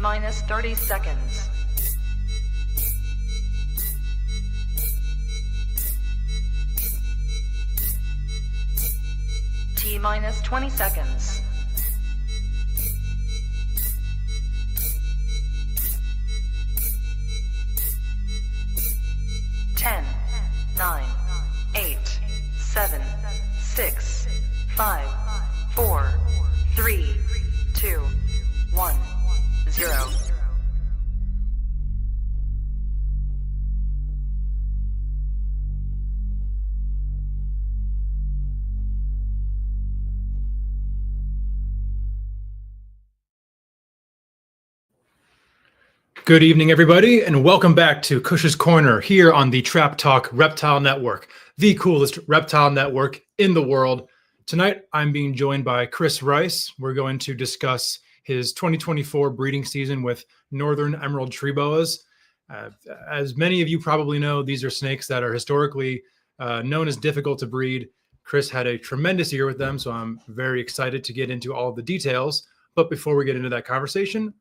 T-minus 30 seconds. T-minus 20 seconds. 10, 9, 8, 7, 6, 5, 4, 3, 2, 1, 0. Good evening, everybody, and welcome back to Kush'S Korner here on the Trap Talk Reptile Network, the coolest reptile network in the world. Tonight, I'm being joined by Chris Rice. We're going to discuss his 2024 breeding season with Northern Emerald Tree Boas. As many of you probably know, these are snakes that are historically known as difficult to breed. Chris had a tremendous year with them, so I'm very excited to get into all of the details. But before we get into that conversation,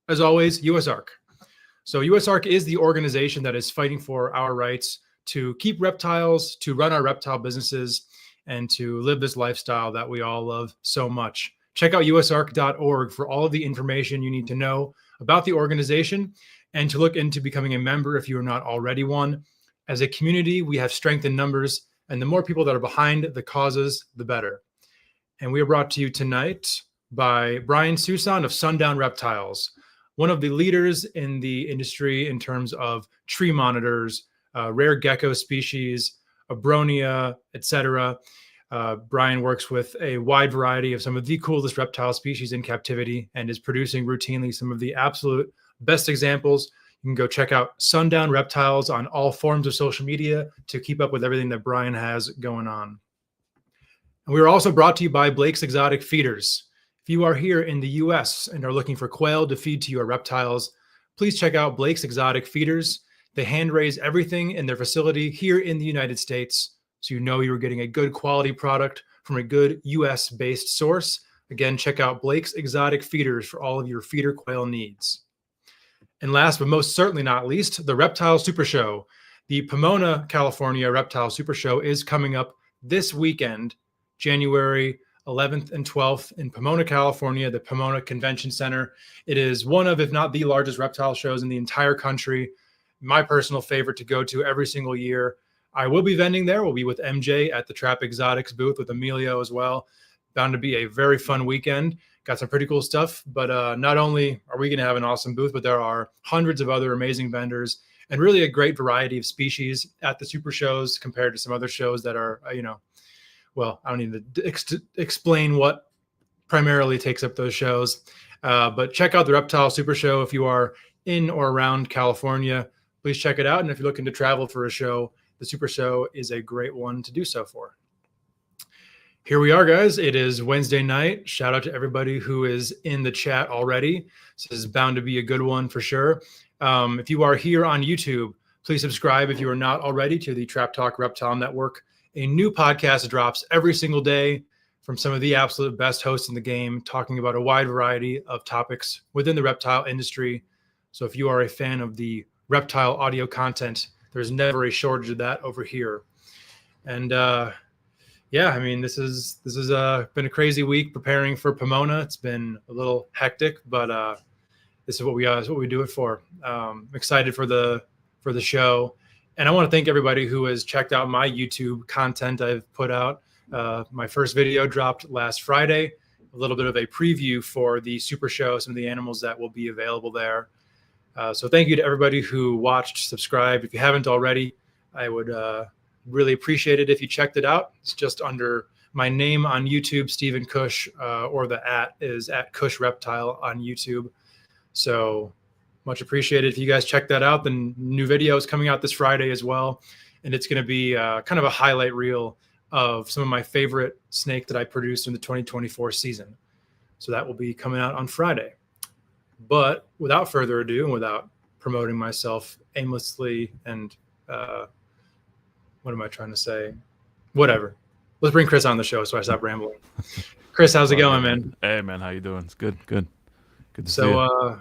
as always, USARK. So USARK is the organization that is fighting for our rights to keep reptiles, to run our reptile businesses, and to live this lifestyle that we all love so much. Check out usark.org for all of the information you need to know about the organization and to look into becoming a member if you are not already one. As a community, we have strength in numbers, and the more people that are behind the causes, the better. And we are brought to you tonight by Brian Susan of SUNDOWN Reptiles, one of the leaders in the industry in terms of tree monitors, rare gecko species, abronia, etc. Brian works with a wide variety of some of the coolest reptile species in captivity and is producing routinely some of the absolute best examples. You can go check out SUNDOWN Reptiles on all forms of social media to keep up with everything that Brian has going on. And we are also brought to you by Blake's Exotic Feeders. If you are here in the US and are looking for quail to feed to your reptiles, please check out Blake's Exotic Feeders. They hand raise everything in their facility here in the United States, so you know you're getting a good quality product from a good US-based source. Again, check out Blake's Exotic Feeders for all of your feeder quail needs. And last but most certainly not least, the Reptile Super Show. The Pomona, California Reptile Super Show is coming up this weekend, January 11th and 12th in Pomona, California, the Pomona Convention Center. It is one of, if not the largest reptile shows in the entire country. My personal favorite to go to every single year. I will be vending there. We'll be with MJ at the Trap Exotics booth with Emilio as well. Bound to be a very fun weekend. Got some pretty cool stuff, but not only are we going to have an awesome booth, but there are hundreds of other amazing vendors and really a great variety of species at the super shows compared to some other shows that are, well, I don't need to explain what primarily takes up those shows, but check out the Reptile Super Show if you are in or around California. Please check it out. And if you're looking to travel for a show, the Super Show is a great one to do so for. Here we are, guys. It is Wednesday night. Shout out to everybody who is in the chat already. This is bound to be a good one for sure. If you are here on YouTube, please subscribe if you are not already to the Trap Talk Reptile Network. A new podcast drops every single day from some of the absolute best hosts in the game, talking about a wide variety of topics within the reptile industry. So if you are a fan of the reptile audio content, there's never a shortage of that over here. And yeah, I mean, this has been a crazy week preparing for Pomona. It's been a little hectic, but this is what we do it for. Excited for the show. And I want to thank everybody who has checked out my YouTube content I've put out. My first video dropped last Friday, a little bit of a preview for the Super Show, some of the animals that will be available there. So thank you to everybody who watched, subscribed. If you haven't already, I would really appreciate it if you checked it out. It's just under my name on YouTube, Stephen Kush, or the @ is @Kush Reptile on YouTube. So much appreciated if you guys check that out. The new video is coming out this Friday as well. And it's going to be kind of a highlight reel of some of my favorite snake that I produced in the 2024 season. So that will be coming out on Friday. But without further ado, and without promoting myself aimlessly and what am I trying to say? Whatever. Let's bring Chris on the show so I stop rambling. Chris, how's it going, man? Hey, man, how you doing? It's good. Good to see you. So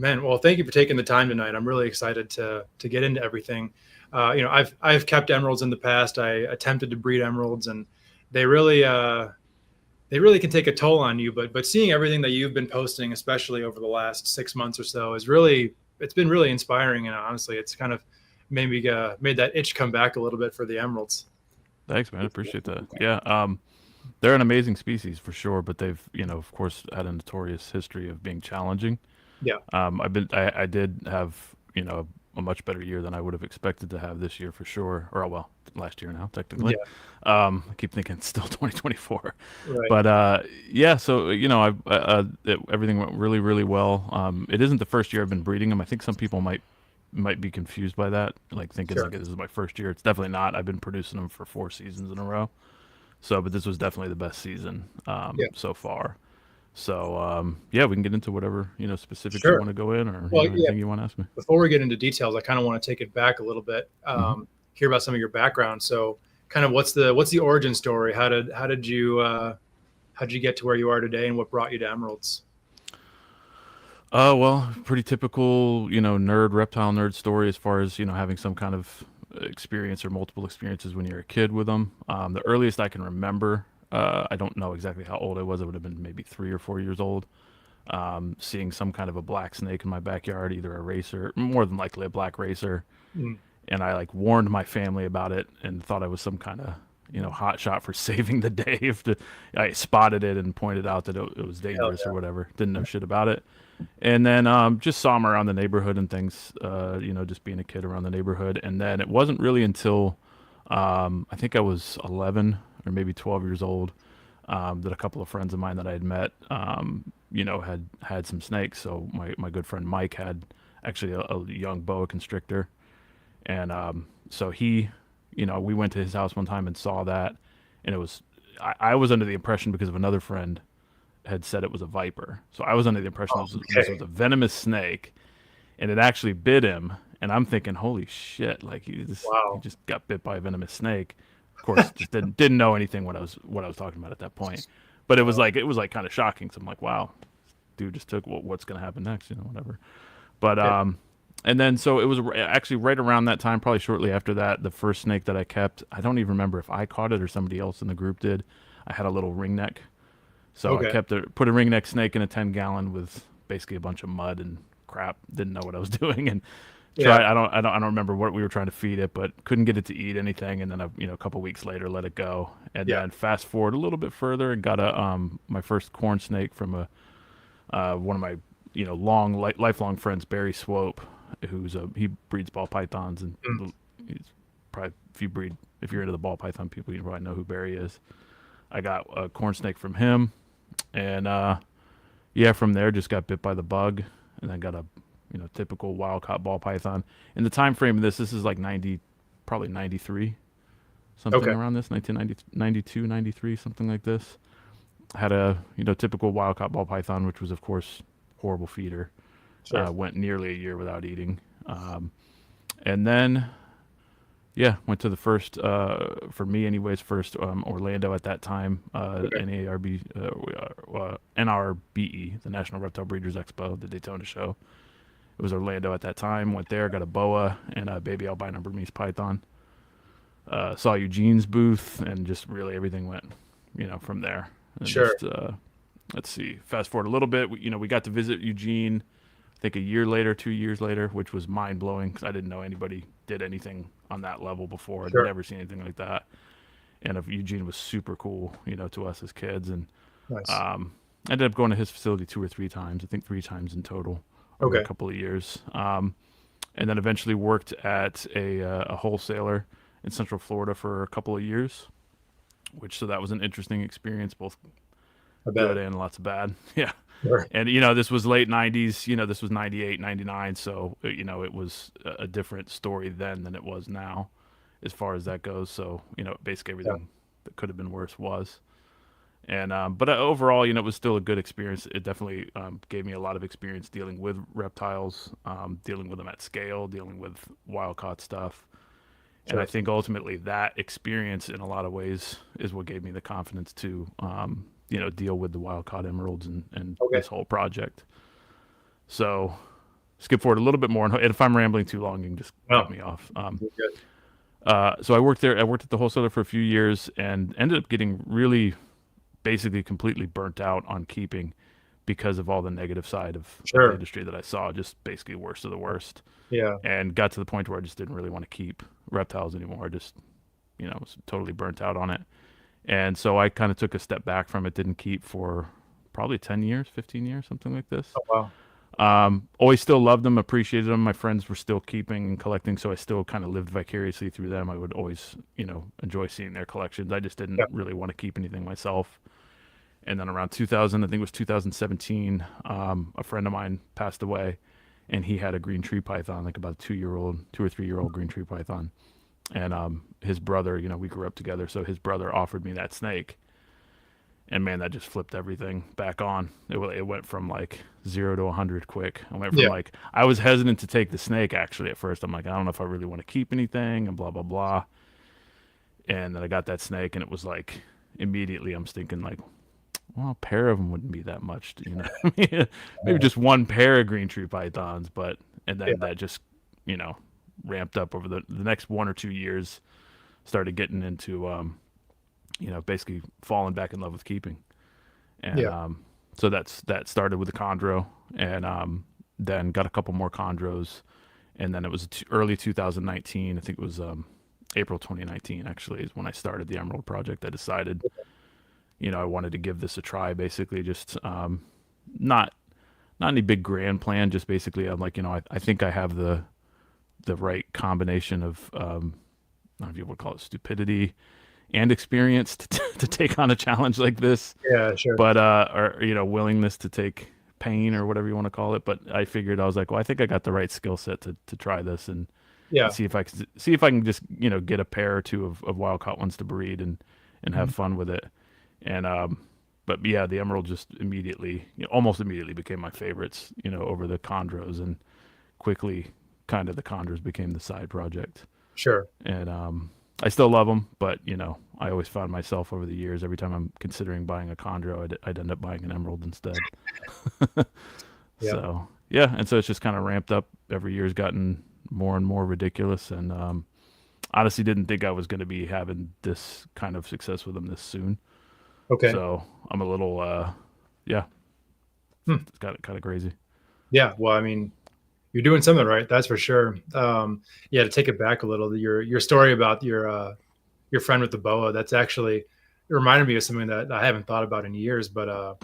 Man, well, thank you for taking the time tonight. I'm really excited to get into everything. I've kept emeralds in the past. I attempted to breed emeralds, and they really can take a toll on you. But seeing everything that you've been posting, especially over the last 6 months or so, it's been really inspiring. And honestly, it's kind of made that itch come back a little bit for the emeralds. Thanks, man. I appreciate that. Yeah. They're an amazing species for sure, but they've, of course, had a notorious history of being challenging. Yeah. I did have, a much better year than I would have expected to have this year for sure. Or, well, last year now, technically. Yeah. I keep thinking it's still 2024. Right. But, yeah, so, everything went really, really well. It isn't the first year I've been breeding them. I think some people might be confused by that, like thinking Sure. like this is my first year. It's definitely not. I've been producing them for 4 seasons in a row. So, but this was definitely the best season so far. So, yeah, we can get into whatever, specifics you want to go in or anything you want to ask me. Before we get into details, I kind of want to take it back a little bit, hear about some of your background. So kind of what's the origin story? How did you get to where you are today, and what brought you to emeralds? Well, pretty typical, reptile nerd story as far as, having some kind of experience or multiple experiences when you're a kid with them. The earliest I can remember, I don't know exactly how old I was. I would have been maybe 3 or 4 years old. Seeing some kind of a black snake in my backyard, either a racer, more than likely a black racer. And I warned my family about it and thought I was some kind of, hot shot for saving the day. I spotted it and pointed out that it was dangerous or whatever. Didn't know shit about it. And then just saw him around the neighborhood and things, just being a kid around the neighborhood. And then it wasn't really until I think I was 11 or maybe 12 years old that a couple of friends of mine that I had met, had some snakes. So my good friend Mike had actually a young boa constrictor. And so he, we went to his house one time and saw that. And it was, I was under the impression because of another friend had said it was a viper. So I was under the impression this was a venomous snake, and it actually bit him. And I'm thinking, holy shit, he just got bit by a venomous snake. Of course, just didn't know anything what I was talking about at that point. But it was kind of shocking. So I'm like, wow, dude just took what's going to happen next, whatever. But and then so it was actually right around that time, probably shortly after that, the first snake that I kept, I don't even remember if I caught it or somebody else in the group did. I had a little ringneck. So I put a ringneck snake in a 10-gallon with basically a bunch of mud and crap. Didn't know what I was doing, and tried. I don't remember what we were trying to feed it, but couldn't get it to eat anything. And then a couple weeks later, let it go. And then fast forward a little bit further, and got my first corn snake from one of my lifelong friends, Barry Swope, he breeds ball pythons, and he's probably if you're into the ball python people, you probably know who Barry is. I got a corn snake from him. And from there just got bit by the bug, and then got a typical wild caught ball python. In the time frame of this is like 93, something around this, 1992, 93, something like this. Had a typical wild caught ball python, which was of course horrible feeder. Sure. Went nearly a year without eating, and then went to the first, for me anyways, Orlando at that time, NRBE, the National Reptile Breeders Expo, the Daytona show. It was Orlando at that time. Went there, got a boa and a baby albino Burmese python. Saw Eugene's booth, and just really everything went, from there. And sure. Just, let's see, fast forward a little bit. We got to visit Eugene, I think 2 years later, which was mind blowing because I didn't know anybody did anything on that level before. I'd never seen anything like that. And Eugene was super cool, to us as kids. And nice. Ended up going to his facility 2 or 3 times, I think 3 times in total over a couple of years. And then eventually worked at a wholesaler in Central Florida for a couple of years, so that was an interesting experience, both good and lots of bad. Yeah. Sure. And, this was late 90s, this was 98, 99. So, it was a different story then than it was now as far as that goes. So, basically everything that could have been worse was. And, but overall, it was still a good experience. It definitely gave me a lot of experience dealing with reptiles, dealing with them at scale, dealing with wild caught stuff. Sure. And I think ultimately that experience in a lot of ways is what gave me the confidence to, deal with the wild caught emeralds and this whole project. So, skip forward a little bit more, and if I'm rambling too long, you can just cut me off. So I worked there. I worked at the wholesaler for a few years and ended up getting really, basically completely burnt out on keeping because of all the negative side of the industry that I saw, just basically worst of the worst. Yeah. And got to the point where I just didn't really want to keep reptiles anymore. I just, was totally burnt out on it. And so I kind of took a step back from it, didn't keep for probably 10 years, 15 years, something like this. Oh, wow. Always still loved them, appreciated them. My friends were still keeping and collecting, so I still kind of lived vicariously through them. I would always, enjoy seeing their collections. I just didn't really want to keep anything myself. And then around 2000, I think it was 2017, a friend of mine passed away, and he had a green tree python, like about a 2 or 3 year old green tree python. And his brother, we grew up together, so his brother offered me that snake. And man, that just flipped everything back on. It went from like 0 to 100 quick. I went from I was hesitant to take the snake actually at first. I'm like, I don't know if I really want to keep anything and blah, blah, blah. And then I got that snake, and it was like immediately I'm thinking like, well, a pair of them wouldn't be that much, maybe just one pair of green tree pythons. And then that just, ramped up over the next 1 or 2 years, started getting into, basically falling back in love with keeping. And so that started with the chondro, and then got a couple more chondros. And then it was early 2019. I think it was April 2019, actually, is when I started the Emerald Project. I decided, I wanted to give this a try, basically just not any big grand plan, just basically I'm like, I think I have the right combination of, I don't know if you would call it stupidity and experience to take on a challenge like this. Yeah, sure. But, or, willingness to take pain or whatever you want to call it. But I figured, I was like, well, I think I got the right skill set to try this and see if I can just, get a pair or two of wild caught ones to breed and have fun with it. And, but yeah, the Emerald just immediately, almost immediately became my favorites, over the chondros, and quickly kind of the chondros became the side project. Sure. And, I still love them, but I always found myself over the years, every time I'm considering buying a chondro, I'd end up buying an Emerald instead. So yeah. And so it's just kind of ramped up. Every year's gotten more and more ridiculous. And, honestly didn't think I was going to be having this kind of success with them this soon. Okay. So I'm a little, it's got kind of crazy. Yeah. Well, I mean, you're doing something right. That's for sure. To take it back a little, your story about your friend with the boa, that's actually, it reminded me of something that I haven't thought about in years, but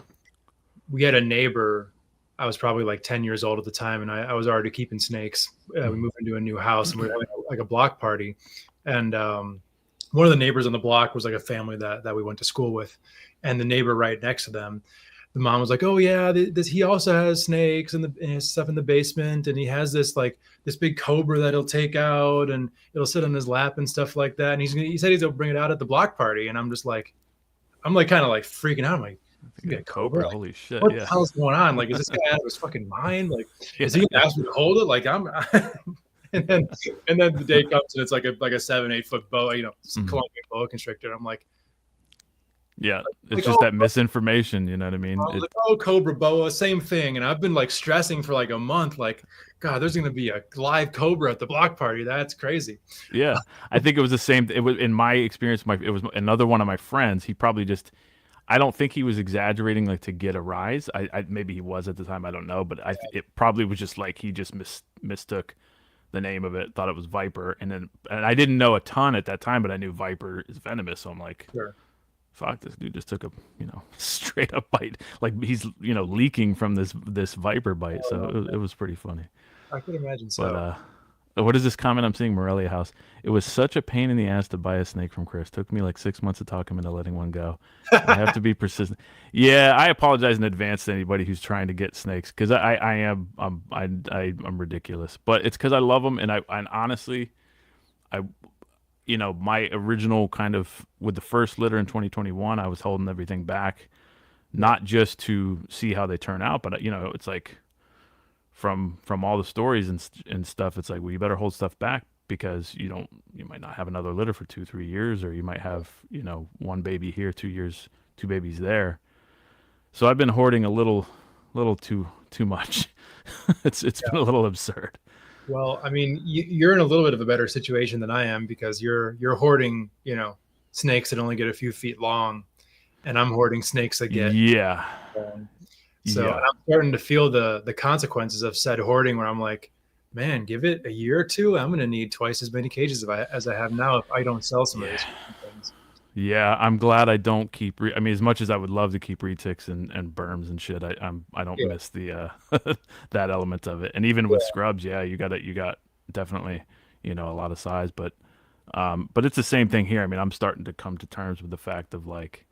we had a neighbor. I was probably like 10 years old at the time, and I was already keeping snakes. We moved into a new house, and we were having like a block party. And one of the neighbors on the block was like a family that we went to school with. And the neighbor right next to them, the mom was like, oh yeah, he also has snakes and his stuff in the basement. And he has this big cobra that he'll take out and it'll sit on his lap and stuff like that. And he said he's going to bring it out at the block party. And I'm like kind of like freaking out. I'm like, a cobra? Like, holy shit. What the hell's going on? Like, is this guy out of his fucking mind? Like, is he going to ask me to hold it? Like and then the day comes and it's like a 7-8 foot boa, Colombian boa constrictor. I'm like, yeah, it's just that misinformation, you know what I mean? Like, cobra boa, same thing. And I've been like stressing for like a month, like, God, there's going to be a live cobra at the block party. That's crazy. Yeah, I think it was the same. It was, in my experience, it was another one of my friends. He probably just, I don't think he was exaggerating like to get a rise. I maybe he was at the time, I don't know, but it probably was just like he just mistook the name of it, thought it was viper, and I didn't know a ton at that time, but I knew viper is venomous, so I'm like, sure. Fuck, this dude just took a straight up bite, like he's leaking from this viper bite. So it was pretty funny. I could imagine so. But what is this comment I'm seeing? Morelia House. It was such a pain in the ass to buy a snake from Chris. Took me like 6 months to talk him into letting one go. I have to be persistent. Yeah, I apologize in advance to anybody who's trying to get snakes, because I'm ridiculous, but it's because I love them, and honestly, my original kind of, with the first litter in 2021, I was holding everything back, not just to see how they turn out, but it's like from all the stories and stuff, it's like, well, you better hold stuff back, because you might not have another litter for 2-3 years, or you might have, one baby here, 2 years, 2 babies there. So I've been hoarding a little little too much. It's been a little absurd. Well, I mean, you're in a little bit of a better situation than I am because you're hoarding, snakes that only get a few feet long, and I'm hoarding snakes that get Yeah. long. So Yeah. I'm starting to feel the consequences of said hoarding, where I'm like, man, give it a year or two, I'm going to need twice as many cages as I have now if I don't sell some of these things. Yeah, I'm glad I don't keep. I mean, as much as I would love to keep retics and berms and shit, I don't Yeah. miss the that element of it. And even with scrubs, yeah, you got definitely a lot of size, but it's the same thing here. I mean, I'm starting to come to terms with the fact of like,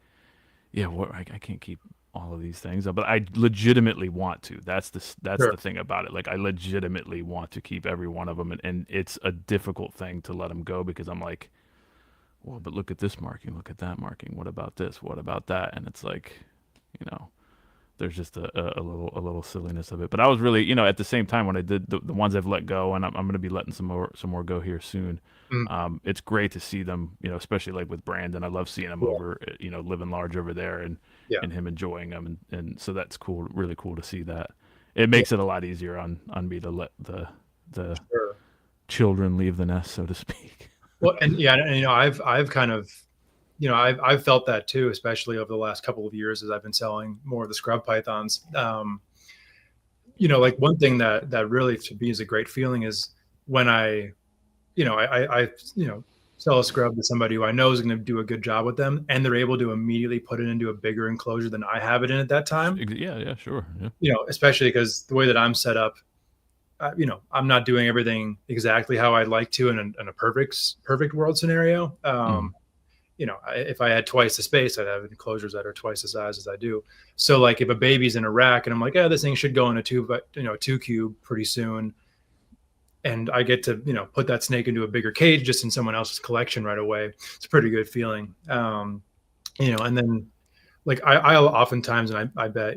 yeah, I can't keep all of these things, but I legitimately want to. That's Sure. the thing about it. Like, I legitimately want to keep every one of them, and it's a difficult thing to let them go because I'm like, well, but look at this marking, look at that marking. What about this? What about that? And it's like, there's just a little silliness of it. But I was really, at the same time when I did the ones I've let go, and I'm going to be letting some more go here soon. Mm. It's great to see them, especially like with Brandon. I love seeing him over, living large over there, and him enjoying them, and so that's cool, really cool to see that. It makes it a lot easier on me to let the Sure. children leave the nest, so to speak. Well, and I've kind of, I've felt that too, especially over the last couple of years as I've been selling more of the scrub pythons. Like one thing that really to me is a great feeling is when I sell a scrub to somebody who I know is going to do a good job with them, and they're able to immediately put it into a bigger enclosure than I have it in at that time. Yeah, sure. Yeah. Especially because the way that I'm set up, I'm not doing everything exactly how I'd like to in a perfect world scenario. If I had twice the space, I'd have enclosures that are twice the size as I do. So like if a baby's in a rack and I'm like, this thing should go in a 2 cube pretty soon. And I get to, put that snake into a bigger cage just in someone else's collection right away. It's a pretty good feeling. And then like I'll oftentimes, and I bet,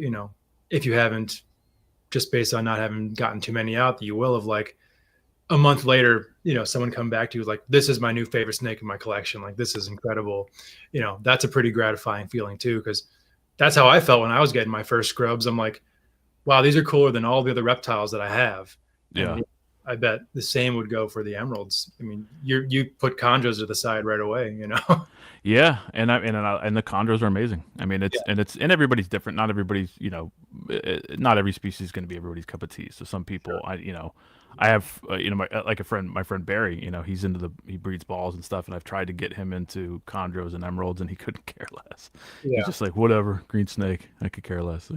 if you haven't, just based on not having gotten too many out, that you will have, like a month later, someone come back to you like, this is my new favorite snake in my collection. Like, this is incredible. That's a pretty gratifying feeling too, because that's how I felt when I was getting my first scrubs. I'm like, wow, these are cooler than all the other reptiles that I have. Yeah. And I bet the same would go for the emeralds. I mean, you put chondros to the side right away, Yeah, and the chondros are amazing. I mean, and everybody's different. Not everybody's, not every species is going to be everybody's cup of tea. So some people, sure. I have, my friend Barry, he's he breeds balls and stuff, and I've tried to get him into chondros and emeralds, and he couldn't care less. Yeah. He's just like, whatever, green snake, I could care less.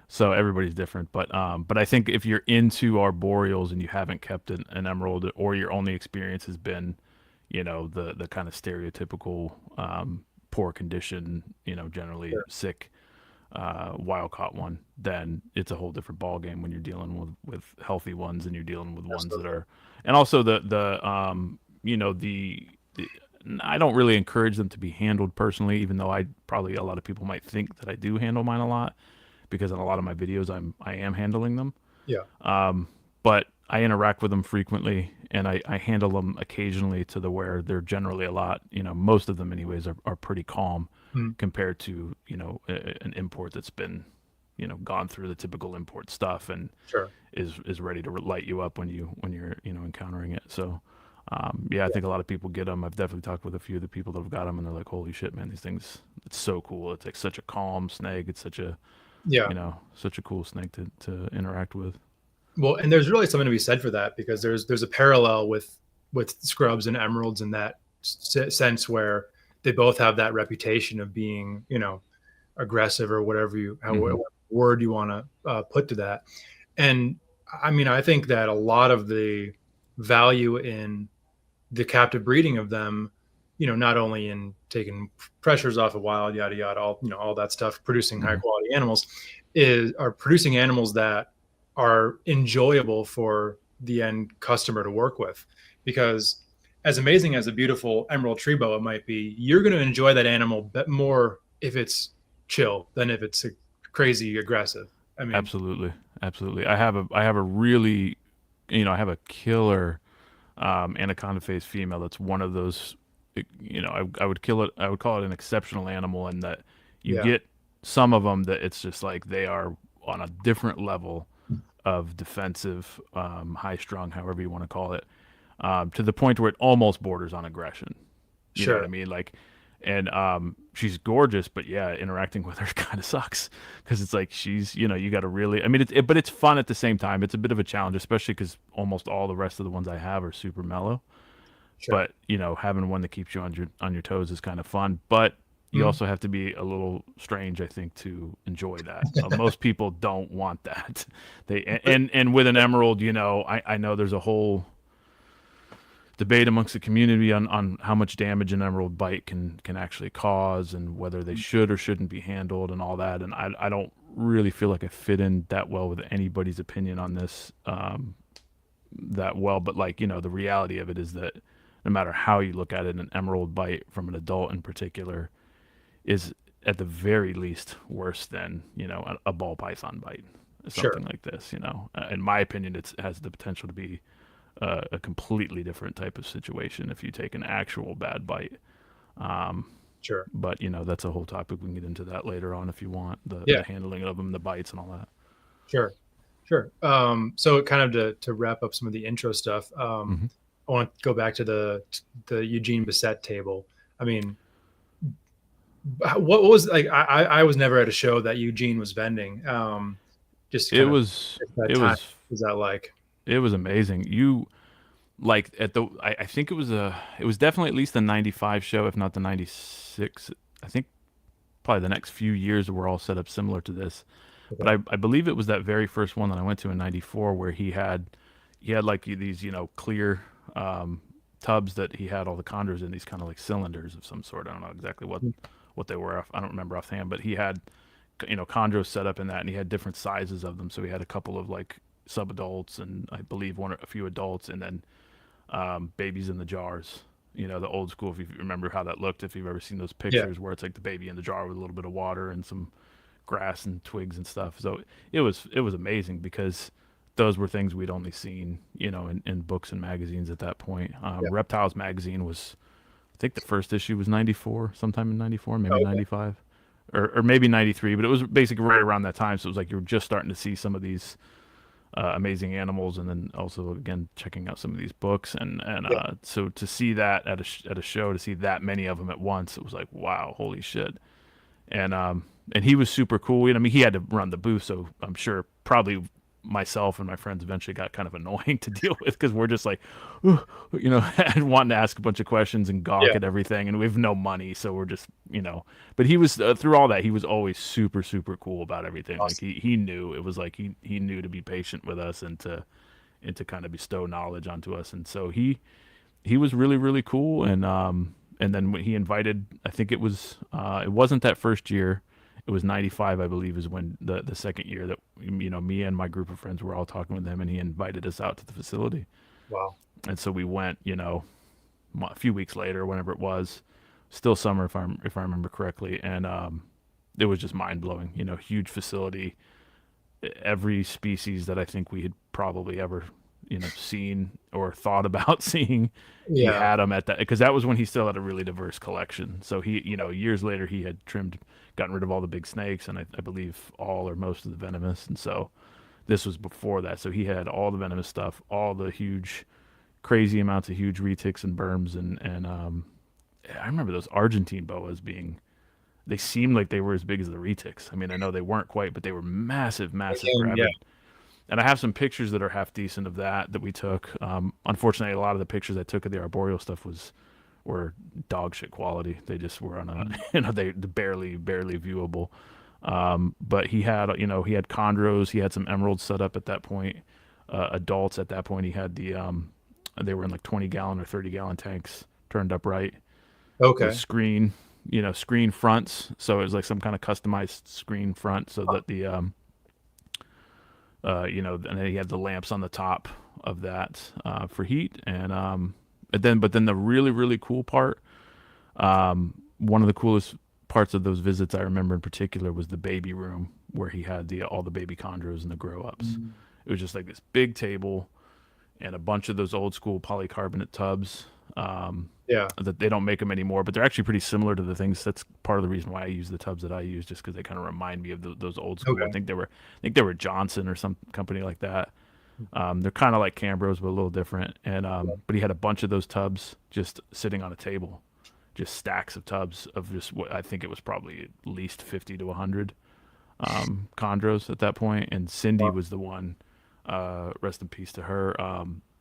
So everybody's different, but I think if you're into arboreals and you haven't kept an emerald, or your only experience has been, the kind of stereotypical poor condition, generally Sure. sick wild caught one, then it's a whole different ball game when you're dealing with healthy ones, and you're dealing with ones that are, and also the I don't really encourage them to be handled personally, even though a lot of people might think that I do handle mine a lot, because in a lot of my videos I am handling them. Yeah. But I interact with them frequently, and I handle them occasionally to the where they're generally a lot, most of them anyways are pretty calm compared to, an import that's been, gone through the typical import stuff and Sure. is ready to light you up when you're, encountering it. So, I think a lot of people get them. I've definitely talked with a few of the people that have got them, and they're like, holy shit, man, these things, it's so cool. It's like such a calm snake. It's such a, such a cool snake to interact with. Well, and there's really something to be said for that, because there's a parallel with scrubs and emeralds in that sense, where they both have that reputation of being, aggressive, or whatever word you want to put to that. And I mean, I think that a lot of the value in the captive breeding of them, not only in taking pressures off of wild, yada yada, all that stuff, producing high quality animals, are producing animals that are enjoyable for the end customer to work with. Because as amazing as a beautiful emerald tree boa might be, you're going to enjoy that animal more if it's chill than if it's crazy aggressive. I mean, absolutely. I have a really, I have a killer anaconda face female that's one of those, I would call it an exceptional animal, in that you get some of them that it's just like they are on a different level of defensive, high strung, however you want to call it, to the point where it almost borders on aggression. You know what I mean? Like, and she's gorgeous, but yeah, interacting with her kind of sucks because it's like she's, you know, you got to really, I mean, but it's fun at the same time. It's a bit of a challenge, especially because almost all the rest of the ones I have are super mellow. But you know, having one that keeps you on your toes is kind of fun. But you also have to be a little strange, I think, to enjoy that. Most people don't want that. And with an emerald, you know, I know there's a whole debate amongst the community on how much damage an emerald bite can actually cause and whether they should or shouldn't be handled and all that. And I don't really feel like I fit in that well with anybody's opinion on this that well. But like, you know, the reality of it is that no matter how you look at it, an emerald bite from an adult in particular is at the very least worse than, you know, a ball python bite, something like this, you know. In my opinion, it has the potential to be a completely different type of situation if you take an actual bad bite. But, you know, that's a whole topic. We can get into that later on if you want, the handling of them, the bites and all that. Sure. So kind of to wrap up some of the intro stuff, I want to go back to the Eugene Bissett table. I mean, what was like? I was never at a show that Eugene was vending. Was that like? It was amazing. You like at the I think it was definitely at least the 95 show, if not the 96. I think probably the next few years were all set up similar to this. But I believe it was that very first one that I went to in 94 where he had like these, you know, clear tubs that he had all the chondros in, these kind of like cylinders of some sort. I don't know exactly what they were. I don't remember offhand, but he had, you know, chondros set up in that, and he had different sizes of them. So he had a couple of like sub-adults and I believe a few adults, and then babies in the jars. You know, the old school, if you remember how that looked, if you've ever seen those pictures where it's like the baby in the jar with a little bit of water and some grass and twigs and stuff. So it was amazing because those were things we'd only seen, you know, in books and magazines at that point. Reptiles magazine was, I think the first issue was 94, sometime in 94, maybe 95 or maybe 93, but it was basically right around that time. So it was like you were just starting to see some of these amazing animals, and then also again checking out some of these books and so to see that at a show, to see that many of them at once, it was like, wow, holy shit. And he was super cool. And I mean, he had to run the booth, so I'm sure probably myself and my friends eventually got kind of annoying to deal with because we're just like, you know, wanting to ask a bunch of questions and gawk at everything, and we have no money, so we're just, you know. But he was through all that, he was always super cool about everything. Awesome. Like he knew it was like he knew to be patient with us and to kind of bestow knowledge onto us, and so he was really cool. And then when he invited, I think it wasn't that first year. It was 95, I believe, is when the second year that, you know, me and my group of friends were all talking with him, and he invited us out to the facility. Wow. And so we went, you know, a few weeks later, whenever it was, still summer, if I remember correctly. And it was just mind blowing, you know, huge facility, every species that I think we had probably ever, you know, seen or thought about seeing. He had them at that, because that was when he still had a really diverse collection. So he, you know, years later he had gotten rid of all the big snakes, and I believe all or most of the venomous. And so this was before that. So he had all the venomous stuff, all the huge, crazy amounts of huge retics and berms. And I remember those Argentine boas they seemed like they were as big as the retics. I mean, I know they weren't quite, but they were massive gravid. And I have some pictures that are half decent of that we took. Unfortunately, a lot of the pictures I took of the arboreal stuff were dog shit quality. They just were on a, you know, they barely viewable. But he had chondros. He had some emeralds set up at that point. Adults at that point. He had they were in like 20-gallon or 30-gallon tanks turned up right. Okay. With screen fronts. So it was like some kind of customized screen front so that the, you know, and then he had the lamps on the top of that for heat. And but then the really cool part, one of the coolest parts of those visits I remember in particular was the baby room where he had all the baby chondros and the grow ups. It was just like this big table and a bunch of those old school polycarbonate tubs. Yeah. that they don't make them anymore, but they're actually pretty similar to the things. That's part of the reason why I use the tubs that I use, just because they kind of remind me of those old school. Okay. I think they were Johnson or some company like that. They're kind of like Cambros, but a little different. And but he had a bunch of those tubs just sitting on a table, just stacks of tubs of just what I think it was probably at least 50 to 100 chondros at that point. And Cindy was the one. Rest in peace to her.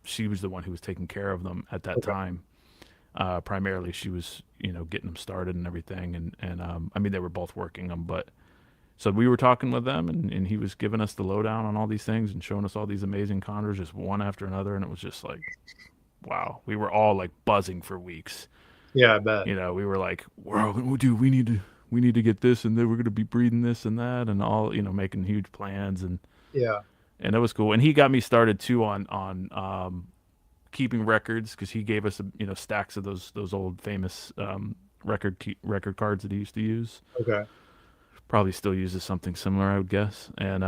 She was the one who was taking care of them at that time. Primarily, she was, getting them started and everything. And I mean, they were both working them, but so we were talking with them, and he was giving us the lowdown on all these things and showing us all these amazing chondros, just one after another. And it was just like, wow, we were all like buzzing for weeks. Yeah, I bet. We were like, dude, we need to get this, and then we're going to be breeding this and that, and all, making huge plans. And Yeah. that was cool. And he got me started too on keeping records, because he gave us stacks of those old famous record cards that he used to use. Okay. Probably still uses something similar, I would guess. And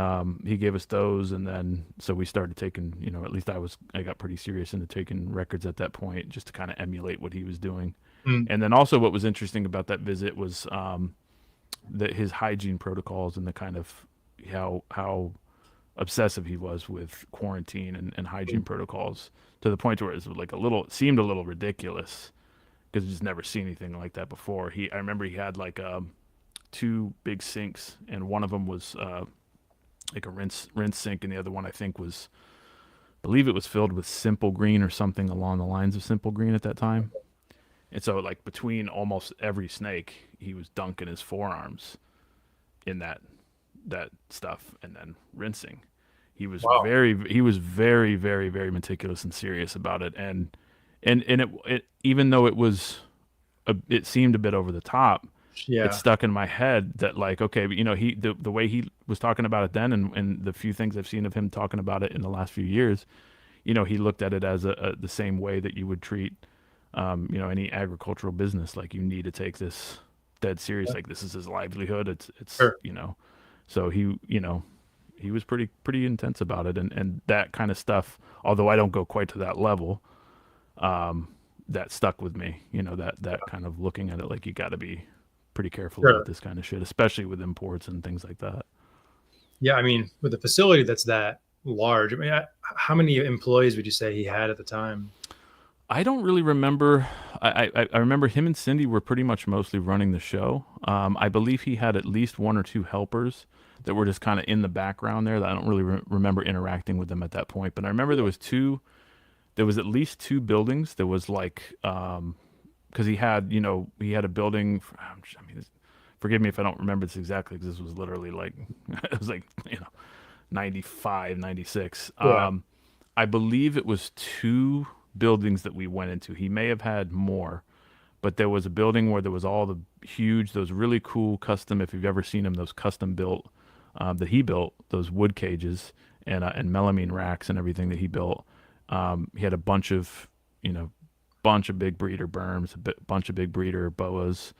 he gave us those, and then so we started taking, at least I got pretty serious into taking records at that point, just to kind of emulate what he was doing. And then also what was interesting about that visit was that his hygiene protocols, and the kind of how obsessive he was with quarantine and hygiene protocols, to the point where it was like it seemed a little ridiculous, because I just never seen anything like that before. I remember he had like 2 big sinks, and one of them was like a rinse sink, and the other one I believe it was filled with Simple Green or something along the lines of Simple Green at that time. And so like between almost every snake, he was dunking his forearms in that stuff and then rinsing. He was very, very, very meticulous and serious about it. And it even though it seemed a bit over the top, it stuck in my head that, like, okay, but the way he was talking about it then, and the few things I've seen of him talking about it in the last few years, he looked at it as the same way that you would treat any agricultural business. Like, you need to take this dead serious. Like, this is his livelihood. It's Sure. So he was pretty intense about it, and that kind of stuff, although I don't go quite to that level, that stuck with me. That kind of looking at it, like, you got to be pretty careful about this kind of shit, especially with imports and things like that. Yeah, I mean, with a facility that's that large, I mean, how many employees would you say he had at the time? I don't really remember. I remember him and Cindy were pretty much mostly running the show. I believe he had at least 1 or 2 helpers that were just kind of in the background there, that I don't really remember interacting with them at that point. But I remember there was at least 2 buildings. There was like, because he had a building. Forgive me if I don't remember this exactly, because this was literally like, it was like, 95, 96. Yeah. I believe it was 2 buildings that we went into. He may have had more, but there was a building where there was all those really cool custom, if you've ever seen them, those custom built, that he built, those wood cages and melamine racks and everything that he built. He had a bunch of big breeder berms, bunch of big breeder boas,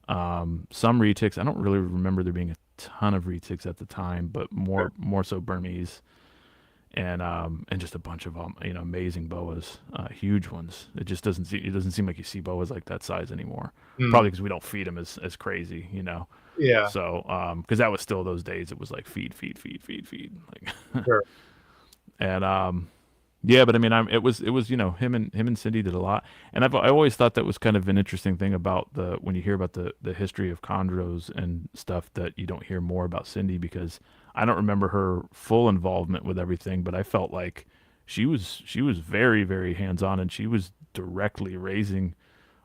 some retics. I don't really remember there being a ton of retics at the time, but more so Burmese, and just a bunch of amazing boas, huge ones. It doesn't seem like you see boas like that size anymore. Probably because we don't feed them as crazy, Yeah. So because that was still those days, it was like feed, like. Sure. And yeah, but I mean, it was him and Cindy did a lot, and I always thought that was kind of an interesting thing about when you hear about the history of chondros and stuff, that you don't hear more about Cindy, because I don't remember her full involvement with everything, but I felt like she was very, very hands on, and she was directly raising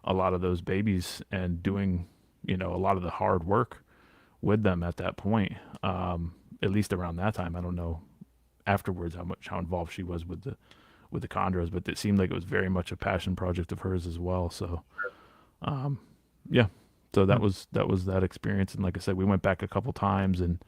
a lot of those babies and doing a lot of the hard work with them at that point. At least around that time, I don't know afterwards how involved she was with the chondros, but it seemed like it was very much a passion project of hers as well. So yeah, so that was that experience. And like I said, we went back a couple times, and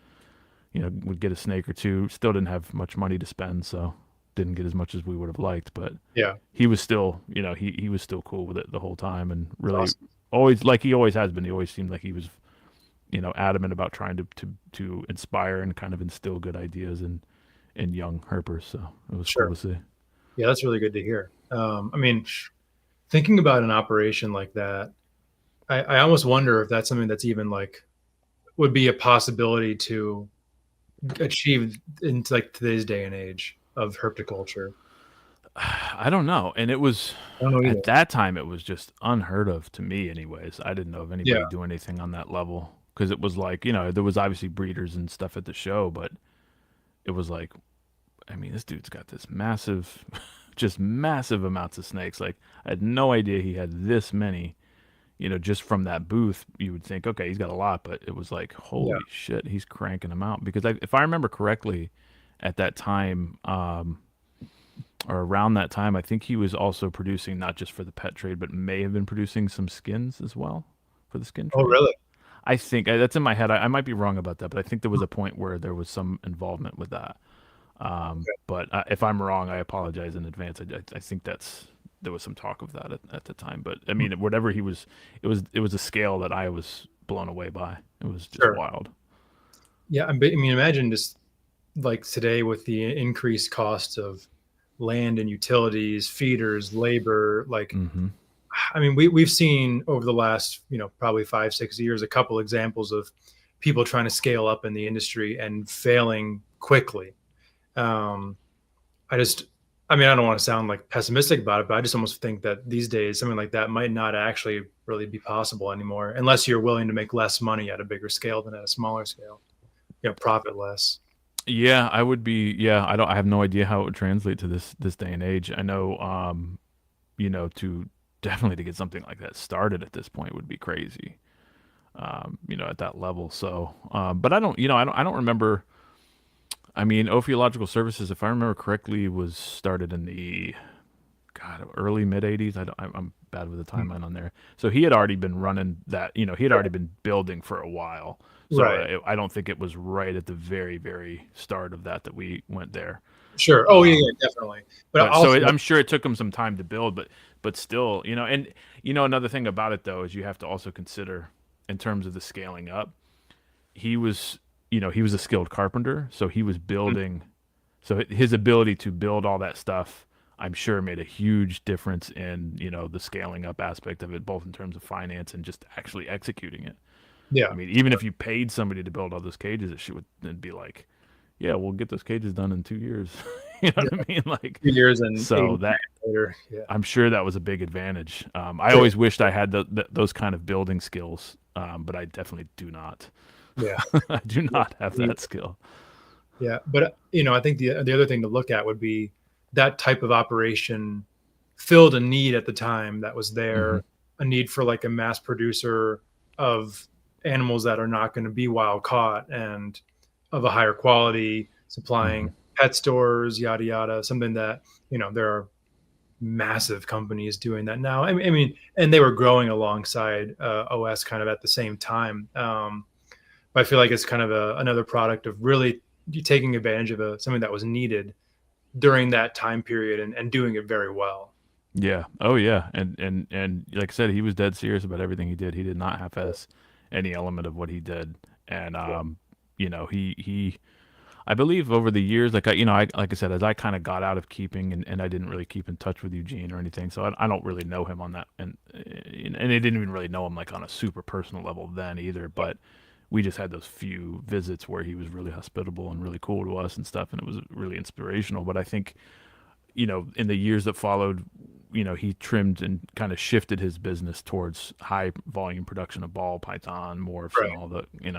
would get a snake or 2. Still didn't have much money to spend, so didn't get as much as we would have liked, but yeah, he was still he was still cool with it the whole time, and really always, like he always has been, he always seemed like he was adamant about trying to inspire and kind of instill good ideas in young herpers. So it was cool to see. Yeah, that's really good to hear. I mean, thinking about an operation like that, I almost wonder if that's something that's even like would be a possibility to achieve in like today's day and age of herpetoculture. I don't know. And it was I don't know at either. that time it was just unheard of to me anyways. I didn't know of Yeah, anybody doing anything on that level because it was like, there was obviously breeders and stuff at the show, but it was like, I mean, this dude's got this massive just massive amounts of snakes. Like I had no idea he had this many. Just from that booth, you would think, okay, he's got a lot, but it was like, yeah. holy shit, he's cranking them out. Because if I remember correctly, at that time, or around that time, I think he was also producing not just for the pet trade, but may have been producing some skins as well for the skin Oh, trade. really? I think that's in my head. I might be wrong about that, but I think there was a point where there was some involvement with that. But if I'm wrong, I apologize in advance. I think there was some talk of that at the time. But I mean, whatever he was, it was a scale that I was blown away by. It was just Sure. wild. Yeah, I mean, imagine just like today with the increased cost of land and utilities, feeders, labor. Like, Mm-hmm. I mean, we've seen over the last, probably 5, 6 years, a couple examples of people trying to scale up in the industry and failing quickly. Um, I just, I mean, I don't want to sound like pessimistic about it, but I just almost think that these days something like that might not actually really be possible anymore, unless you're willing to make less money at a bigger scale than at a smaller scale. Profit less. Yeah, I would be. Yeah, I have no idea how it would translate to this day and age. I know, to definitely to get something like that started at this point would be crazy. At that level. So, but I don't remember. I mean, Ophiological Services, if I remember correctly, was started in the early mid '80s. I'm bad with the timeline on there. So he had already been running that. He had already been building for a while. So Right. I don't think it was right at the very very start of that we went there. Sure. Oh, yeah, Um, definitely. But but so also, I'm sure it took him some time to build, but still, and another thing about it though is you have to also consider in terms of the scaling up. He was he was a skilled carpenter, so he was building. So his ability to build all that stuff, I'm sure, made a huge difference in the scaling up aspect of it, both in terms of finance and just actually executing it. I yeah, mean, even if you paid somebody to build all those cages, it'd be like, yeah, we'll get those cages done in 2 years. You know yeah, what I mean? Like, 2 years and so 80 that later. Yeah. I'm sure that was a big advantage. I Sure. always wished I had those kind of building skills, but I definitely do not. Yeah. I do not have Yeah. that skill. Yeah. But, I think the other thing to look at would be that type of operation filled a need at the time that was Hmm. there, a need for like a mass producer of animals that are not going to be wild caught and of a higher quality, Hmm. supplying pet stores, yada, yada, something that, there are massive companies doing that now. I mean, and they were growing alongside OS kind of at the same time. But I feel like it's kind of another product of really taking advantage of something that was needed during that time period and doing it very well. Yeah. Oh yeah. And like I said, he was dead serious about everything he did. He did not half-ass any element of what he did. And Yeah. he I believe over the years, like I said, as I kind of got out of keeping and I didn't really keep in touch with Eugene or anything, so I don't really know him on that, and I didn't even really know him like on a super personal level then either. But we just had those few visits where he was really hospitable and really cool to us and stuff, and it was really inspirational. But I think in the years that followed, he trimmed and kind of shifted his business towards high volume production of ball python, morphs, and Right. all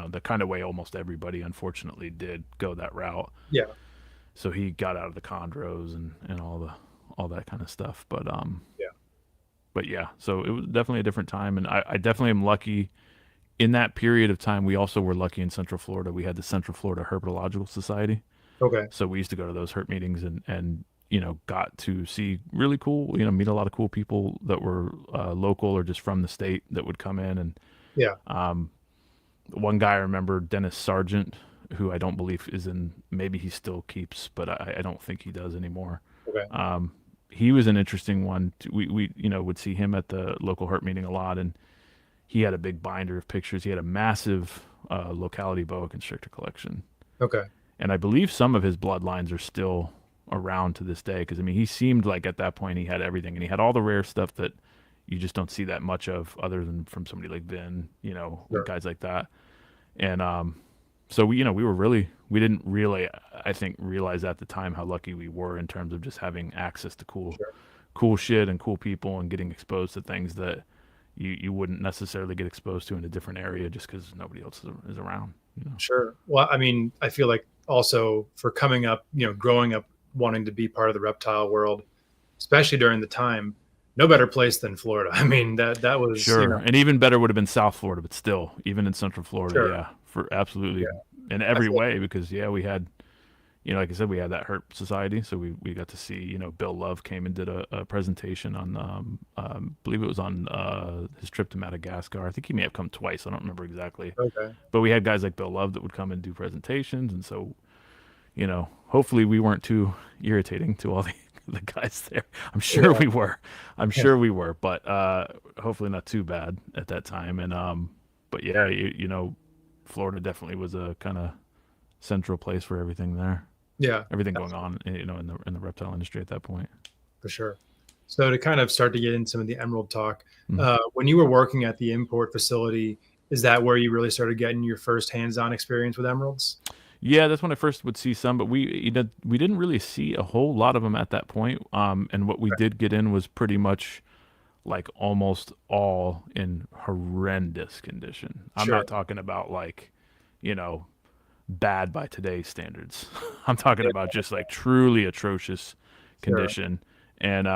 the kind of way almost everybody unfortunately did go that route. Yeah. So he got out of the chondros and all that kind of stuff. Yeah. But yeah, so it was definitely a different time, and I definitely am lucky in that period of time. We also were lucky in Central Florida. We had the Central Florida Herpetological Society, Okay. so we used to go to those herp meetings and got to see really cool, meet a lot of cool people that were local or just from the state that would come in. And Yeah. one guy I remember, Dennis Sargent, who I don't believe is in, maybe he still keeps, but I don't think he does anymore. Okay. He was an interesting one. We would see him at the local herp meeting a lot, and he had a big binder of pictures. He had a massive locality boa constrictor collection. Okay. And I believe some of his bloodlines are still around to this day. Because I mean, he seemed like at that point he had everything, and he had all the rare stuff that you just don't see that much of, other than from somebody like Vin, Sure. guys like that. And so we didn't really, I think, realize at the time how lucky we were in terms of just having access to Sure. cool shit and cool people, and getting exposed to things that you wouldn't necessarily get exposed to in a different area just because nobody else is around. Sure. Well, I mean, I feel like also for coming up, growing up wanting to be part of the reptile world, especially during the time, no better place than Florida. I mean, that was Sure. And even better would have been South Florida, but still, even in Central Florida, Sure. yeah, for absolutely Yeah. in I every feel way, because we had, like I said, we had that Herp Society, so we got to see, Bill Love came and did a presentation on, I believe it was on his trip to Madagascar. I think he may have come twice. I don't remember exactly. Okay. But we had guys like Bill Love that would come and do presentations, and so, hopefully we weren't too irritating to all the guys there. I'm sure we were. I'm sure we were, but hopefully not too bad at that time. And but yeah, Florida definitely was a kind of central place for everything there. Yeah. Everything going on, in the reptile industry at that point. For sure. So to kind of start to get into some of the emerald talk, Mhm. when you were working at the import facility, is that where you really started getting your first hands-on experience with emeralds? Yeah, that's when I first would see some, but we didn't really see a whole lot of them at that point. And what we did get in was pretty much like almost all in horrendous condition. I'm Sure. not talking about like, bad by today's standards. I'm talking about just like truly atrocious condition. And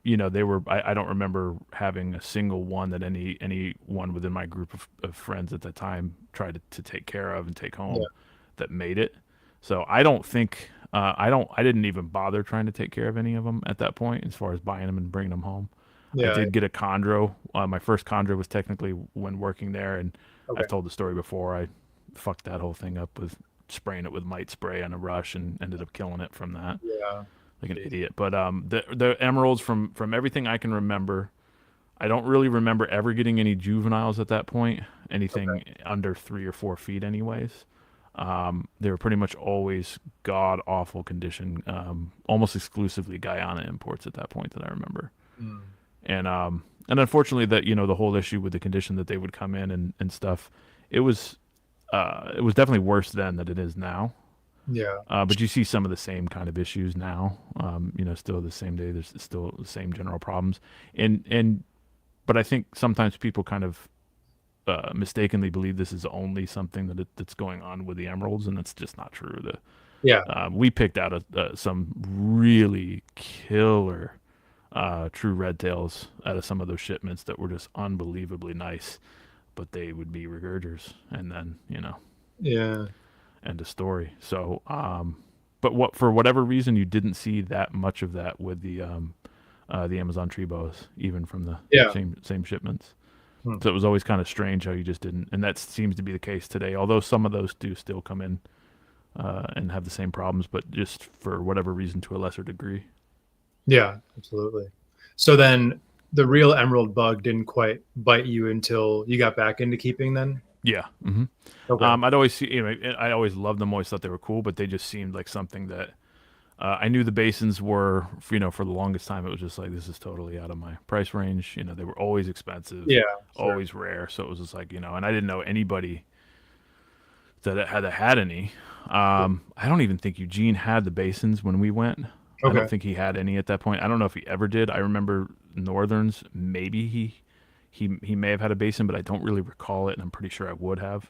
they were, I don't remember having a single one that anyone within my group of friends at the time tried to take care of and take home that made it. So I don't think I didn't even bother trying to take care of any of them at that point, as far as buying them and bringing them home. I did get a chondro. My first chondro was technically when working there, and I've told the story before. I fucked that whole thing up with spraying it with mite spray on a rush and ended up killing it from that. Yeah. Like an idiot. But the emeralds, from everything I can remember, I don't really remember ever getting any juveniles at that point. Anything under 3 or 4 feet, anyways. They were pretty much always god awful condition, almost exclusively Guyana imports at that point that I remember. And unfortunately, that the whole issue with the condition that they would come in and stuff, it was definitely worse then than it is now. Yeah. But you see some of the same kind of issues now. Still the same day. There's still the same general problems. But I think sometimes people kind of mistakenly believe this is only something that's going on with the emeralds, and that's just not true. We picked out some really killer true red tails out of some of those shipments that were just unbelievably nice, but they would be regurgers, and then end of story. So but for whatever reason you didn't see that much of that with the Amazon tree boas, even from the same shipments. So it was always kind of strange how you just didn't, and that seems to be the case today, although some of those do still come in and have the same problems, but just for whatever reason to a lesser degree. Yeah, absolutely. So then the real emerald bug didn't quite bite you until you got back into keeping then? Yeah. Mm-hmm. Okay. I'd always see, I always loved them, always thought they were cool, but they just seemed like something that I knew the basins were, for the longest time, it was just like, this is totally out of my price range. They were always expensive, always rare. So it was just like, and I didn't know anybody that had any. I don't even think Eugene had the basins when we went. I don't think he had any at that point. I don't know if he ever did. I remember Northerns, maybe he may have had a basin, but I don't really recall it, and I'm pretty sure I would have.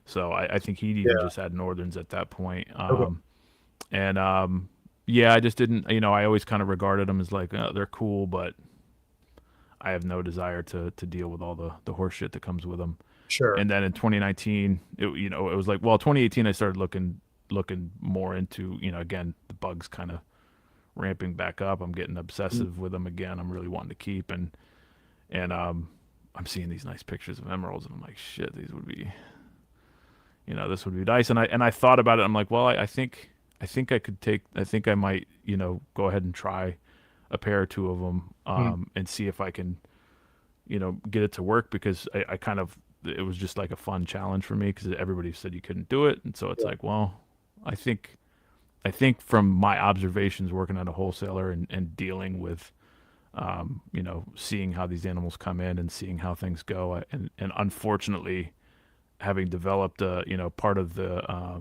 So I think he even just had Northerns at that point. I just didn't, I always kind of regarded them as like, they're cool, but I have no desire to deal with all the horse shit that comes with them. Sure. And then in 2019, it was like, 2018, I started looking more into, again, the bugs kind of ramping back up. I'm getting obsessive with them again. I'm really wanting to keep, and I'm seeing these nice pictures of emeralds, and I'm like, shit, these would be, this would be nice. And I thought about it. I'm like, well, I think I might, go ahead and try a pair or two of them, and see if I can, get it to work, because I kind of, it was just like a fun challenge for me, because everybody said you couldn't do it. And so it's like, well, I think from my observations working at a wholesaler and dealing with seeing how these animals come in and seeing how things go. And unfortunately, having developed, part of the,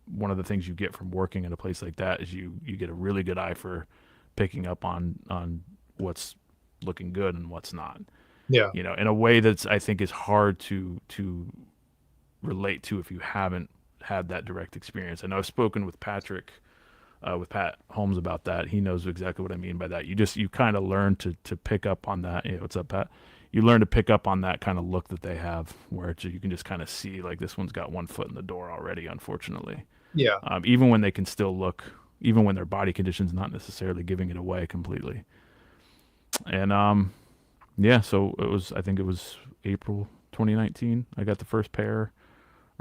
one of the things you get from working in a place like that is you get a really good eye for picking up on what's looking good and what's not. Yeah. In a way that's, I think, is hard to relate to if you haven't had that direct experience. I know I've spoken with Pat Holmes about that. He knows exactly what I mean by that. You kind of learn to pick up on that. Hey, what's up, Pat? You learn to pick up on that kind of look that they have, where you can just kind of see, like, this one's got one foot in the door already, unfortunately. Yeah. Even when they can still look, even when their body condition's not necessarily giving it away completely. And so I think it was April 2019. I got the first pair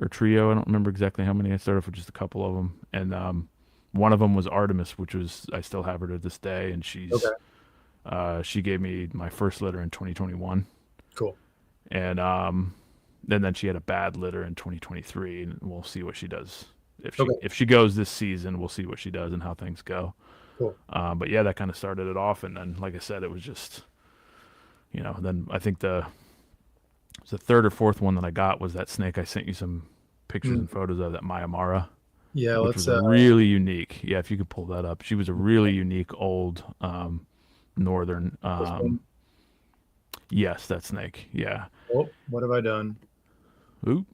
or trio. I don't remember exactly how many. I started with just a couple of them. And one of them was Artemis, which was, I still have her to this day. And she gave me my first litter in 2021. Cool. And then she had a bad litter in 2023, and we'll see what she does. If she goes this season, we'll see what she does and how things go. Cool. But yeah, that kind of started it off. And then, like I said, it was just, then I think the third or fourth one that I got was that snake I sent you some pictures and photos of, that Amara. Yeah, which was really unique. Yeah, if you could pull that up. She was a really unique old northern. Yes, that snake. Yeah. Oh, what have I done? Oop.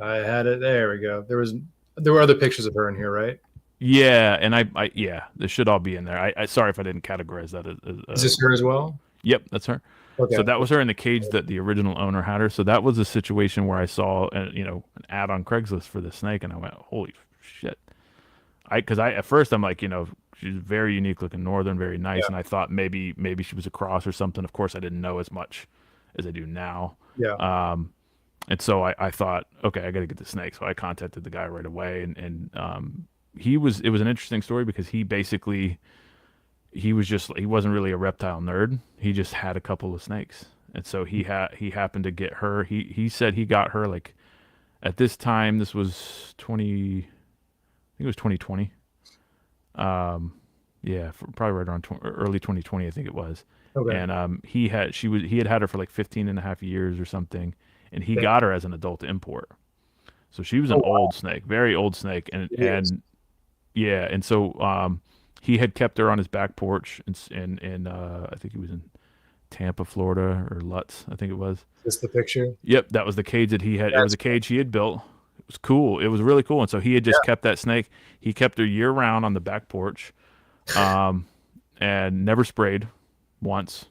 I had it. There we go. There were other pictures of her in here, right? Yeah, and I this should all be in there. I sorry if I didn't categorize that as Is this her as well? Yep, that's her. Okay. So that was her in the cage that the original owner had her. So that was a situation where I saw an ad on Craigslist for the snake, and I went, holy shit. Because at first I'm like, she's very unique looking northern, very nice, and I thought maybe she was a cross or something. Of course, I didn't know as much as I do now. Yeah. And so I thought, okay, I got to get the snake. So I contacted the guy right away, and it was an interesting story because he wasn't really a reptile nerd. He just had a couple of snakes. And so he happened to get her. He said he got her, like, at this time, this was 2020. Probably right around early 2020, I think it was. Okay. And he had her for like 15 and a half years or something, and he got her as an adult import. So she was an old snake, very old snake, and so he had kept her on his back porch in I think he was in Tampa, Florida, or Lutz, I think it was. Is this the picture? Yep, that was the cage that he had. It was a cage he had built. It was cool. It was really cool. And so he had just kept that snake. He kept her year round on the back porch, and never sprayed once,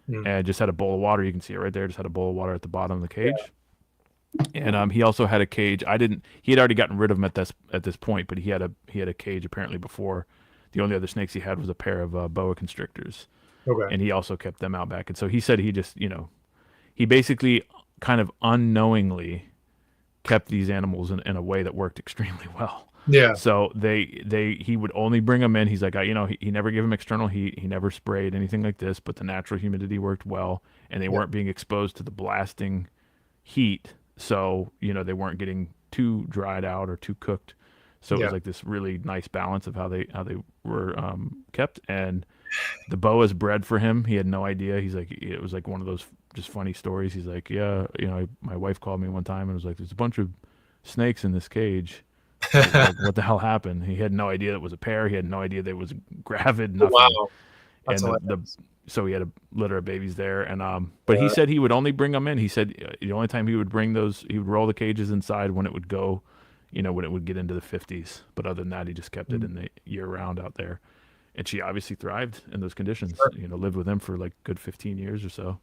and just had a bowl of water. You can see it right there. Just had a bowl of water at the bottom of the cage. Yeah. And he also had a cage. He had already gotten rid of him at this point, but he had a cage apparently before. The only other snakes he had was a pair of boa constrictors. Okay. And he also kept them out back. And so he said he just, he basically kind of unknowingly kept these animals in a way that worked extremely well. Yeah. So he would only bring them in. He's like, he never gave them external heat. He never sprayed anything like this, but the natural humidity worked well, and they weren't being exposed to the blasting heat. So, they weren't getting too dried out or too cooked. So it was like this really nice balance of how they were kept. And the boas bred for him. He had no idea. He's like, it was like one of those just funny stories. He's like, my wife called me one time and was like, there's a bunch of snakes in this cage. Like, what the hell happened? He had no idea it was a pair. He had no idea there was gravid, nothing. Wow. That's so he had a litter of babies there. And but he said he would only bring them in. He said the only time he would bring those, he would roll the cages inside when it would go, when it would get into the 50s. But other than that, he just kept it in the year round out there. And she obviously thrived in those conditions. Sure. Lived with him for like good 15 years or so.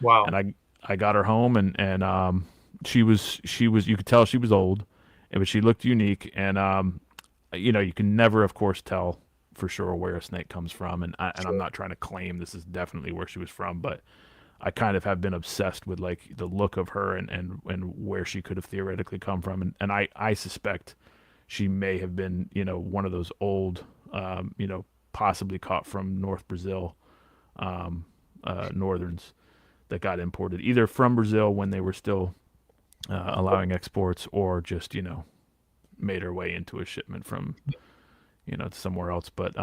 Wow. And I got her home, and she was you could tell she was old, but she looked unique. And you can never, of course, tell for sure where a snake comes from. And I'm not trying to claim this is definitely where she was from, but I kind of have been obsessed with like the look of her and where she could have theoretically come from. And I suspect she may have been, one of those old, possibly caught from North Brazil, northerns that got imported either from Brazil when they were still allowing exports, or just, made her way into a shipment from, somewhere else. But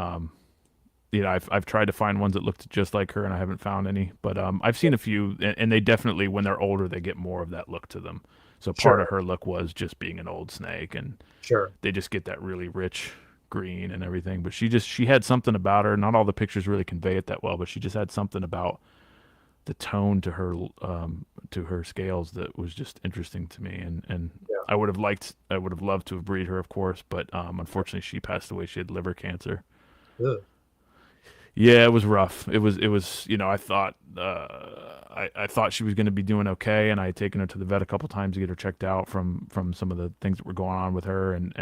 you know, I've tried to find ones that looked just like her, and I haven't found any. But I've seen a few, and they definitely, when they're older, they get more of that look to them. So part of her look was just being an old snake, and they just get that really rich green and everything. But she had something about her. Not all the pictures really convey it that well, but she just had something about the tone to her scales that was just interesting to me. And I would have loved to have breed her, of course, but unfortunately she passed away. She had liver cancer. Ugh. Yeah, it was rough. It was, you know, I thought I thought she was going to be doing okay, and I had taken her to the vet a couple times to get her checked out from some of the things that were going on with her, and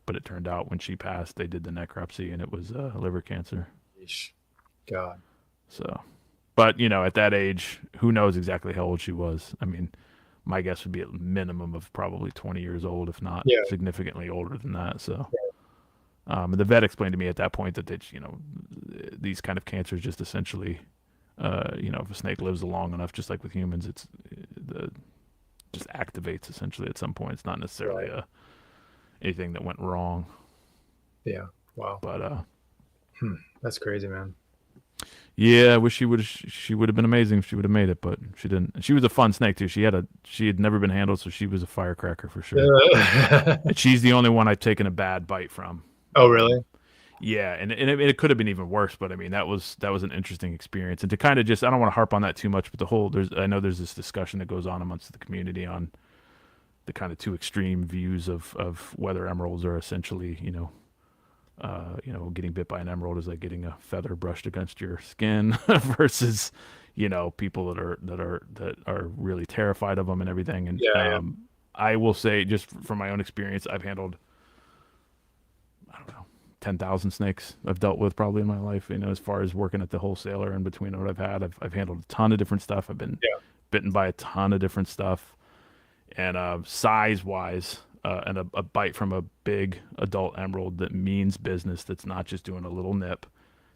but it turned out when she passed, they did the necropsy, and it was liver cancer. Yeesh. God. So, but you know, at that age, who knows exactly how old she was? I mean, my guess would be a minimum of probably 20 years old, if not significantly older than that. So. The vet explained to me at that point that you know, these kind of cancers just essentially, you know, if a snake lives long enough, just like with humans, just activates essentially at some point. It's not necessarily anything that went wrong. Yeah. Wow. But that's crazy, man. Yeah, I wish she would have been amazing if she would have made it, but she didn't. And she was a fun snake too. She had never been handled, so she was a firecracker for sure. And she's the only one I've taken a bad bite from. Oh, really? Yeah, and it could have been even worse, but I mean that was an interesting experience. And to kind of just, I don't want to harp on that too much, but I know there's this discussion that goes on amongst the community on the kind of two extreme views of whether emeralds are essentially, you know, getting bit by an emerald is like getting a feather brushed against your skin versus, you know, people that are really terrified of them and everything. And I will say, just from my own experience, I've handled, I don't know, 10,000 snakes I've dealt with probably in my life. You know, as far as working at the wholesaler and between what I've had, I've handled a ton of different stuff. I've been bitten by a ton of different stuff, and size wise. And a bite from a big adult emerald that means business, that's not just doing a little nip,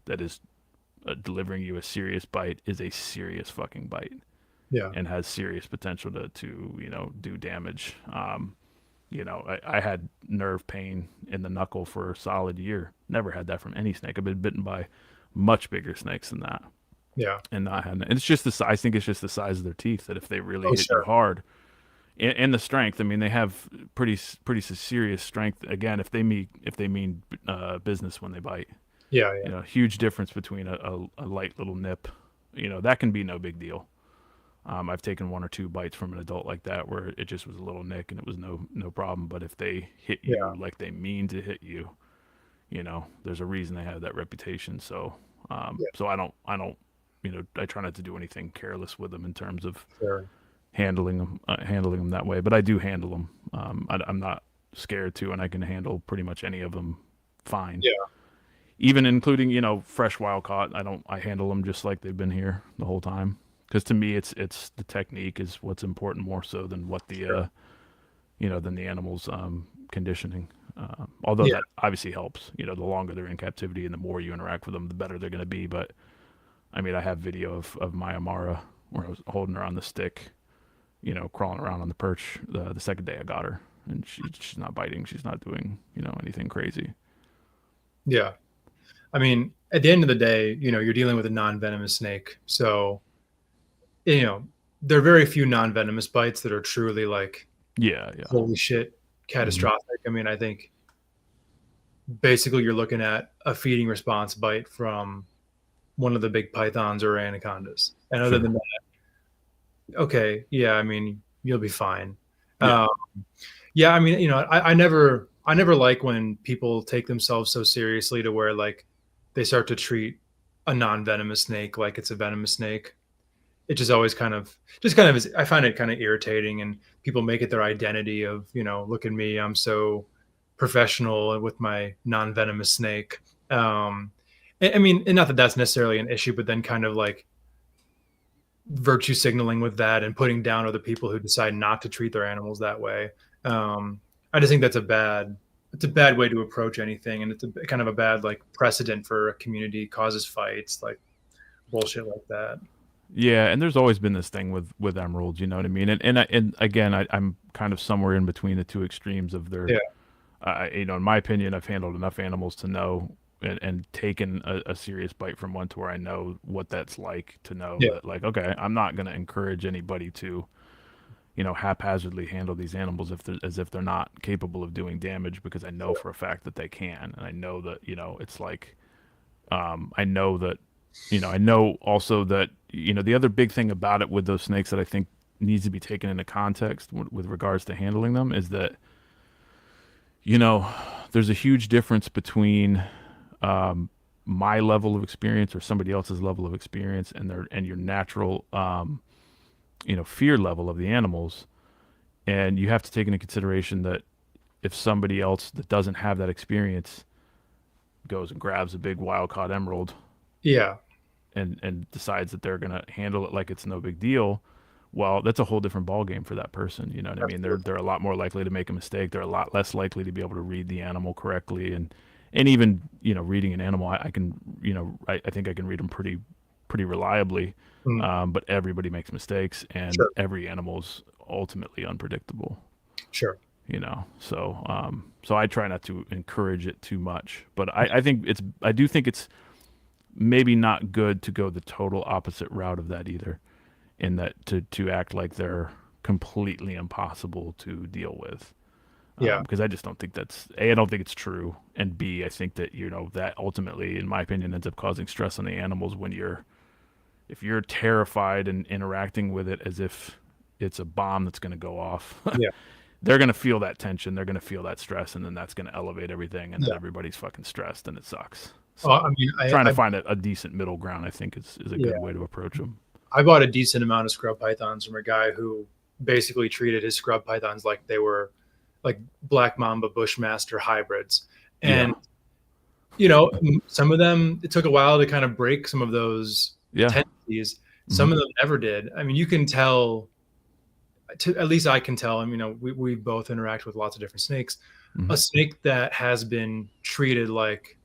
that is delivering you a serious bite, is a serious fucking bite. Yeah. And has serious potential to you know, do damage. You know, I had nerve pain in the knuckle for a solid year. Never had that from any snake. I've been bitten by much bigger snakes than that. Yeah. And not had, and it's just the size. I think it's just the size of their teeth, that if they really hit you hard. And the strength. I mean, they have pretty serious strength. Again, if they mean business when they bite. Yeah. You know, huge difference between a light little nip. You know, that can be no big deal. I've taken one or two bites from an adult like that where it just was a little nick and it was no problem. But if they hit you like they mean to hit you, you know, there's a reason they have that reputation. So, so I don't, you know, I try not to do anything careless with them in terms of. Sure. handling them that way, but I do handle them. I'm not scared to, and I can handle pretty much any of them fine. Yeah. Even including, you know, fresh wild caught. I handle them just like they've been here the whole time. Because to me, it's the technique is what's important more so than what the, you know, than the animal's conditioning. Although that obviously helps. You know, the longer they're in captivity and the more you interact with them, the better they're going to be. But I mean, I have video of my Amara where I was holding her on the stick, you know, crawling around on the perch the second day I got her, and she's not biting. She's not doing, you know, anything crazy. Yeah. I mean, at the end of the day, you know, you're dealing with a non-venomous snake. So, you know, there are very few non-venomous bites that are truly like, holy shit, catastrophic. Mm-hmm. I mean, I think basically you're looking at a feeding response bite from one of the big pythons or anacondas. And other than that, okay, yeah, I mean, you'll be fine. I mean, you know, I never like when people take themselves so seriously to where like they start to treat a non-venomous snake like it's a venomous snake. It just always kind of is, I find it kind of irritating, and people make it their identity of, you know, look at me, I'm so professional with my non-venomous snake. I mean, and not that that's necessarily an issue, but then kind of like virtue signaling with that and putting down other people who decide not to treat their animals that way. I just think that's a bad way to approach anything, and it's kind of a bad like precedent for a community, causes fights, like bullshit like that. Yeah, and there's always been this thing with emeralds, you know what I mean? And again, I'm kind of somewhere in between the two extremes of their. You know, in my opinion, I've handled enough animals to know and taken a serious bite from one to where I know what that's like, to know Yeah. that, like, okay, I'm not going to encourage anybody to, haphazardly handle these animals as if they're not capable of doing damage, because I know for a fact that they can. And I know that, it's like, I know that, I know also that, the other big thing about it with those snakes that I think needs to be taken into context with regards to handling them is that, there's a huge difference between my level of experience or somebody else's level of experience and your natural fear level of the animals. And you have to take into consideration that if somebody else that doesn't have that experience goes and grabs a big wild caught emerald Yeah. and decides that they're going to handle it like it's no big deal, well, that's a whole different ball game for that person. You know what I mean? They're a lot more likely to make a mistake. They're a lot less likely to be able to read the animal correctly. And even, reading an animal, I can, I think I can read them pretty reliably. Mm. But everybody makes mistakes, and Sure. every animal's ultimately unpredictable. Sure. So I try not to encourage it too much, but I do think it's maybe not good to go the total opposite route of that either, in that to act like they're completely impossible to deal with. Yeah. Because I just don't think that's A, I don't think it's true, and B, I think that that ultimately, in my opinion, ends up causing stress on the animals if you're terrified and interacting with it as if it's a bomb that's going to go off. Yeah. They're going to feel that tension, they're going to feel that stress, and then that's going to elevate everything, and then Yeah. everybody's fucking stressed, and it sucks. So Well, I mean, trying to find a decent middle ground, I think, is a Yeah. good way to approach them. I bought a decent amount of scrub pythons from a guy who basically treated his scrub pythons like they were like black mamba bushmaster hybrids. And some of them, it took a while to kind of break some of those Yeah. tendencies. Some of them never did. I mean, you can tell, at least I can tell, and we both interact with lots of different snakes. Mhm. A snake that has been treated like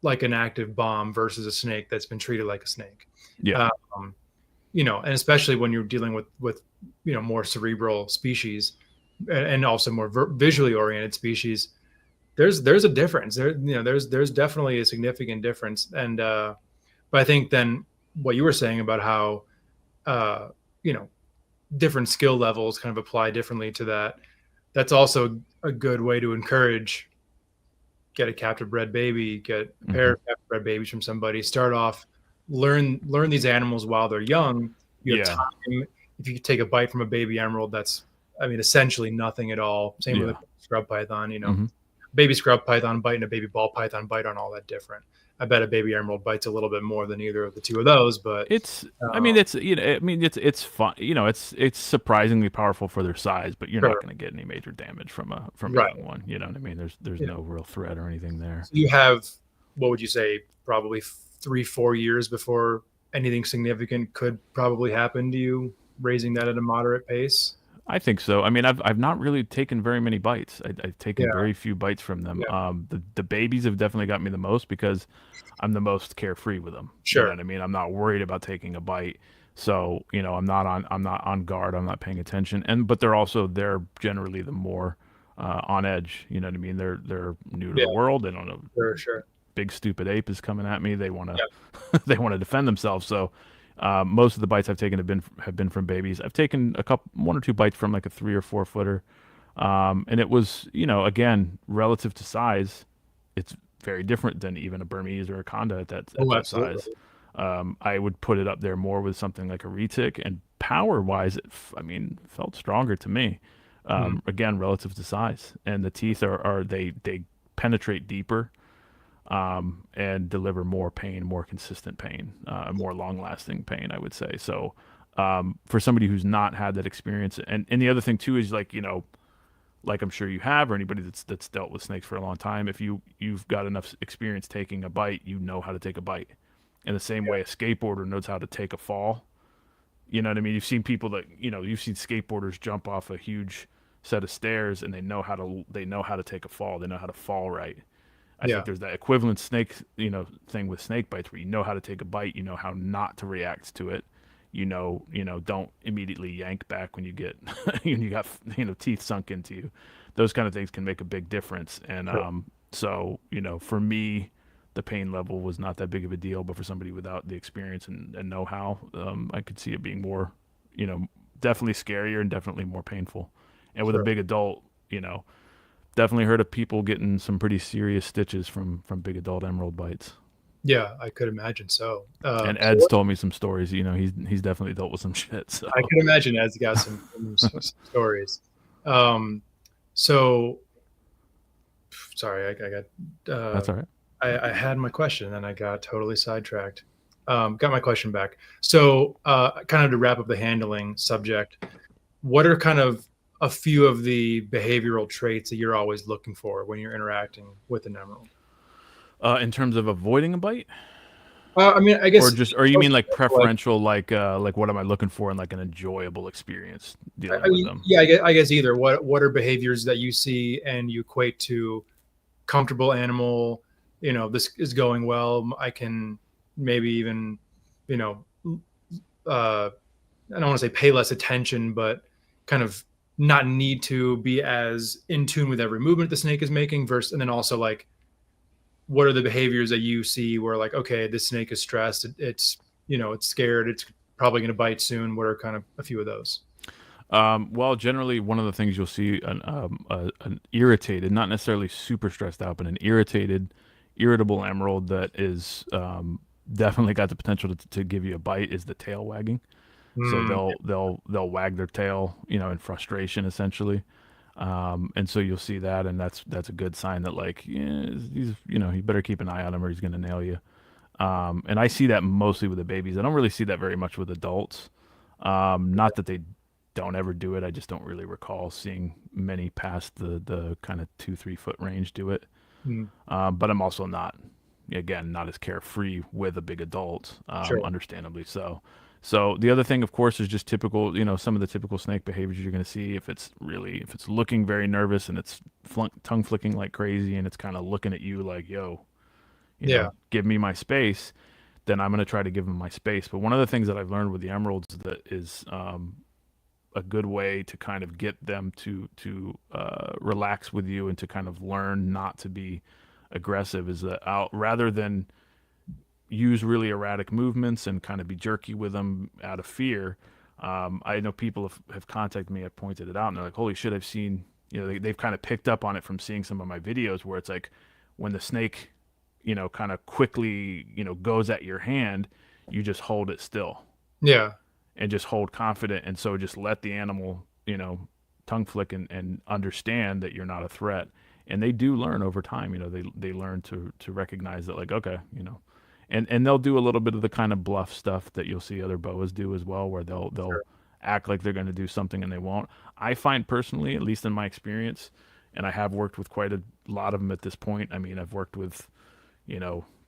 an active bomb versus a snake that's been treated like a snake. Yeah. And especially when you're dealing with more cerebral species and also more visually oriented species, there's a difference there's definitely a significant difference. And but I think then what you were saying about how different skill levels kind of apply differently to that's also a good way to encourage. Get a captive bred baby, get a pair of captive bred babies from somebody, start off, learn these animals while they're young. You have time. If you take a bite from a baby emerald, that's, essentially nothing at all. Same with a scrub python, baby scrub python bite and a baby ball python bite aren't all that different. I bet a baby emerald bites a little bit more than either of the two of those, but it's it's fun. It's surprisingly powerful for their size, but you're not going to get any major damage from a young one. You know what I mean? There's no real threat or anything there. So you have, what would you say, probably 3-4 years before anything significant could probably happen to you, raising that at a moderate pace? I think so. I mean, I've not really taken very many bites. I've taken very few bites from them. Yeah. The babies have definitely got me the most because I'm the most carefree with them. Sure. You know what I mean? I'm not worried about taking a bite. So, I'm not on guard. I'm not paying attention. But they're generally the more on edge. You know what I mean? They're new to the world. They don't know. Sure. Big stupid ape is coming at me. They want to they want to defend themselves. So most of the bites I've taken have been from babies. I've taken one or two bites from like a 3 or 4 footer, and it was again, relative to size, it's very different than even a Burmese or a Conda at that size. I would put it up there more with something like a retic, and power wise, felt stronger to me. Again, relative to size, and the teeth they penetrate deeper. And deliver more pain, more consistent pain, more long-lasting pain, I would say. So for somebody who's not had that experience, and the other thing too is like I'm sure you have, or anybody that's dealt with snakes for a long time, if you've got enough experience taking a bite, you know how to take a bite. In the same way a skateboarder knows how to take a fall. You know what I mean? You've seen people that you've seen skateboarders jump off a huge set of stairs, and they know how to take a fall. They know how to fall right. I think there's that equivalent snake, thing with snake bites where you know how to take a bite, you know how not to react to it, don't immediately yank back when you get when you got teeth sunk into you. Those kind of things can make a big difference. And so for me, the pain level was not that big of a deal. But for somebody without the experience and know-how, I could see it being more, definitely scarier and definitely more painful. And with a big adult, definitely heard of people getting some pretty serious stitches from big adult emerald bites. Yeah, I could imagine so. And Ed's told me some stories. He's definitely dealt with some shit. So I can imagine Ed's got some stories. So, sorry, I got. That's all right. I had my question and I got totally sidetracked. Got my question back. So, kind of to wrap up the handling subject, what are kind of a few of the behavioral traits that you're always looking for when you're interacting with an emerald? In terms of avoiding a bite? I mean, I guess, or you mean like preferential, like what am I looking for in like an enjoyable experience dealing with them? Yeah, I guess either. What are behaviors that you see and you equate to comfortable animal? This is going well. I can maybe even, I don't want to say pay less attention, but kind of not need to be as in tune with every movement the snake is making. And then also like, what are the behaviors that you see where like, okay, this snake is stressed, it's scared, it's probably going to bite soon? What are kind of a few of those? Well, generally one of the things you'll see an irritated, not necessarily super stressed out, but an irritable emerald that is definitely got the potential to give you a bite is the tail wagging. So they'll wag their tail, in frustration essentially. And so you'll see that, and that's a good sign that like, you better keep an eye on him or he's going to nail you. And I see that mostly with the babies. I don't really see that very much with adults. Not that they don't ever do it. I just don't really recall seeing many past the kind of 2-3 foot range do it. But I'm also not as carefree with a big adult, understandably so. So the other thing, of course, is just typical, some of the typical snake behaviors you're going to see. If it's looking very nervous and it's tongue flicking like crazy and it's kind of looking at you like, yo, give me my space, then I'm going to try to give them my space. But one of the things that I've learned with the emeralds that is a good way to kind of get them to relax with you and to kind of learn not to be aggressive is that rather than use really erratic movements and kind of be jerky with them out of fear. I know people have contacted me, have pointed it out, and they're like, holy shit, I've seen, they've kind of picked up on it from seeing some of my videos where it's like when the snake, kind of quickly, goes at your hand, you just hold it still. Yeah. And just hold confident. And so just let the animal, tongue flick and understand that you're not a threat. And they do learn over time, they learn to recognize that like, okay, And they'll do a little bit of the kind of bluff stuff that you'll see other boas do as well, where they'll act like they're going to do something and they won't. I find personally, at least in my experience, and I have worked with quite a lot of them at this point. I mean, I've worked with,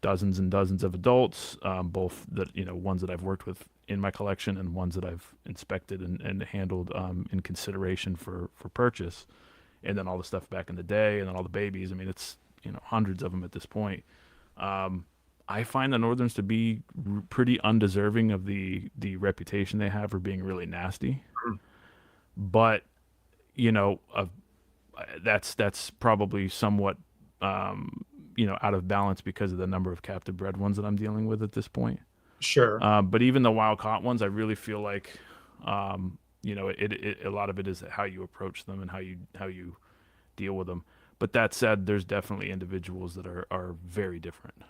dozens and dozens of adults, both that, ones that I've worked with in my collection and ones that I've inspected and handled in consideration for purchase. And then all the stuff back in the day and then all the babies. I mean, it's, hundreds of them at this point. I find the Northerns to be pretty undeserving of the reputation they have for being really nasty. But, that's probably somewhat, out of balance because of the number of captive bred ones that I'm dealing with at this point. Sure. But even the wild caught ones, I really feel like, a lot of it is how you approach them and how you deal with them. But that said, there's definitely individuals that are very different.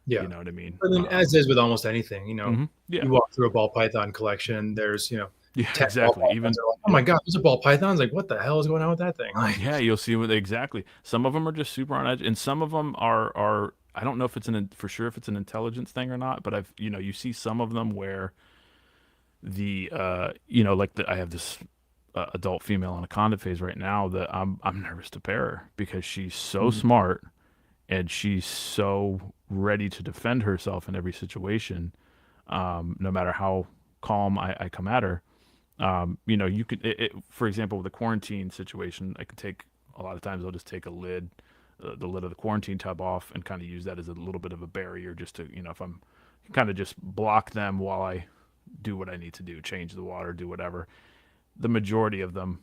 Yeah. You know what I mean? I mean, as is with almost anything, Yeah. you walk through a ball python collection, there's, Yeah, exactly. Even like, oh my God, there's a ball python. It's like, what the hell is going on with that thing? Like, yeah, you'll see exactly. Some of them are just super on edge, and some of them are. I don't know if it's for sure if it's an intelligence thing or not, but you see some of them where the I have this adult female on a condom phase right now that I'm nervous to pair her because she's so smart and she's so ready to defend herself in every situation, no matter how calm I come at her. You could, for example, with the quarantine situation, I could take a lot of times I'll just take the lid of the quarantine tub off and kind of use that as a little bit of a barrier just to, if I'm kind of just block them while I do what I need to do, change the water, do whatever. The majority of them,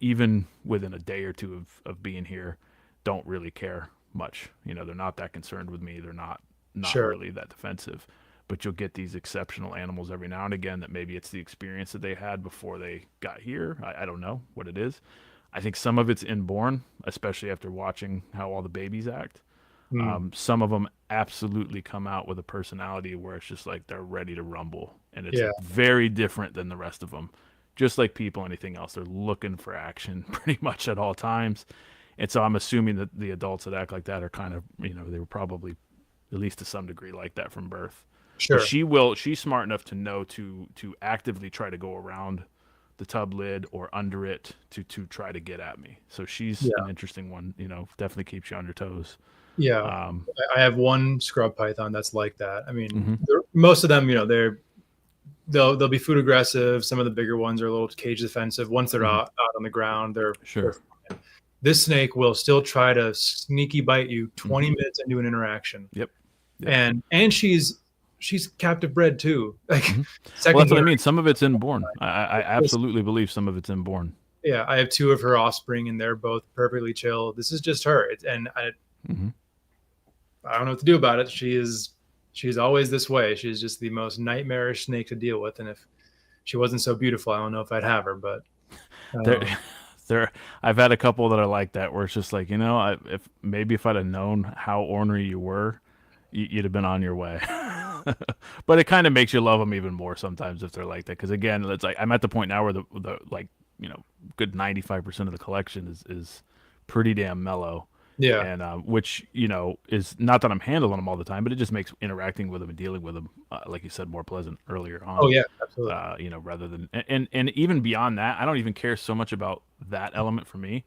even within a day or two of being here, don't really care much. They're not that concerned with me. They're not Sure. really that defensive. But you'll get these exceptional animals every now and again that maybe it's the experience that they had before they got here. I don't know what it is. I think some of it's inborn, especially after watching how all the babies act. Mm. Some of them absolutely come out with a personality where it's just like they're ready to rumble, and it's Yeah. very different than the rest of them. Just like people, anything else, they're looking for action pretty much at all times. And so I'm assuming that the adults that act like that are kind of, they were probably at least to some degree like that from birth. But Sure. she's smart enough to know to actively try to go around the tub lid or under it to try to get at me. So she's Yeah. an interesting one, definitely keeps you on your toes. Yeah. Um, I have one scrub python that's like that. I mean, mhm, most of them, they'll be food aggressive. Some of the bigger ones are a little cage defensive. Once they're mhm, out on the ground, they're sure. fine. This snake will still try to sneaky bite you 20 Mhm, minutes into an interaction. yep. Yep. And she's captive bred too. Like Mhm. Well, second that's what I generation. mean. Some of it's inborn. I absolutely believe some of it's inborn. Yeah, I have two of her offspring, and they're both perfectly chill. This is just her, Hmm. I don't know what to do about it. She's always this way. She's just the most nightmarish snake to deal with, and if she wasn't so beautiful, I don't know if I'd have her. But There, um, I've had a couple that are like that, where it's just like, if I'd have known how ornery you were, you'd have been on your way. But it kind of makes you love them even more sometimes if they're like that. Because again, it's like I'm at the point now where the like good 95% of the collection is pretty damn mellow. yeah. And which is not that I'm handling them all the time, but it just makes interacting with them and dealing with them, like you said, more pleasant earlier Oh on. yeah, absolutely. Rather than and even beyond that, I don't even care so much about that element for me.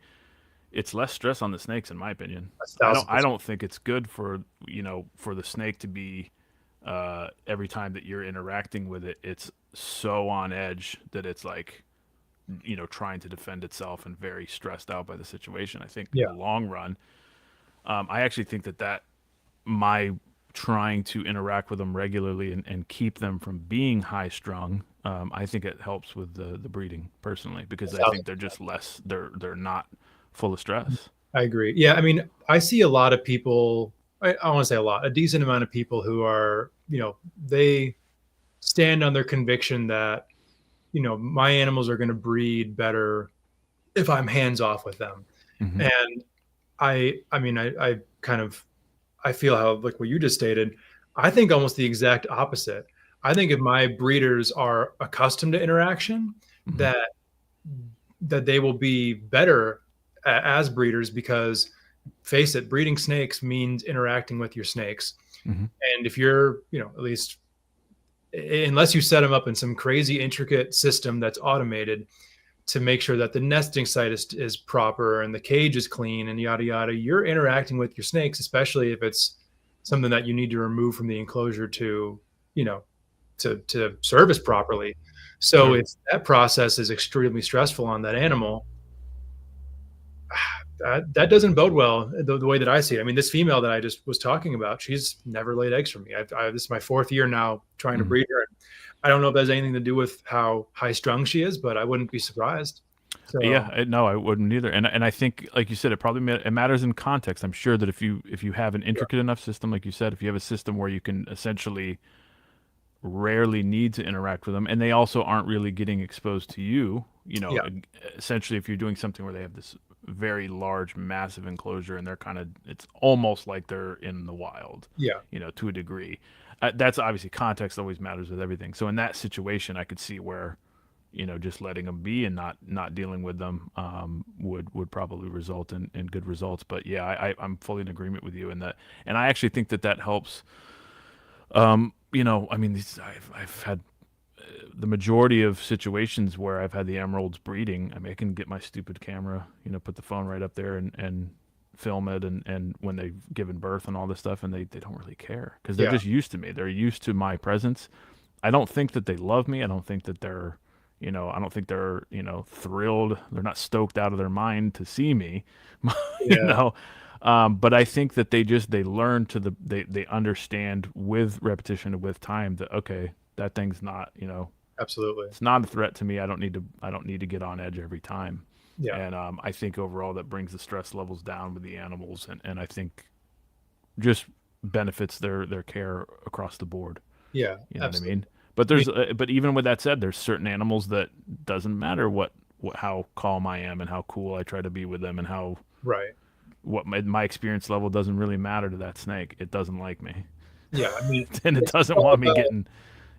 It's less stress on the snakes, in my opinion. That's I don't 1000%. think it's good for for the snake to be every time that you're interacting with it, it's so on edge that it's like trying to defend itself and very stressed out by the situation. I think in Yeah. the long run, I actually think that my trying to interact with them regularly and keep them from being high strung, I think it helps with the breeding personally, because I think they're just less, they're not full of stress. I agree. Yeah, I mean, I see a lot of people. I want to say a decent amount of people who are, they stand on their conviction that, my animals are going to breed better if I'm hands off with them. Hmm. And I mean, I kind of, I feel how, like what you just stated, I think almost the exact opposite. I think if my breeders are accustomed to interaction, Hmm. that they will be better as breeders, because face it, breeding snakes means interacting with your snakes. Hmm. And if you're, at least unless you set them up in some crazy intricate system that's automated to make sure that the nesting site is proper and the cage is clean and yada yada, you're interacting with your snakes, especially if it's something that you need to remove from the enclosure to, to service properly. So Sure. if that process is extremely stressful on that animal, that doesn't bode well the way that I see it. I mean, this female that I just was talking about, she's never laid eggs for me. This is my fourth year now trying to Hmm. breed her. I don't know if that has anything to do with how high strung she is, but I wouldn't be surprised. So Yeah, no, I wouldn't either. And I think, like you said, it probably it matters in context. I'm sure that if you have an yeah, intricate enough system, like you said, if you have a system where you can essentially rarely need to interact with them, and they also aren't really getting exposed to you, yeah, essentially, if you're doing something where they have this very large, massive enclosure, and it's almost like they're in the wild, yeah, to a degree. That's obviously, context always matters with everything. So in that situation, I could see where just letting them be and not dealing with them would probably result in good results. But yeah, I'm fully in agreement with you in that, and I actually think that helps. I mean, I've had the majority of situations where I've had the emeralds breeding. I mean, I can get my stupid camera, put the phone right up there and film it, and when they've given birth and all this stuff, and they don't really care because they're yeah, just used to me. They're used to my presence. I don't think that they love me. I don't think that they're, I don't think they're, thrilled. They're not stoked out of their mind to see me, you yeah, know. But I think that they learn they understand with repetition and with time that, okay, that thing's not, absolutely. it's not a threat to me. I don't need to get on edge every time. Yeah, And I think overall that brings the stress levels down with the animals, and I think just benefits their care across the board. Yeah, You know what I absolutely. mean? But there's but even with that said, there's certain animals that doesn't matter what how calm I am and how cool I try to be with them and how Right. what my experience level doesn't really matter to that snake. It doesn't like me, Yeah, I mean, and it it's doesn't all want me about getting,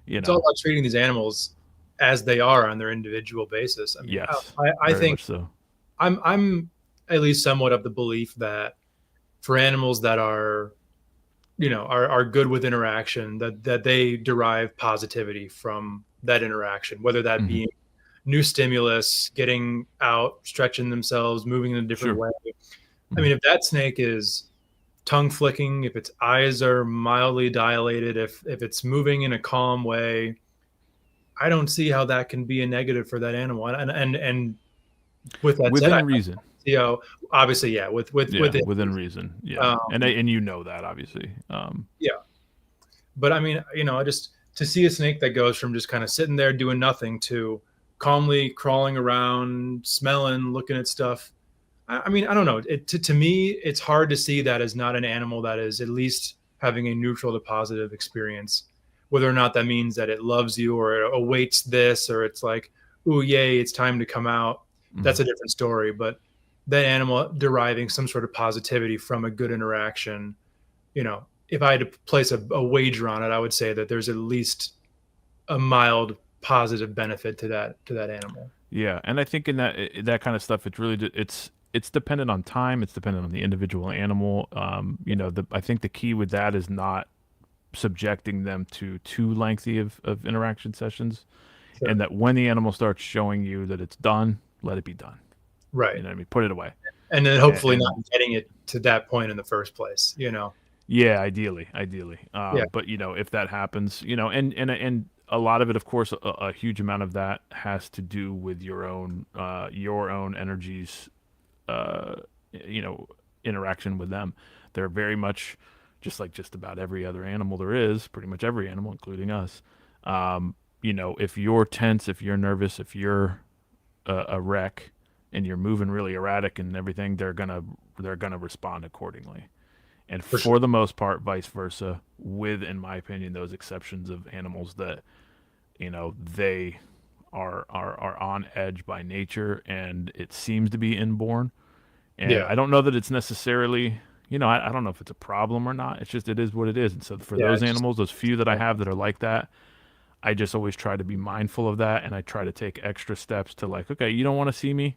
it's all about treating these animals as they are on their individual basis. I mean, yes, I very think much so. I'm at least somewhat of the belief that for animals that are, are good with interaction, that they derive positivity from that interaction, whether that Hmm. be new stimulus, getting out, stretching themselves, moving in a different Sure. way. I Hmm. mean, if that snake is tongue flicking, if its eyes are mildly dilated, if it's moving in a calm way, I don't see how that can be a negative for that animal. And with that said, I Within reason. see how obviously, yeah, with Yeah, it, within reason. Yeah, um, and you know that obviously. yeah. But I mean, I just to see a snake that goes from just kind of sitting there doing nothing to calmly crawling around, smelling, looking at stuff. I mean, I don't know. To me, it's hard to see that as not an animal that is at least having a neutral to positive experience. Whether or not that means that it loves you or it awaits this or it's like, ooh, yay, it's time to come out. That's a Mhm. different story. But that animal deriving some sort of positivity from a good interaction, if I had to place a wager on it, I would say that there's at least a mild positive benefit to that animal. Yeah, and I think in that kind of stuff, it's really it's dependent on time. It's dependent on the individual animal. I think the key with that is not subjecting them to too lengthy of interaction sessions, Sure. and that when the animal starts showing you that it's done, let it be done. You Right. know what I mean? Put it away. And then And, hopefully not and getting it to that point in the first place. yeah, ideally. Yeah. But if that happens, and a lot of it, of course, a huge amount of that has to do with your own energies, uh, you know, interaction with them. They're very much just like just about every other animal there is, pretty much every animal, including us. If you're tense, if you're nervous, if you're a wreck, and you're moving really erratic and everything, they're gonna respond accordingly. And For sure. for the most part, vice versa, with, in my opinion, those exceptions of animals that they are on edge by nature, and it seems to be inborn. And Yeah. I don't know that it's necessarily, I don't know if it's a problem or not. It's just it is what it is. And so for Yeah. those It's just animals, those few that I have that are like that, I just always try to be mindful of that, and I try to take extra steps to like, okay, you don't want to see me,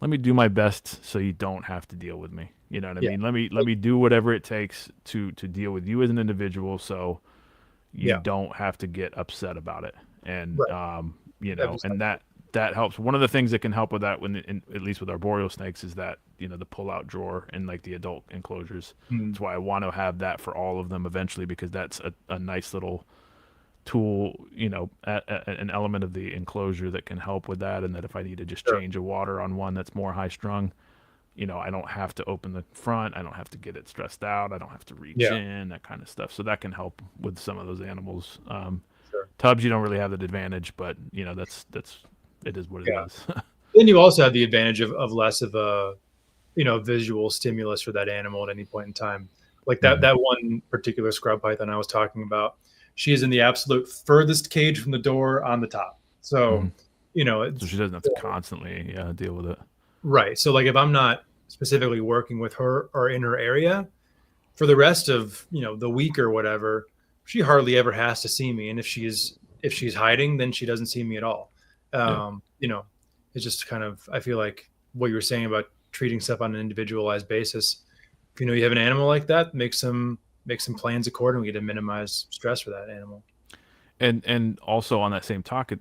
let me do my best so you don't have to deal with me. You know what I yeah. mean? Let me do whatever it takes to deal with you as an individual, so you Yeah. don't have to get upset about it. And Right. That'd be and something. that helps. One of the things that can help with that, at least with arboreal snakes, is that the pull-out drawer in like the adult enclosures. Mm. That's why I want to have that for all of them eventually, because that's a nice little tool, an element of the enclosure that can help with that. And that if I need to just Sure. change a water on one that's more high strung, I don't have to open the front. I don't have to get it stressed out. I don't have to reach Yeah. in, that kind of stuff. So that can help with some of those animals. Sure. Tubs, you don't really have that advantage, but that's it is what it Yeah. is. Then you also have the advantage of less of a visual stimulus for that animal at any point in time. Like that Hmm. that one particular scrub python I was talking about, she is in the absolute furthest cage from the door on the top. Hmm. So, So it's she doesn't have to constantly deal with it. right. So like if I'm not specifically working with her or in her area for the rest of, the week or whatever, she hardly ever has to see me. And if she's hiding, then she doesn't see me at all. Yeah. Um, you know, it's just kind of I feel like what you were saying about treating stuff on an individualized basis. If you have an animal like that, make some plans accordingly to minimize stress for that animal. And also on that same topic,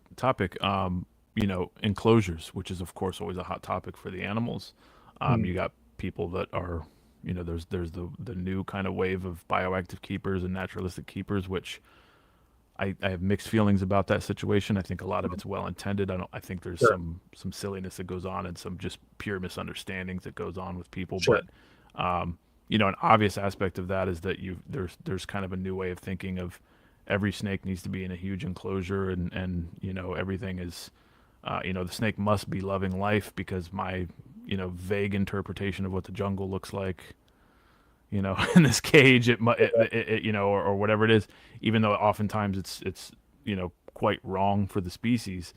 enclosures, which is of course always a hot topic for the animals. Mm. You got people that are, there's the new kind of wave of bioactive keepers and naturalistic keepers, which I have mixed feelings about that situation. I think a lot of it's well intended. I think there's Sure, some silliness that goes on and some just pure misunderstandings that goes on with people. sure. But an obvious aspect of that is that there's kind of a new way of thinking of every snake needs to be in a huge enclosure, and everything is the snake must be loving life, because my vague interpretation of what the jungle looks like you know, in this cage, you know, or whatever it is, even though oftentimes it's, you know, quite wrong for the species.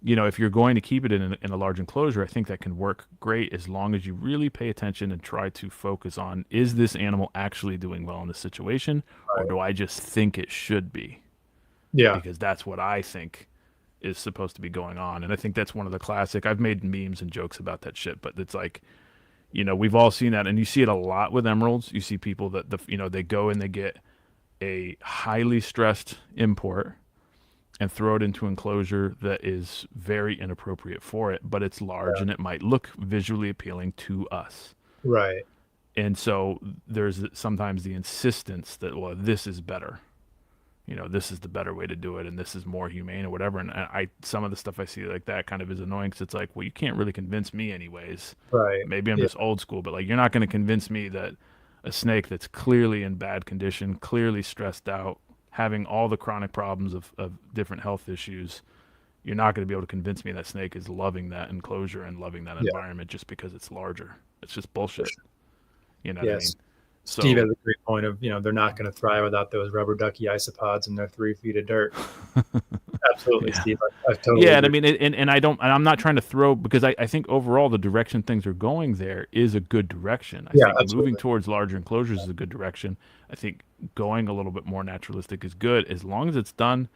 You know, if you're going to keep it in a large enclosure, I think that can work great as long as you really pay attention and try to focus on, is this animal actually doing well in this situation, or do I just think it should be? Yeah. Because that's what I think is supposed to be going on. And I think that's one of the classic, I've made memes and jokes about that shit, but it's like, you know, we've all seen that, and you see it a lot with emeralds. You see people that, you know, they go and they get a highly stressed import and throw it into enclosure that is very inappropriate for it, but it's large and it might look visually appealing to us. Right. And so there's sometimes the insistence that, well, this is better. You know, this is the better way to do it, and this is more humane or whatever. And some of the stuff I see like that kind of is annoying, because it's like, well, you can't really convince me anyways. Right. Maybe I'm just old school, but like, you're not going to convince me that a snake that's clearly in bad condition, clearly stressed out, having all the chronic problems of different health issues, you're not going to be able to convince me that snake is loving that enclosure and loving that environment just because it's larger. It's just bullshit. You know what I mean? So, Steve has a great point of, you know, they're not going to thrive without those rubber ducky isopods and their 3 feet of dirt. Absolutely, yeah. Steve. I totally yeah, agree. and I mean, and I'm not trying to throw, because I think overall the direction things are going there is a good direction. I think absolutely. moving towards larger enclosures is a good direction. I think going a little bit more naturalistic is good, as long as it's done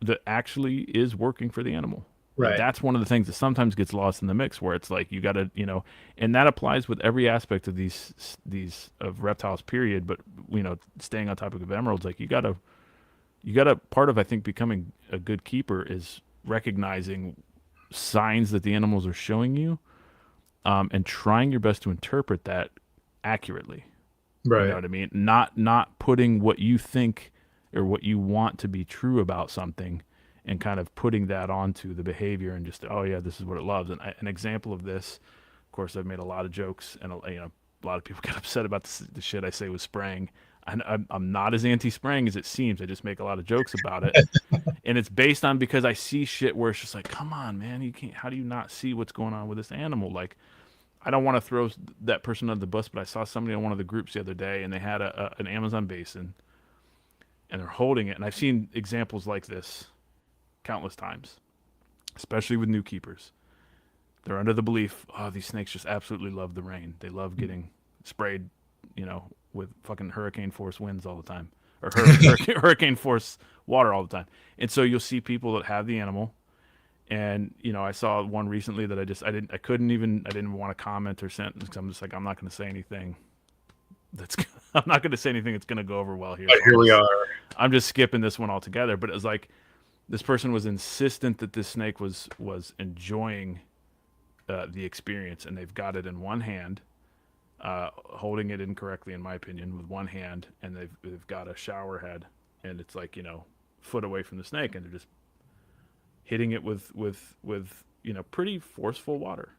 that actually is working for the animal. Right. And that's one of the things that sometimes gets lost in the mix, where it's like, you got to, you know, and that applies with every aspect of these of reptiles, period. But, you know, staying on topic of emeralds, like, you got to part of, I think, becoming a good keeper is recognizing signs that the animals are showing you, and trying your best to interpret that accurately. Right. You know what I mean? Not putting what you think or what you want to be true about something and kind of putting that onto the behavior and just, oh yeah, this is what it loves. And an example of this, of course, I've made a lot of jokes, and you know, a lot of people get upset about the shit I say with spraying. I'm not as anti-spraying as it seems. I just make a lot of jokes about it. And it's based on, because I see shit where it's just like, come on, man, you can't, how do you not see what's going on with this animal? Like, I don't want to throw that person under the bus, but I saw somebody on one of the groups the other day, and they had an Amazon basin, and they're holding it. And I've seen examples like this countless times, especially with new keepers. They're under the belief, oh, these snakes just absolutely love the rain. They love getting sprayed, you know, with fucking hurricane force winds all the time, or hurricane force water all the time. And so you'll see people that have the animal, and, you know, I saw one recently that I didn't want to comment or send, because I'm just like, I'm not going to say anything I'm not going to say anything that's going to go over well here. But here we are. I'm just skipping this one altogether. But it was like, this person was insistent that this snake was enjoying the experience, and they've got it in one hand, holding it incorrectly, in my opinion, with one hand, and they've got a shower head, and it's like, you know, foot away from the snake, and they're just hitting it with you know, pretty forceful water.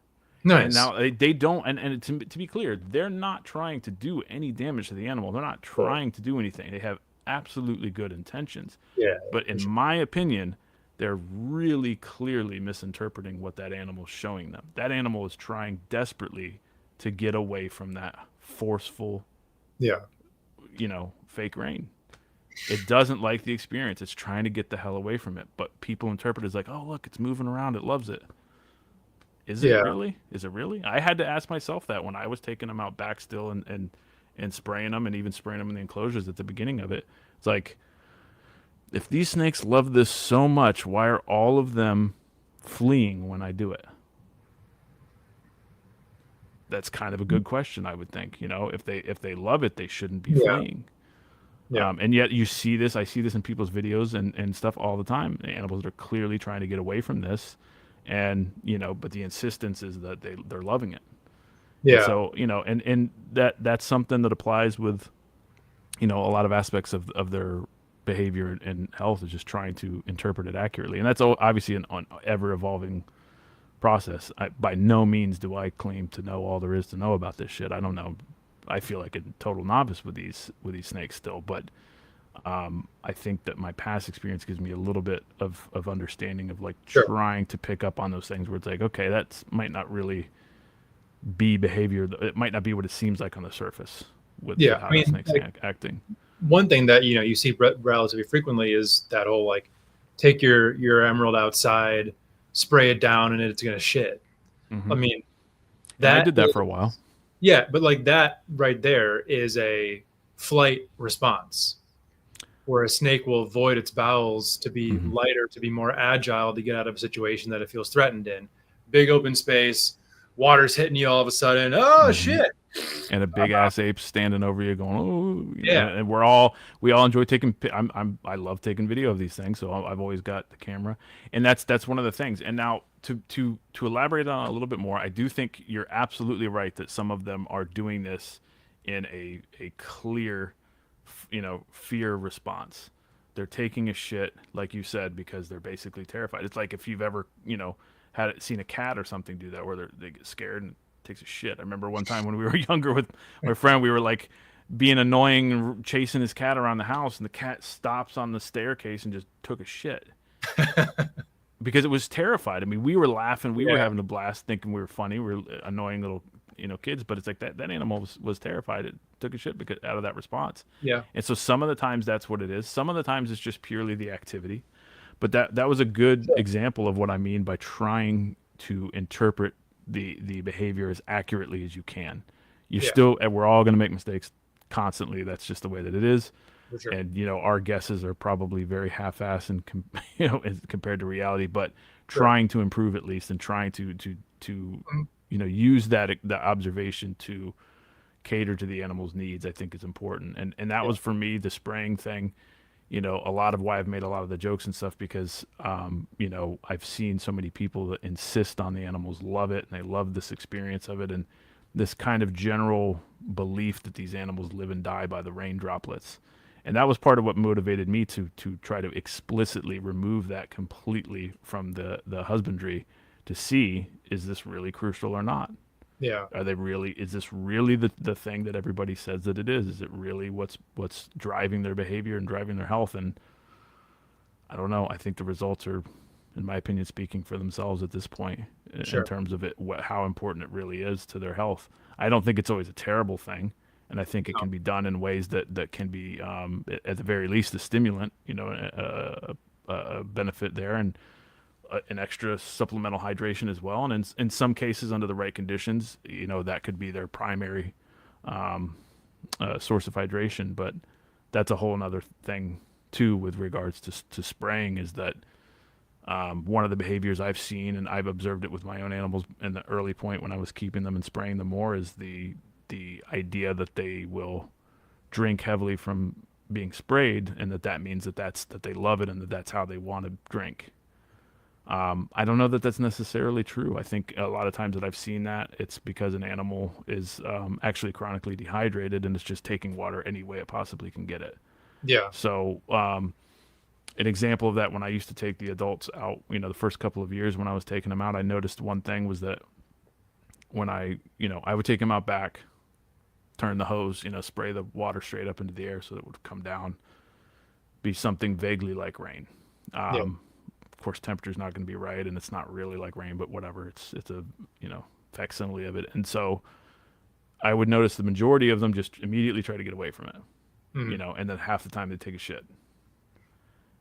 Nice. And now they don't, and to be clear, they're not trying to do any damage to the animal. They're not trying to do anything. They have absolutely good intentions. Yeah. But in my opinion, they're really clearly misinterpreting what that animal is showing them. That animal is trying desperately to get away from that forceful, you know, fake rain. It doesn't like the experience. It's trying to get the hell away from it. But people interpret it as like, oh, look, it's moving around. It loves it. Is it really? Is it really? I had to ask myself that when I was taking them out back still and spraying them, and even spraying them in the enclosures at the beginning of it. It's like, if these snakes love this so much, why are all of them fleeing when I do it? That's kind of a good question, I would think. You know, if they love it, they shouldn't be fleeing. Yeah. And yet you see this, I see this in people's videos and stuff all the time. The animals that are clearly trying to get away from this, and, you know, but the insistence is that they're loving it. Yeah. And so, you know, and that's something that applies with, you know, a lot of aspects of their behavior and health, is just trying to interpret it accurately. And that's obviously an ever evolving process. By no means do I claim to know all there is to know about this shit. I don't know. I feel like a total novice with these snakes still, but I think that my past experience gives me a little bit of understanding of, like, trying to pick up on those things where it's like, okay, that might not really be behavior. It might not be what it seems like on the surface with Yeah, how I that mean, snake's like, acting. one thing that you see relatively frequently is that whole like, take your emerald outside, spray it down, and it's gonna shit. Hmm. I mean, And I that did that for a while. is, yeah, but like that right there is a flight response, where a snake will avoid its bowels to be Hmm. lighter, to be more agile, to get out of a situation that it feels threatened in. Big open space, water's hitting you all of a sudden. Oh Hmm. shit! And a big ass ape standing over you, going, "Oh," Yeah, and we all enjoy taking. I love taking video of these things, so I've always got the camera, and that's one of the things. And now to elaborate on it a little bit more, I do think you're absolutely right that some of them are doing this in a clear, fear response. They're taking a shit, like you said, because they're basically terrified. It's like if you've ever, seen a cat or something do that, where they get scared and takes a shit. I remember one time when we were younger with my friend, we were like being annoying and chasing his cat around the house, and the cat stops on the staircase and just took a shit because it was terrified. I mean, we were laughing, we were yeah, having a blast, thinking we were funny, we were annoying little kids, but it's like that animal was terrified. It took a shit because out of that response. yeah, And so some of the times that's what it is. Some of the times it's just purely the activity. But that was a good sure. example of what I mean by trying to interpret the behavior as accurately as you can. You're Yeah, still, and we're all going to make mistakes constantly. That's just the way that it is. for sure. And our guesses are probably very half-assed and as compared to reality. But Sure. trying to improve at least, and trying to Mhm. use the observation to cater to the animal's needs, I think is important. And that Yeah, was for me the spraying thing. A lot of why I've made a lot of the jokes and stuff, because I've seen so many people that insist on the animals, love it, and they love this experience of it, and this kind of general belief that these animals live and die by the rain droplets. And that was part of what motivated me to try to explicitly remove that completely from the husbandry, to see, is this really crucial or not? yeah, Are they really? Is this really the thing that everybody says that it is? Is it really what's driving their behavior and driving their health? And I don't know. I think the results are, in my opinion, speaking for themselves at this point in sure. terms of how important it really is to their health. I don't think it's always a terrible thing, and I think it No, can be done in ways that can be, at the very least, a stimulant. A benefit there, and an extra supplemental hydration as well. And in some cases, under the right conditions, that could be their primary source of hydration. But that's a whole other thing too, with regards to spraying, is that one of the behaviors I've seen, and I've observed it with my own animals in the early point when I was keeping them and spraying them more, is the idea that they will drink heavily from being sprayed, and that means that they love it, and that's how they want to drink. I don't know that that's necessarily true. I think a lot of times that I've seen that, it's because an animal is actually chronically dehydrated, and it's just taking water any way it possibly can get it. yeah, So, an example of that, when I used to take the adults out, the first couple of years when I was taking them out, I noticed one thing was that when I would take them out back, turn the hose, spray the water straight up into the air so that it would come down, be something vaguely like rain. yeah, Of course, temperature's not going to be right, and it's not really like rain, but whatever. It's a facsimile of it. And so I would notice the majority of them just immediately try to get away from it, mhm, and then half the time they take a shit.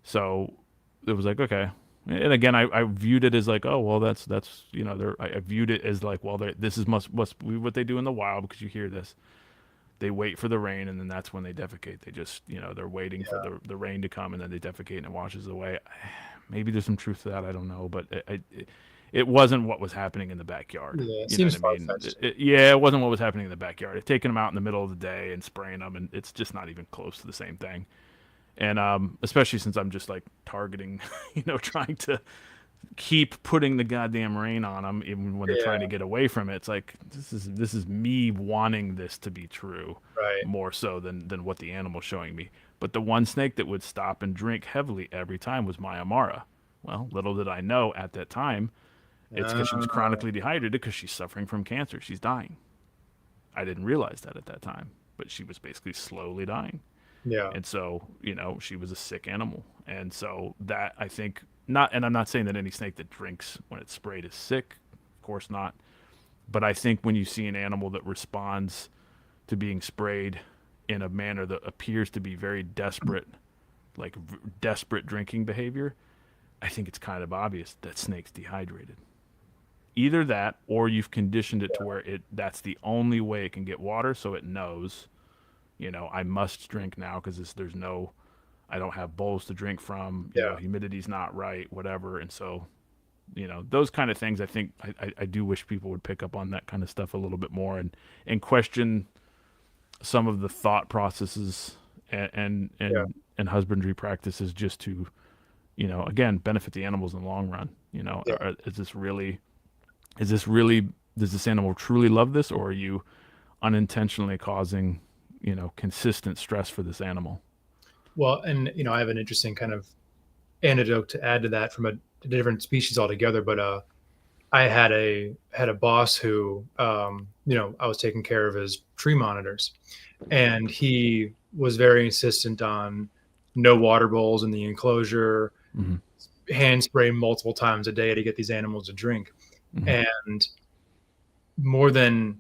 So it was like, okay. And again, I viewed it as like, oh well, that's I viewed it as like, well, this is must be what they do in the wild, because you hear this. They wait for the rain, and then that's when they defecate. They just, they're waiting for yeah, the rain to come, and then they defecate, and it washes away. Maybe there's some truth to that. I don't know, but it wasn't what was happening in the backyard. yeah. It You know seems what I far mean? fetched. Yeah, it wasn't what was happening in the backyard. It's taking them out in the middle of the day and spraying them, and it's just not even close to the same thing. And especially since I'm just like targeting, trying to keep putting the goddamn rain on them, even when they're trying to Yeah, get away from it. It's like this is me wanting this to be true, right. more so than what the animal's showing me. But the one snake that would stop and drink heavily every time was my Amara. Well, little did I know at that time, it's because she was Uh, chronically dehydrated, because she's suffering from cancer. She's dying. I didn't realize that at that time, but she was basically slowly dying. yeah, And so, she was a sick animal. And so that, I think, not, and I'm not saying that any snake that drinks when it's sprayed is sick, of course not. But I think when you see an animal that responds to being sprayed in a manner that appears to be very desperate, like desperate drinking behavior, I think it's kind of obvious that snake's dehydrated. Either that, or you've conditioned it to where that's the only way it can get water, so it knows, I must drink now because there's no, I don't have bowls to drink from, humidity's not right, whatever. And so, those kind of things, I think I do wish people would pick up on that kind of stuff a little bit more and question some of the thought processes and husbandry practices just to, again, benefit the animals in the long run. Is this really, does this animal truly love this, or are you unintentionally causing, consistent stress for this animal? Well, and I have an interesting kind of anecdote to add to that from a different species altogether. But I had a boss who, I was taking care of his tree monitors, and he was very insistent on no water bowls in the enclosure, hand spray multiple times a day to get these animals to drink. And more than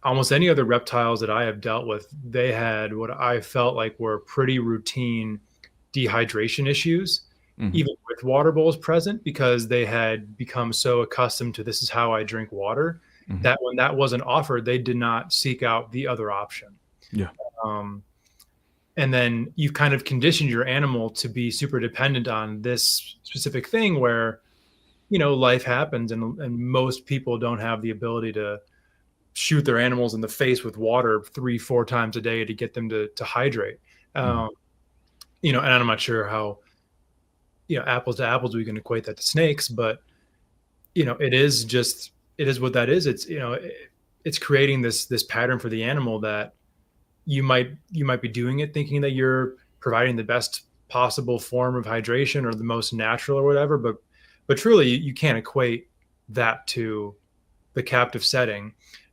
almost any other reptiles that I have dealt with, they had what I felt like were pretty routine dehydration issues, even with water bowls present, because they had become so accustomed to this is how I drink water, that when that wasn't offered, they did not seek out the other option. Yeah. And then you've kind of conditioned your animal to be super dependent on this specific thing where, life happens and most people don't have the ability to shoot their animals in the face with water 3-4 times a day to get them to hydrate. And I'm not sure how, apples to apples, we can equate that to snakes, but it is what that is. It's, it's creating this pattern for the animal that you might be doing it thinking that you're providing the best possible form of hydration or the most natural or whatever, but truly you can't equate that to the captive setting.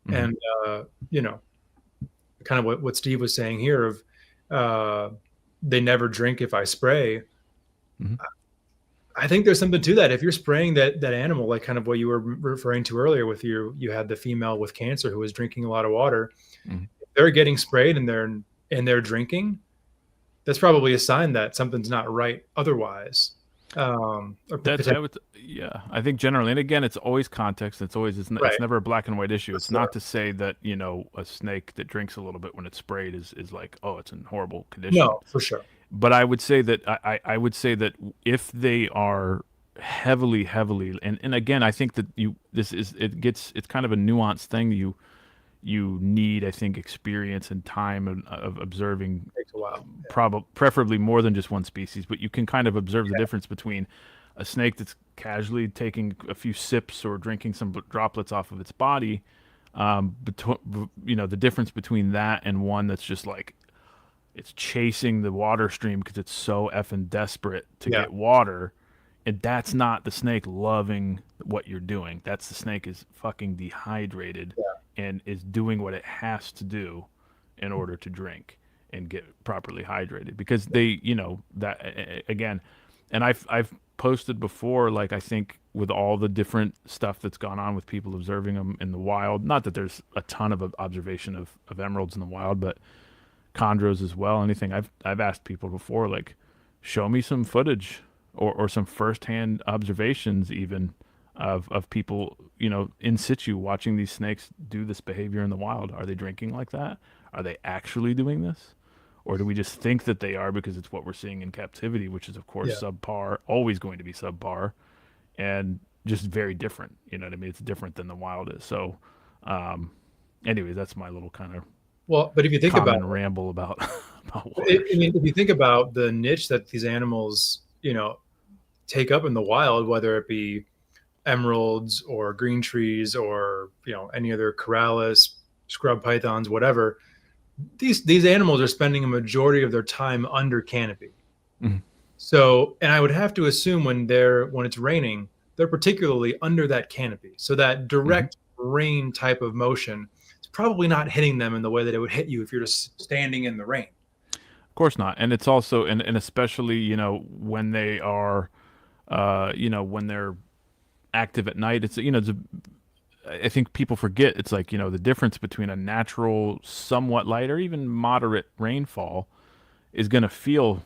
And kind of what Steve was saying here of they never drink if I spray. I think there's something to that. If you're spraying that animal, like kind of what you were referring to earlier with you had the female with cancer who was drinking a lot of water. They're getting sprayed and they're drinking. That's probably a sign that something's not right otherwise. I think generally, and again, it's always context. It's never a black and white issue. It's not to say that, a snake that drinks a little bit when it's sprayed is like, oh, it's in horrible condition. No, for sure. But I would say that I would say that if they are heavily, and again, I think that it's kind of a nuanced thing. You need, I think, experience and time of observing. It takes a while. Preferably more than just one species, but you can kind of observe the difference between a snake that's casually taking a few sips or drinking some droplets off of its body. The difference between that and one that's just like, it's chasing the water stream because it's so effing desperate to get water. And that's not the snake loving what you're doing. That's the snake is fucking dehydrated and is doing what it has to do in order to drink and get properly hydrated. Because they, that again, and I've posted before, like I think with all the different stuff that's gone on with people observing them in the wild, not that there's a ton of observation of emeralds in the wild, but chondros as well. Anything I've asked people before, like, show me some footage or some firsthand observations even of people, in situ watching these snakes do this behavior in the wild. Are they drinking like that? Are they actually doing this? Or do we just think that they are because it's what we're seeing in captivity, which is, of course, subpar, always going to be subpar, and just very different. You know what I mean? It's different than the wild is. So, anyway, that's my little kind of but if you think about ramble about water. If you think about the niche that these animals, take up in the wild, whether it be emeralds or green trees or any other corallus, scrub pythons, whatever, these animals are spending a majority of their time under canopy. So, and I would have to assume when it's raining, they're particularly under that canopy. So that direct rain type of motion is probably not hitting them in the way that it would hit you if you're just standing in the rain. Of course not. And it's also, and especially, when they are, when they're active at night, it's, I think people forget it's like, the difference between a natural, somewhat light or even moderate rainfall is going to feel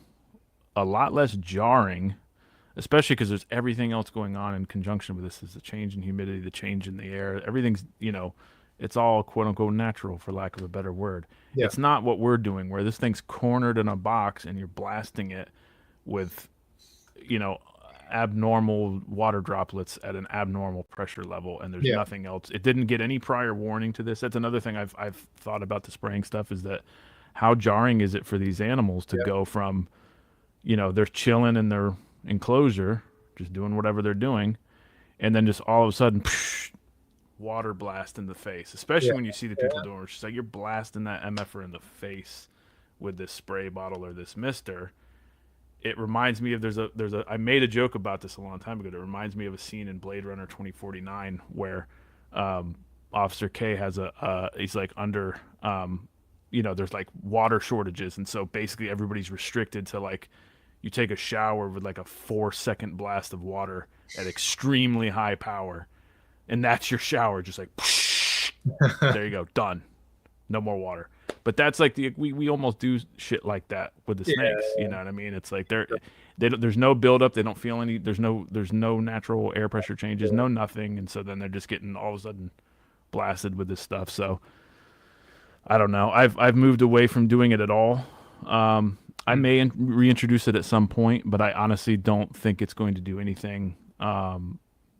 a lot less jarring, especially because there's everything else going on in conjunction with this. There's the change in humidity, the change in the air. Everything's, it's all quote unquote natural, for lack of a better word. Yeah. It's not what we're doing, where this thing's cornered in a box and you're blasting it with, you know, abnormal water droplets at an abnormal pressure level, and there's Yeah. nothing else. It didn't get any prior warning to this. That's another thing I've thought about the spraying stuff, is that how jarring is it for these animals to Yeah. go from, they're chilling in their enclosure, just doing whatever they're doing, and then just all of a sudden, water blast in the face. Especially Yeah. when you see the people doing it, it's just like you're blasting that MFer in the face with this spray bottle or this mister. It reminds me of there's a I made a joke about this a long time ago. It reminds me of a scene in Blade Runner 2049 where Officer K has he's like under there's like water shortages, and so basically everybody's restricted to, like, you take a shower with like a 4-second blast of water at extremely high power, and that's your shower, just like there you go, done, no more water. But that's like we almost do shit like that with the snakes. You know what I mean? It's like there's no buildup. They don't feel any. There's no natural air pressure changes. No nothing. And so then they're just getting all of a sudden blasted with this stuff. So I don't know. I've moved away from doing it at all. I may reintroduce it at some point, but I honestly don't think it's going to do anything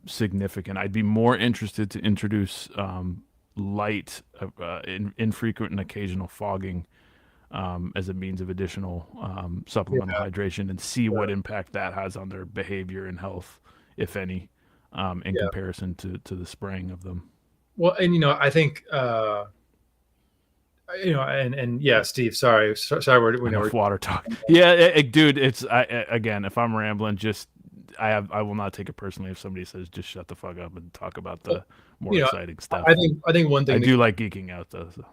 significant. I'd be more interested to introduce light, infrequent and occasional fogging as a means of additional supplemental hydration, and see what impact that has on their behavior and health, if any, in comparison to the spraying of them. Well, and I think and yeah, Steve, sorry, we're water talk. Yeah, dude, it's again, if I'm rambling, just I will not take it personally if somebody says just shut the fuck up and talk about the more exciting stuff. I think one thing I do like geeking out though. So.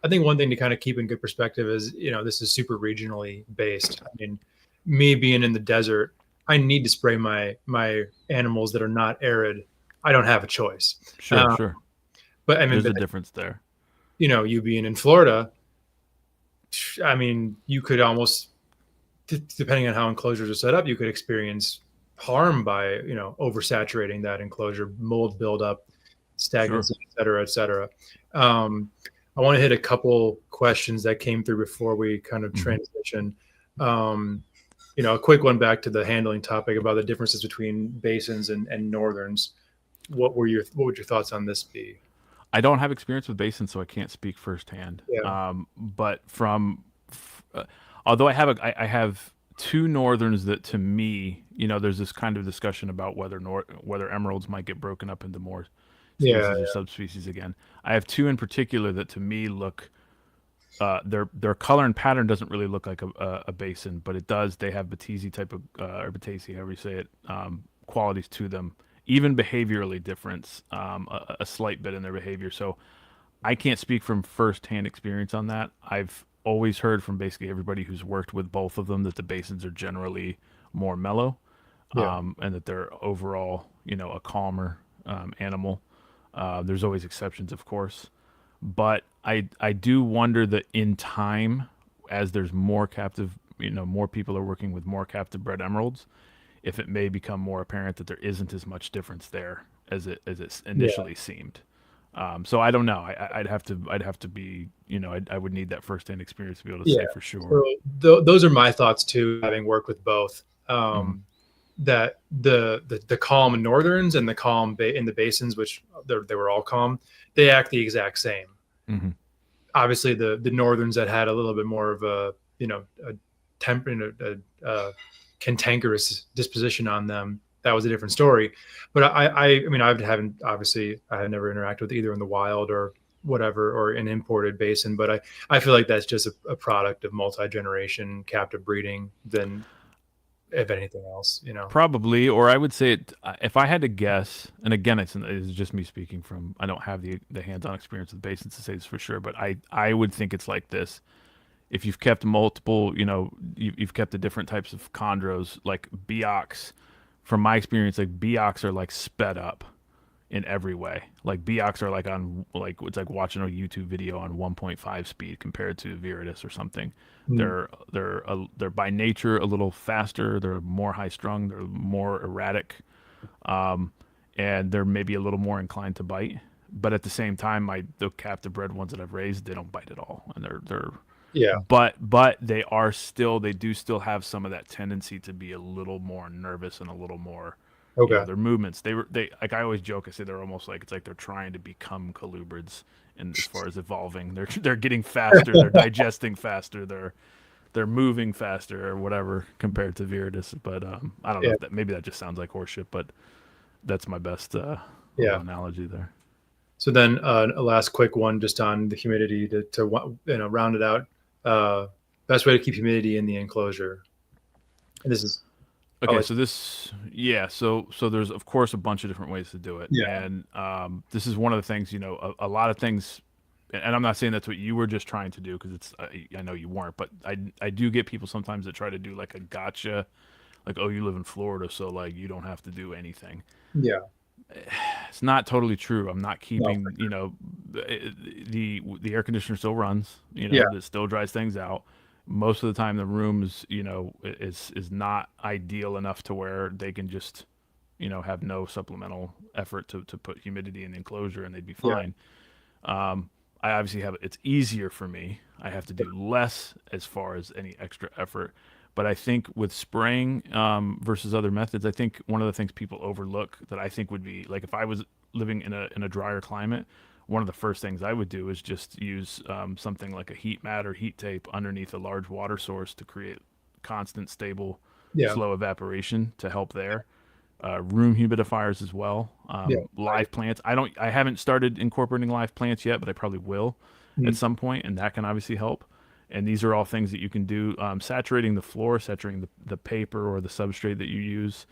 I think one thing to kind of keep in good perspective is, this is super regionally based. I mean, me being in the desert, I need to spray my animals that are not arid. I don't have a choice. Sure. But I mean, there's a difference there. You being in Florida, I mean, you could almost, depending on how enclosures are set up, you could experience harm by, oversaturating that enclosure, mold buildup, stagnancy, et cetera. I want to hit a couple questions that came through before we kind of transition. A quick one back to the handling topic about the differences between basins and northerns. What would your thoughts on this be? I don't have experience with basins, so I can't speak firsthand. Yeah. But although I have two northerns that, to me, there's this kind of discussion about whether emeralds might get broken up into more species or subspecies again. I have two in particular that, to me, look, their color and pattern doesn't really look like a basin, but it does. They have Batesi type of or Batesi, however you say it, qualities to them. Even behaviorally difference, a slight bit in their behavior. So I can't speak from firsthand experience on that. I've always heard from basically everybody who's worked with both of them that the basins are generally more mellow, and that they're overall, a calmer animal. There's always exceptions, of course. But I do wonder that in time, as there's more captive, more people are working with more captive bred emeralds, if it may become more apparent that there isn't as much difference there as it initially seemed. So I don't know. I'd have to be, I would need that firsthand experience to be able to say for sure. So those are my thoughts too, having worked with both. That the calm northerns and the calm in the basins, which they were all calm, they act the exact same. Obviously, the northerns that had a little bit more of a cantankerous disposition on them, that was a different story. But I mean, I have never interacted with either in the wild or whatever, or an imported basin. But I feel like that's just a product of multi-generation captive breeding than, if anything else, Probably, or I would say if I had to guess, and again, it's just me speaking from, I don't have the hands-on experience with basins to say this for sure, but I would think it's like this. If you've kept multiple, you've kept the different types of chondros, like Biocs, from my experience, like Biocs are like sped up. in every way. Like Beox are like on like it's like watching a YouTube video on 1.5 speed compared to Viridis or something. They're by nature a little faster. They're more high strung. They're more erratic, and they're maybe a little more inclined to bite. But at the same time, the captive bred ones that I've raised, they don't bite at all, and they're Yeah. but they do still have some of that tendency to be a little more nervous and a little more. Okay. Their movements, they like I always joke. I say they're almost like they're trying to become colubrids, and as far as evolving, they're getting faster, they're digesting faster, they're moving faster or whatever compared to Viridis. But I don't know if maybe that just sounds like horseshit, but that's my best analogy there. So then a last quick one just on the humidity to round it out. Best way to keep humidity in the enclosure. And this is okay. So there's of course a bunch of different ways to do it. Yeah. And this is one of the things, a lot of things, and I'm not saying that's what you were just trying to do, because it's I know you weren't, but I do get people sometimes that try to do like a gotcha, like, oh, you live in Florida, so like you don't have to do anything. Yeah. It's not totally true. I'm not keeping, the air conditioner still runs, it still dries things out. Most of the time the room is, is not ideal enough to where they can just, have no supplemental effort to put humidity in the enclosure and they'd be fine. I obviously it's easier for me. I have to do less as far as any extra effort. But I think with spraying versus other methods, I think one of the things people overlook that I think would be, like, if I was living in a drier climate, one of the first things I would do is just use something like a heat mat or heat tape underneath a large water source to create constant, stable, slow evaporation to help there. Room humidifiers as well. Live plants. I haven't started incorporating live plants yet, but I probably will at some point, and that can obviously help. And these are all things that you can do. Saturating the floor, saturating the paper or the substrate that you use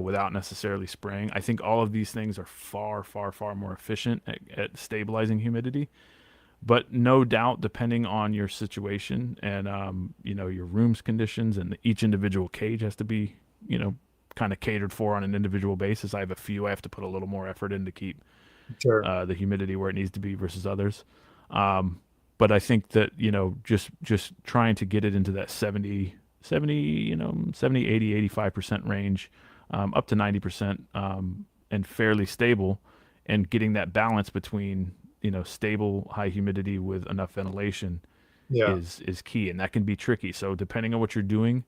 without necessarily spraying. I think all of these things are far, far, far more efficient at stabilizing humidity. But no doubt, depending on your situation and your room's conditions, and each individual cage has to be kind of catered for on an individual basis. I have a few I have to put a little more effort in to keep the humidity where it needs to be versus others. But I think that, just trying to get it into that 70, 80, 85% range, up to 90%, and fairly stable, and getting that balance between, stable high humidity with enough ventilation is key. And that can be tricky. So depending on what you're doing,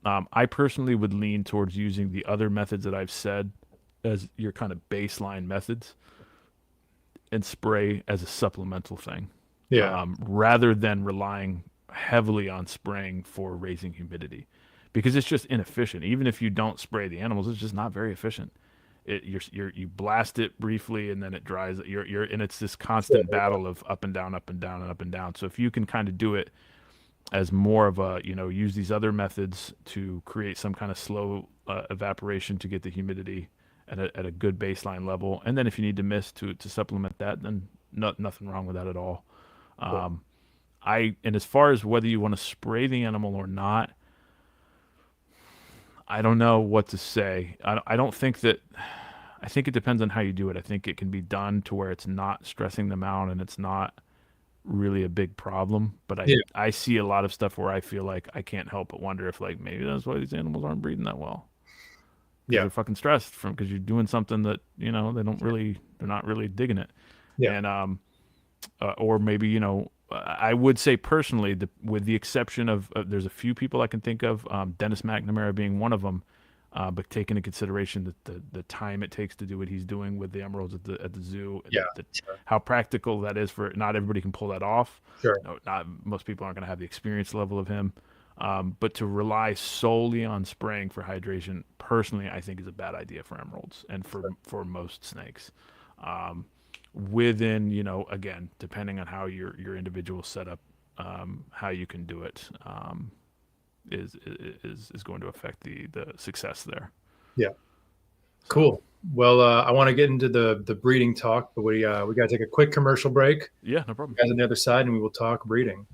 I personally would lean towards using the other methods that I've said as your kind of baseline methods, and spray as a supplemental thing. Rather than relying heavily on spraying for raising humidity, because it's just inefficient. Even if you don't spray the animals, it's just not very efficient. You blast it briefly and then it dries. And it's this constant battle of up and down, up and down, and up and down. So if you can kind of do it as more of a, use these other methods to create some kind of slow evaporation to get the humidity at a good baseline level, and then if you need to mist to supplement that, then nothing wrong with that at all. And as far as whether you want to spray the animal or not, I don't know what to say. I think it depends on how you do it. I think it can be done to where it's not stressing them out and it's not really a big problem. But I see a lot of stuff where I feel like I can't help but wonder if, like, maybe that's why these animals aren't breeding that well. They're fucking stressed because you're doing something that, they're not really digging it. And, or maybe, I would say personally, with the exception of, there's a few people I can think of, Dennis McNamara being one of them, but taking into consideration the time it takes to do what he's doing with the emeralds at the zoo, how practical that is for, not everybody can pull that off. Not most people aren't going to have the experience level of him. But to rely solely on spraying for hydration, personally, I think is a bad idea for emeralds and for most snakes. Within, again, depending on how your individual setup, how you can do it, is going to affect the success there. Cool. Well, I want to get into the breeding talk, but we got to take a quick commercial break. No problem. Guys on the other side, and we will talk breeding.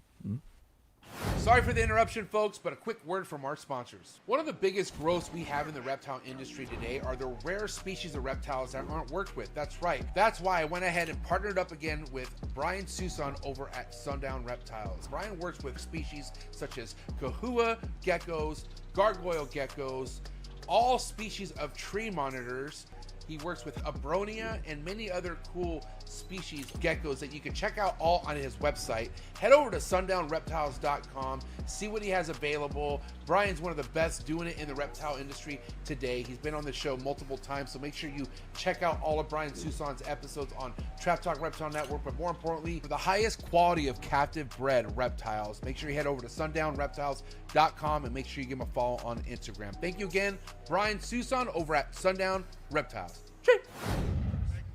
Sorry for the interruption, folks, but a quick word from our sponsors. One of the biggest growths we have in the reptile industry today are the rare species of reptiles that aren't worked with. That's right. That's why I went ahead and partnered up again with Brian Susan over at SUNDOWN Reptiles. Brian works with species such as kahua geckos, gargoyle geckos, all species of tree monitors. He works with abronia and many other cool species geckos that you can check out all on his website. Head over to sundownreptiles.com, see what he has available. Brian's one of the best doing it in the reptile industry today. He's been on the show multiple times, so make sure you check out all of Brian Susan's episodes on Trap Talk Reptile Network. But more importantly, for the highest quality of captive bred reptiles, make sure you head over to sundownreptiles.com and make sure you give him a follow on Instagram. Thank you again, Brian Susan over at Sundown Reptiles.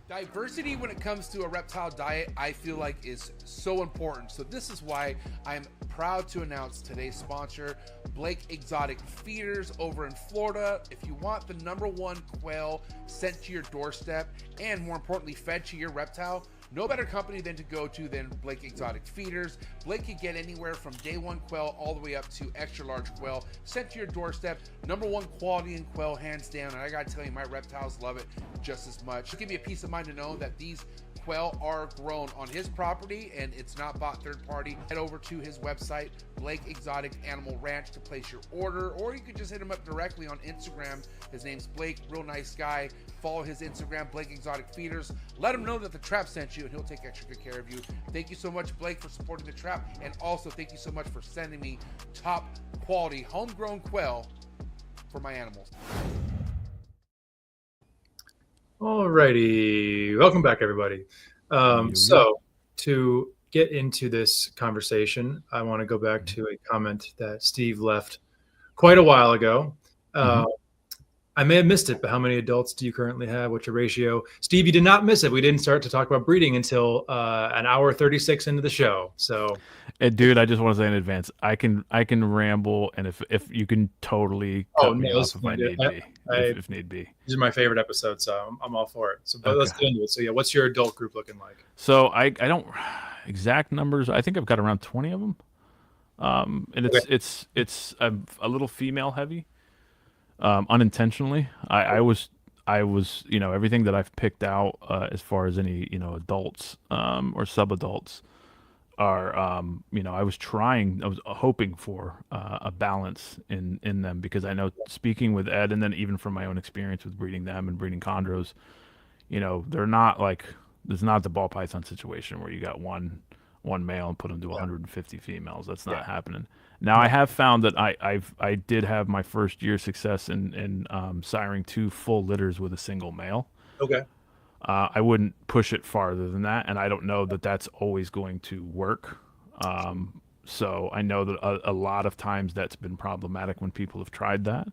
Diversity when it comes to a reptile diet, I feel like is so important. So this is why I'm proud to announce today's sponsor, Blake Exotic Feeders over in Florida. If you want the #1 quail sent to your doorstep and more importantly fed to your reptile, no better company than to go to than Blake Exotic Feeders. Blake can get anywhere from day 1 quail all the way up to extra large quail sent to your doorstep. #1 quality in quail, hands down. And I gotta tell you, my reptiles love it just as much. It'll give me a peace of mind to know that these quail are grown on his property and it's not bought third party. Head over to his website, Blake Exotic Animal Ranch, to place your order, or you could just hit him up directly on Instagram. His name's Blake, real nice guy. Follow his Instagram, Blake Exotic Feeders. Let him know that the Trap sent you and he'll take extra good care of you. Thank you so much, Blake, for supporting the Trap, and also thank you so much for sending me top quality homegrown quail for my animals. Alrighty, welcome back, everybody. So to get into this conversation, I want to go back to a comment that Steve left quite a while ago. I may have missed it, but how many adults do you currently have? What's your ratio? Steve, you did not miss it. We didn't start to talk about breeding until an hour 36 into the show. So, dude, I just want to say in advance, I can ramble, and if you can totally cut me off if I need be, if need be. These are my favorite episodes, so I'm all for it. So, but let's get into it. So, yeah, what's your adult group looking like? So, I don't exact numbers. I think I've got around 20 of them, and it's a little female heavy. Unintentionally, I was, everything that I've picked out as far as any, adults or sub-adults are, I was hoping for a balance in them, because I know, speaking with Ed, and then even from my own experience with breeding them and breeding chondros, they're not like, there's not the ball python situation where you got one male and put them to 150 females. That's not happening. Now, I have found that I did have my first year success in siring 2 full litters with a single male. Okay. I wouldn't push it farther than that, and I don't know that that's always going to work. So I know that a lot of times that's been problematic when people have tried that.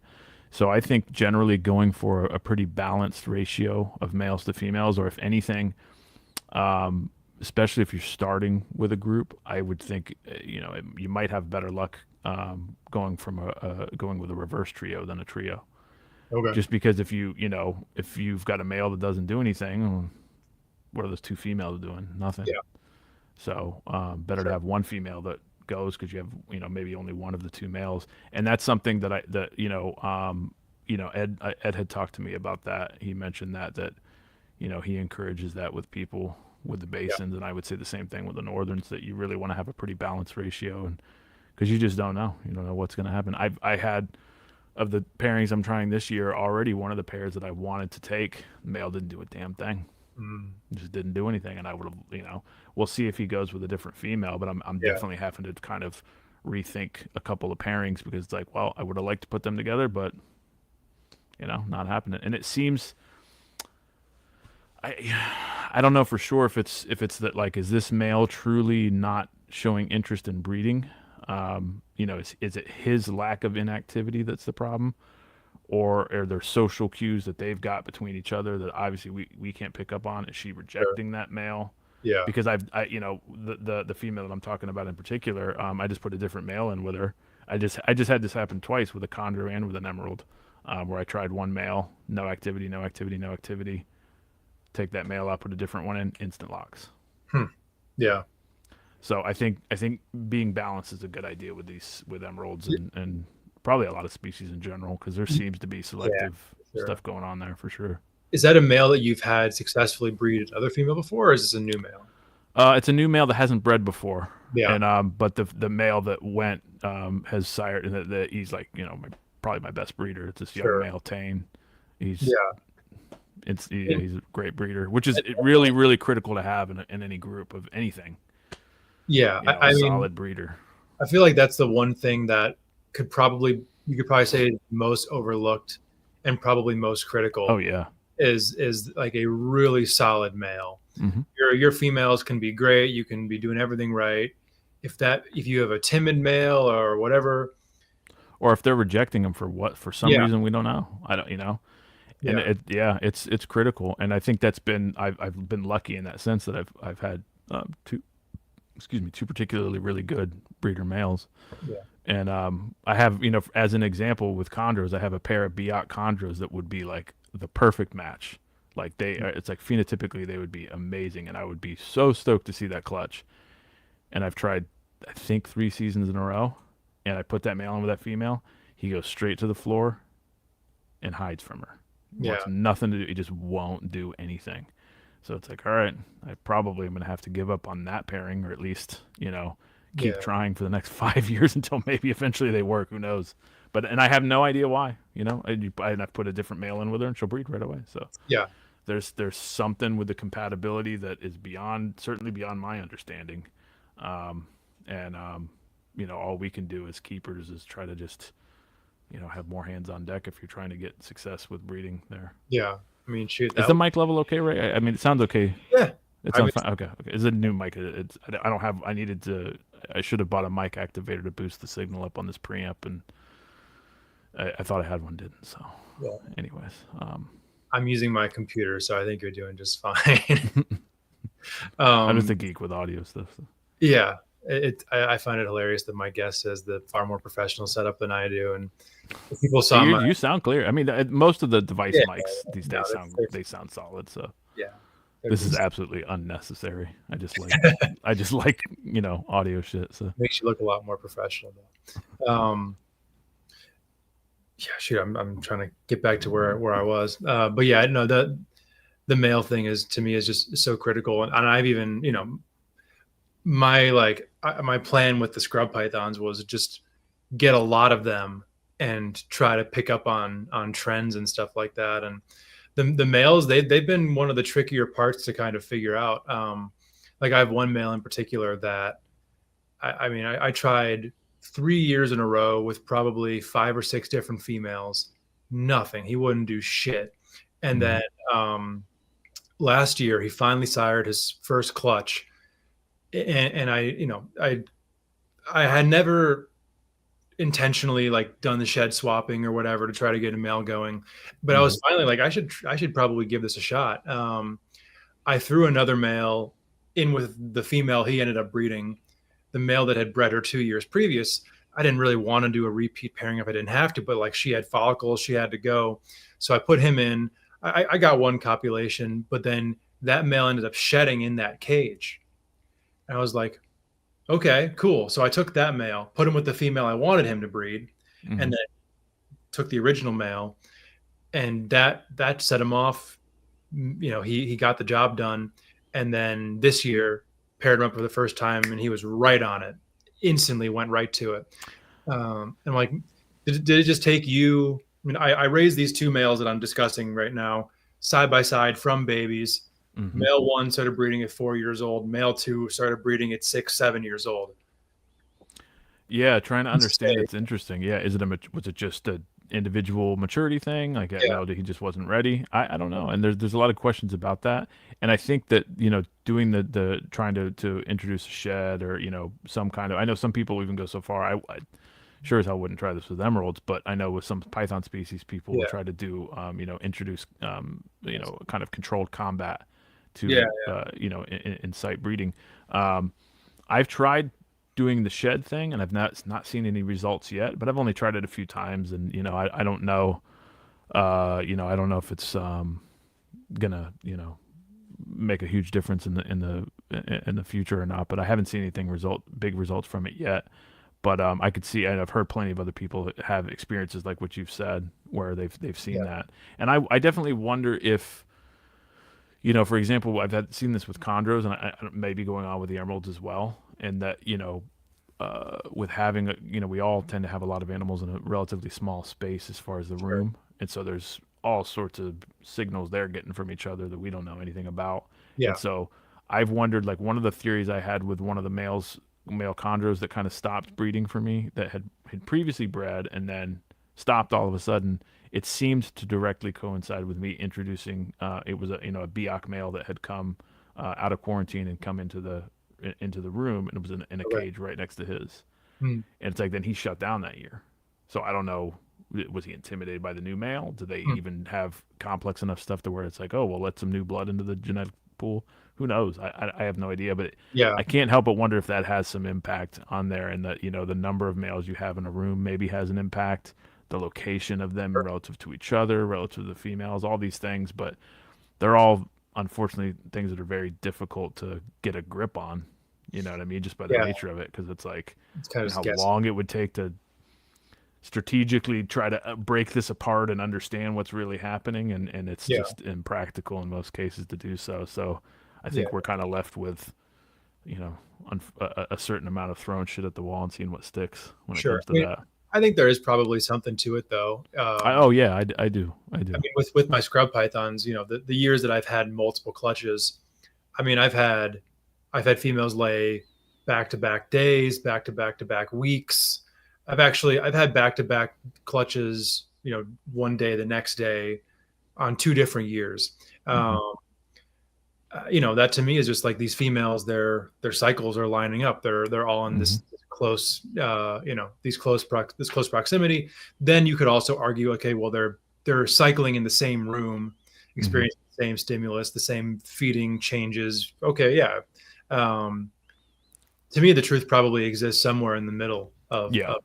So I think generally going for a pretty balanced ratio of males to females, or if anything, especially if you're starting with a group, I would think, you might have better luck going with a reverse trio than a trio. Okay. Just because if you've got a male that doesn't do anything, what are those 2 females doing? Nothing. Yeah. So better to have one female that goes, because you have maybe only one of the 2 males, and that's something that Ed had talked to me about that. He mentioned that he encourages that with people with the basins, and I would say the same thing with the northerns, that you really want to have a pretty balanced ratio, and because you just don't know what's going to happen. I had, of the pairings I'm trying this year, already one of the pairs that I wanted to take, male didn't do a damn thing. Just didn't do anything, and I would have, we'll see if he goes with a different female, but I'm definitely having to kind of rethink a couple of pairings, because it's like, well, I would have liked to put them together, but not happening. And it seems, I don't know for sure if it's that, like, is this male truly not showing interest in breeding? Is it his lack of inactivity that's the problem, or are there social cues that they've got between each other that obviously we can't pick up on? Is she rejecting that male? Yeah. Because the female that I'm talking about in particular, I just put a different male in with her. I just had this happen twice with a chondro and with an emerald, where I tried one male, no activity. Take that male out, put a different one in, instant locks. Yeah. So I think being balanced is a good idea with emeralds and probably a lot of species in general, because there seems to be selective sure. stuff going on there for sure. Is that a male that you've had successfully breed another female before, or is this a new male? It's a new male that hasn't bred before. Yeah. And but the male that went has sired, and he's like, probably my best breeder. It's this young Sure. male Tane. He's Yeah. he's a great breeder, which is really, really critical to have in any group of anything. Yeah. A solid breeder. I feel like that's the one thing that you could probably say is most overlooked and probably most critical. Oh yeah. Is like a really solid male. Mm-hmm. Your females can be great. You can be doing everything right. If you have a timid male or whatever, or if they're rejecting them for some reason we don't know. I don't, and it's critical. And I think that's been I've been lucky in that sense that I've had two particularly really good breeder males. Yeah. And I have, as an example with chondros, I have a pair of Bioactive chondros that would be like the perfect match. Like it's like phenotypically they would be amazing, and I would be so stoked to see that clutch. And I've tried, I think, 3 seasons in a row, and I put that male in with that female. He goes straight to the floor and hides from her. Wants nothing to do. He just won't do anything. So it's like, all right, I probably am going to have to give up on that pairing, or at least, keep trying for the next 5 years until maybe eventually they work. Who knows? And I have no idea why, and I've put a different male in with her and she'll breed right away. So yeah, there's something with the compatibility that is certainly beyond my understanding. All we can do as keepers is try to just, have more hands on deck if you're trying to get success with breeding there. Yeah. I mean, shoot. Is the mic level okay, right? I mean, it sounds okay. Yeah. It sounds fine. Okay. It's a new mic. I should have bought a mic activator to boost the signal up on this preamp, and I thought I had one, didn't. So anyways. I'm using my computer, so I think you're doing just fine. I'm just a geek with audio stuff. So. Yeah. I find it hilarious that my guest has the far more professional setup than I do, and if people saw you sound clear. I mean, most of the device mics these days sound solid. So yeah, this is absolutely unnecessary. I just like audio shit. So makes you look a lot more professional though. Yeah, shoot, I'm trying to get back to where I was, but yeah, no, the male thing is just so critical, and I've even my plan with the scrub pythons was just get a lot of them and try to pick up on trends and stuff like that. And the males, they've been one of the trickier parts to kind of figure out. Like I have one male in particular that I tried 3 years in a row with probably 5 or 6 different females. Nothing. He wouldn't do shit. And then last year he finally sired his first clutch. And I had never intentionally done the shed swapping or whatever to try to get a male going, but I was finally like, I should probably give this a shot. I threw another male in with the female he ended up breeding, the male that had bred her 2 years previous. I didn't really want to do a repeat pairing if I didn't have to, but she had follicles, she had to go. So I put him in. I got one copulation, but then that male ended up shedding in that cage. And I was like, okay, cool. So I took that male, put him with the female I wanted him to breed, and then took the original male, and that set him off. He got the job done. And then this year paired him up for the first time, and he was right on it. Instantly went right to it. And I'm like, did it just take you? I mean, I raised these 2 males that I'm discussing right now side by side from babies. Male 1 started breeding at 4 years old. Male 2 started breeding at 6, 7 years old. Yeah, trying to understand. It's interesting. Yeah, was it just an individual maturity thing? He just wasn't ready. I don't know. And there's a lot of questions about that. And I think that doing the trying to introduce a shed or some kind of. I know some people even go so far. I sure as hell wouldn't try this with emeralds, but I know with some python species, people will try to do introduce kind of controlled combat to incite breeding. I've tried doing the shed thing, and I've not seen any results yet, but I've only tried it a few times, and I don't know I don't know if it's gonna make a huge difference in the in the future or not, but I haven't seen anything big results from it yet. But I could see, and I've heard plenty of other people that have experiences like what you've said, where they've seen that. And I definitely wonder if, for example, seen this with chondros, and I maybe going on with the emeralds as well, and that with having we all tend to have a lot of animals in a relatively small space as far as the room, and so there's all sorts of signals they're getting from each other that we don't know anything about. Yeah. And so I've wondered, like, one of the theories I had with one of the male chondros that kind of stopped breeding for me, that had previously bred and then stopped all of a sudden. It seemed to directly coincide with me introducing. It was a Bioc male that had come out of quarantine and come into the room, and it was in a cage right next to his. And it's like, then he shut down that year. So I don't know. Was he intimidated by the new male? Do they even have complex enough stuff to where it's like, oh, well, let some new blood into the genetic pool? Who knows? I have no idea, but I can't help but wonder if that has some impact on there, and that the number of males you have in a room maybe has an impact. The location of them relative to each other, relative to the females, all these things, but they're all unfortunately things that are very difficult to get a grip on. You know what I mean? Just by the nature of it, because it's like how long it would take to strategically try to break this apart and understand what's really happening, and it's just impractical in most cases to do so. So I think we're kind of left with a certain amount of throwing shit at the wall and seeing what sticks when it comes to that. I think there is probably something to it, though. I do. I mean, with my scrub pythons, the years that I've had multiple clutches, I mean, I've had females lay back-to-back days, back-to-back weeks. I've had back-to-back clutches, one day, the next day, on 2 different years. That to me is just like these females, their cycles are lining up. They're all in this close, this close proximity. Then you could also argue, okay, well, they're cycling in the same room, experiencing the same stimulus, the same feeding changes. Okay, yeah. To me, the truth probably exists somewhere in the middle of that.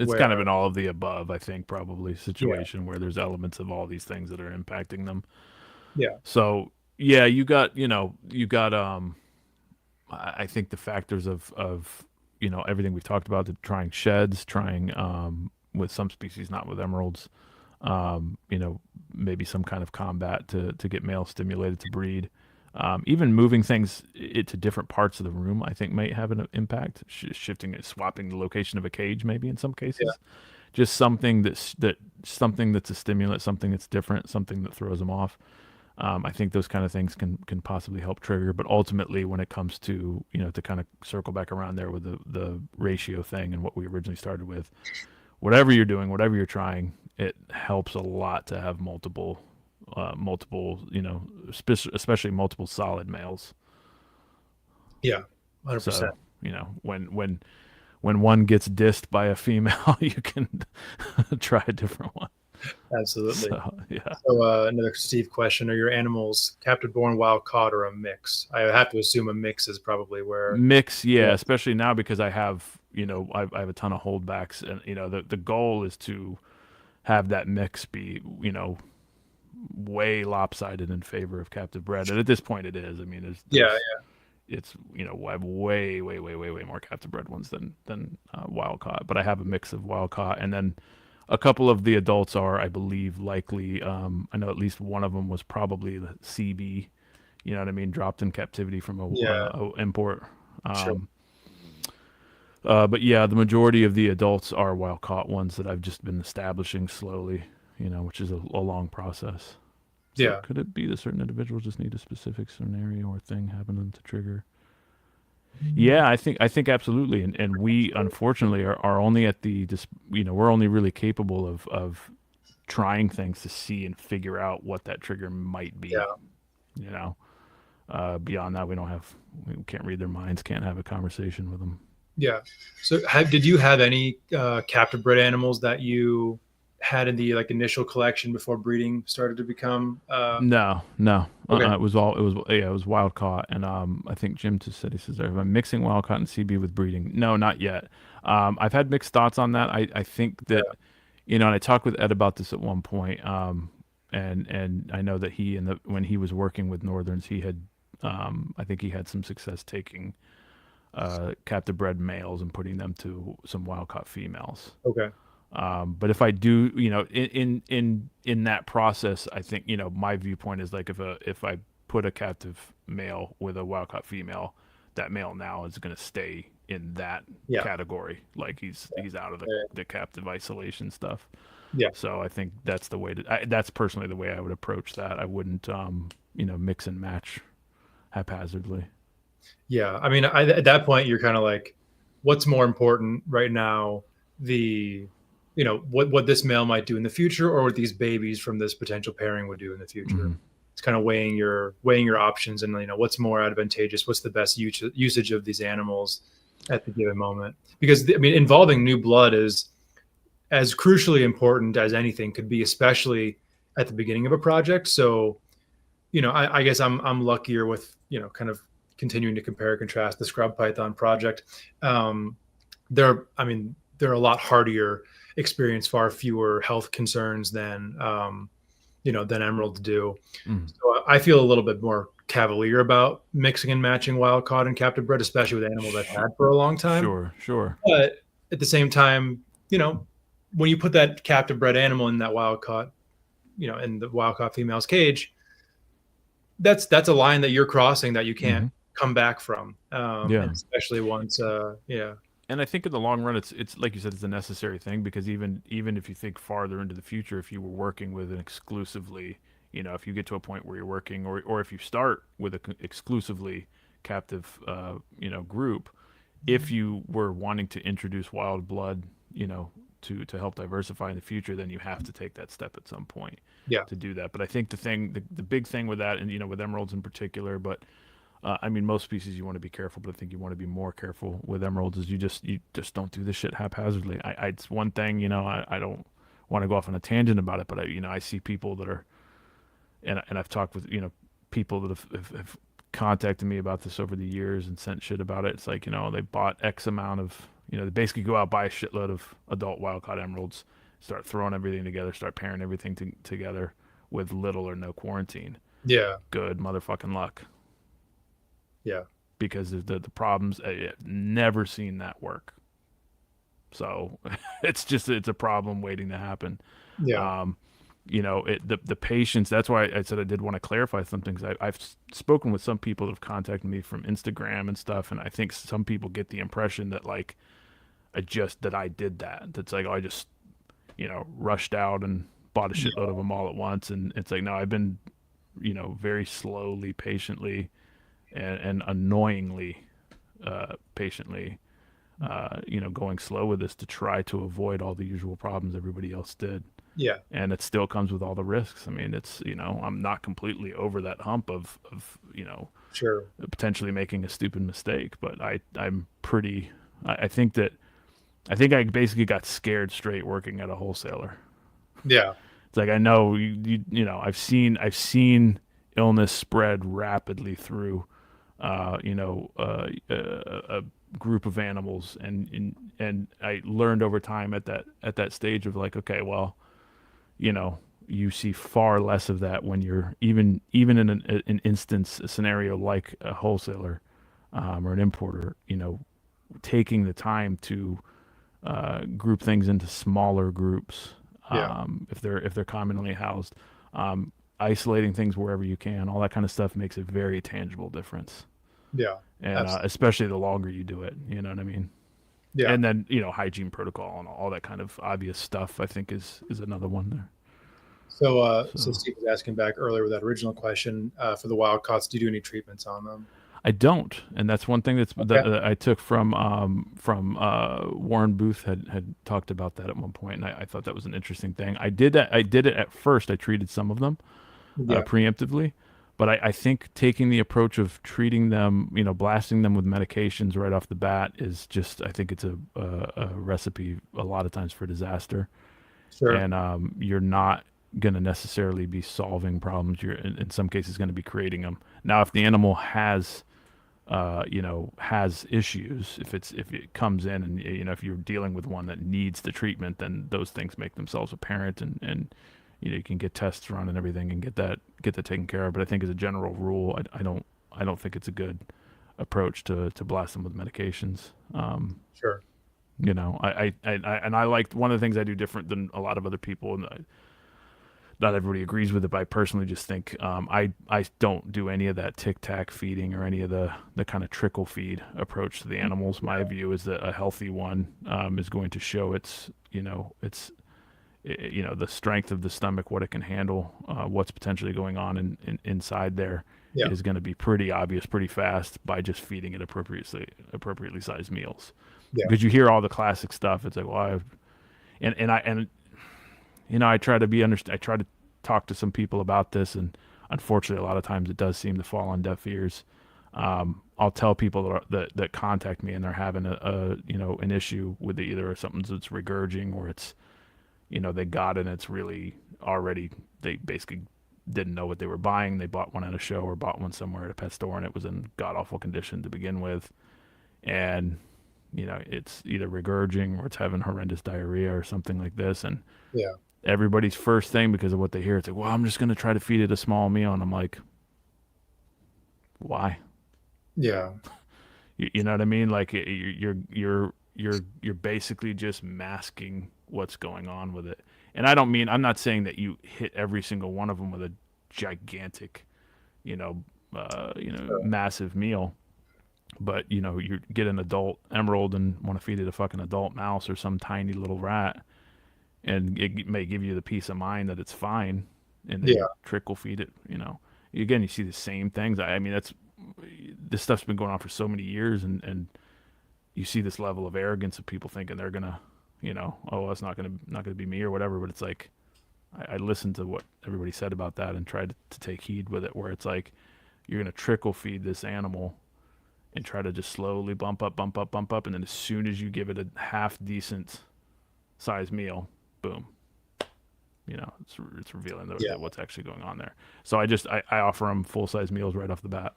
It's kind of an all of the above, I think, probably situation where there's elements of all these things that are impacting them. Yeah. So you got I think the factors of everything we've talked about, trying sheds, trying with some species, not with emeralds, maybe some kind of combat to get male stimulated to breed. Even moving things to different parts of the room, I think, might have an impact. Swapping the location of a cage, maybe in some cases. Just something that's a stimulant, something that's different, something that throws them off. I think those kind of things can possibly help trigger. But ultimately, when it comes to to kind of circle back around there with the ratio thing and what we originally started with, whatever you're doing, whatever you're trying, it helps a lot to have multiple, especially multiple solid males. Yeah, 100%. So, when one gets dissed by a female, you can try a different one. Absolutely. So, So another Steve question: are your animals captive born, wild caught, or a mix? I have to assume a mix is probably where. Mix, especially now because I have I have a ton of holdbacks, and the goal is to have that mix be way lopsided in favor of captive bred, and at this point it is. I mean, it's I have way more captive bred ones than wild caught, but I have a mix of wild caught, and then a couple of the adults are, I believe, likely. I know at least one of them was probably the CB. You know what I mean? Dropped in captivity from a import. But the majority of the adults are wild caught ones that I've just been establishing slowly. Which is a long process. So could it be that certain individuals just need a specific scenario or thing happening to trigger? Yeah, I think absolutely, and we unfortunately are only at we're only really capable of trying things to see and figure out what that trigger might be. Beyond that, we can't read their minds, can't have a conversation with them. Yeah. So did you have any captive bred animals that you had in the initial collection before breeding started to become No. Okay. It was wild caught, and I think Jim just said, he says, am I mixing wild caught and CB with breeding? No, not yet. I've had mixed thoughts on that. I think that and I talked with Ed about this at one point, and I know that when he was working with Northerns, he had I think he had some success taking captive bred males and putting them to some wild caught females. Okay. But if I do, in that process, I think, my viewpoint is like if I put a captive male with a wild caught female, that male now is going to stay in that Yeah. category. Like he's out of the captive isolation stuff. Yeah. So I think that's the way that's personally the way I would approach that. I wouldn't, mix and match haphazardly. Yeah. I mean, at that point, you're kind of like, what's more important right now? What this male might do in the future, or what these babies from this potential pairing would do in the future. Mm-hmm. It's kind of weighing your options, and what's more advantageous, what's the best usage of these animals at the given moment. Because involving new blood is as crucially important as anything could be, especially at the beginning of a project. So, I guess I'm luckier with kind of continuing to compare and contrast the scrub python project. They're a lot hardier, experience far fewer health concerns than than emeralds do. So I feel a little bit more cavalier about mixing and matching wild caught and captive bred, especially with animals I've had for a long time. Sure. But at the same time, when you put that captive bred animal in that wild caught, in the wild caught female's cage, that's a line that you're crossing that you can't come back from. And especially once, And I think in the long run, it's like you said, it's a necessary thing, because even if you think farther into the future, if you were working with an exclusively, if you get to a point where you're working, or if you start with a exclusively captive, group, if you were wanting to introduce wild blood, to help diversify in the future, then you have to take that step at some point to do that. But I think the big thing with that, and with emeralds in particular, but most species you want to be careful, but I think you want to be more careful with emeralds. Is you just don't do this shit haphazardly. It's one thing, I don't want to go off on a tangent about it, but I see people that are, and I've talked with people that have contacted me about this over the years and sent shit about it. It's like they bought X amount of they basically go out, buy a shitload of adult wild caught emeralds, start throwing everything together, start pairing everything together with little or no quarantine. Yeah. Good motherfucking luck. Yeah. Because of the problems, I've never seen that work. So it's a problem waiting to happen. Yeah. The patience, that's why I said I did want to clarify some things. I've spoken with some people that have contacted me from Instagram and stuff, and I think some people get the impression that like I did that. That's like, I just, rushed out and bought a shitload of them all at once. And it's like, no, I've been, very slowly, patiently, and annoyingly patiently, going slow with this to try to avoid all the usual problems everybody else did. Yeah. And it still comes with all the risks. It's, I'm not completely over that hump of sure, potentially making a stupid mistake, but I think I basically got scared straight working at a wholesaler. Yeah. It's like, I know I've seen illness spread rapidly through a group of animals, and I learned over time at that stage of like, okay, well, you see far less of that when you're even in an instance, a scenario like a wholesaler or an importer, taking the time to group things into smaller groups, if they're commonly housed, isolating things wherever you can, all that kind of stuff makes a very tangible difference. Yeah. And especially the longer you do it, you know what I mean? Yeah. And then, hygiene protocol and all that kind of obvious stuff, I think is another one there. So Steve was asking back earlier with that original question, for the wild caughts, do you do any treatments on them? I don't, and that's one thing that I took from Warren Booth had talked about that at one point, and I thought that was an interesting thing. I did it at first. I treated some of them preemptively, but I think taking the approach of treating them, blasting them with medications right off the bat is just, I think it's a recipe a lot of times for disaster. Sure. And you're not going to necessarily be solving problems. You're in some cases going to be creating them. Now, if the animal has issues, if it comes in and, if you're dealing with one that needs the treatment, then those things make themselves apparent, and you can get tests run and everything and get that taken care of. But I think as a general rule, I I don't think it's a good approach to blast them with medications. Sure. You know, I like, one of the things I do different than a lot of other people, and not everybody agrees with it, but I personally just think I don't do any of that tic-tac feeding or any of the kind of trickle feed approach to the animals. My view is that a healthy one is going to show its the strength of the stomach, what it can handle, what's potentially going on inside there is going to be pretty obvious pretty fast by just feeding it appropriately sized meals. Because you hear all the classic stuff. It's like, well, I try to talk to some people about this, and unfortunately, a lot of times it does seem to fall on deaf ears. I'll tell people that contact me and they're having an issue with either something that's regurging, or it's, they got it and it's really already, they basically didn't know what they were buying. They bought one at a show or bought one somewhere at a pet store, and it was in god awful condition to begin with, and it's either regurging or it's having horrendous diarrhea or something like this. And everybody's first thing, because of what they hear, it's like, well, I'm just going to try to feed it a small meal. And I'm like, why? Yeah. You know what I mean? Like, you're basically just masking what's going on with it. And I'm not saying that you hit every single one of them with a gigantic, massive meal. But, you get an adult emerald and want to feed it a fucking adult mouse or some tiny little rat, and it may give you the peace of mind that it's fine, and then you trickle feed it, Again, you see the same things. I mean, this stuff's been going on for so many years, and you see this level of arrogance of people thinking they're going to, oh, that's not going to be me or whatever. But it's like, I listened to what everybody said about that and tried to take heed with it, where it's like, you're going to trickle feed this animal and try to just slowly bump up. And then as soon as you give it a half decent size meal, boom, it's revealing what's actually going on there. So I offer them full size meals right off the bat.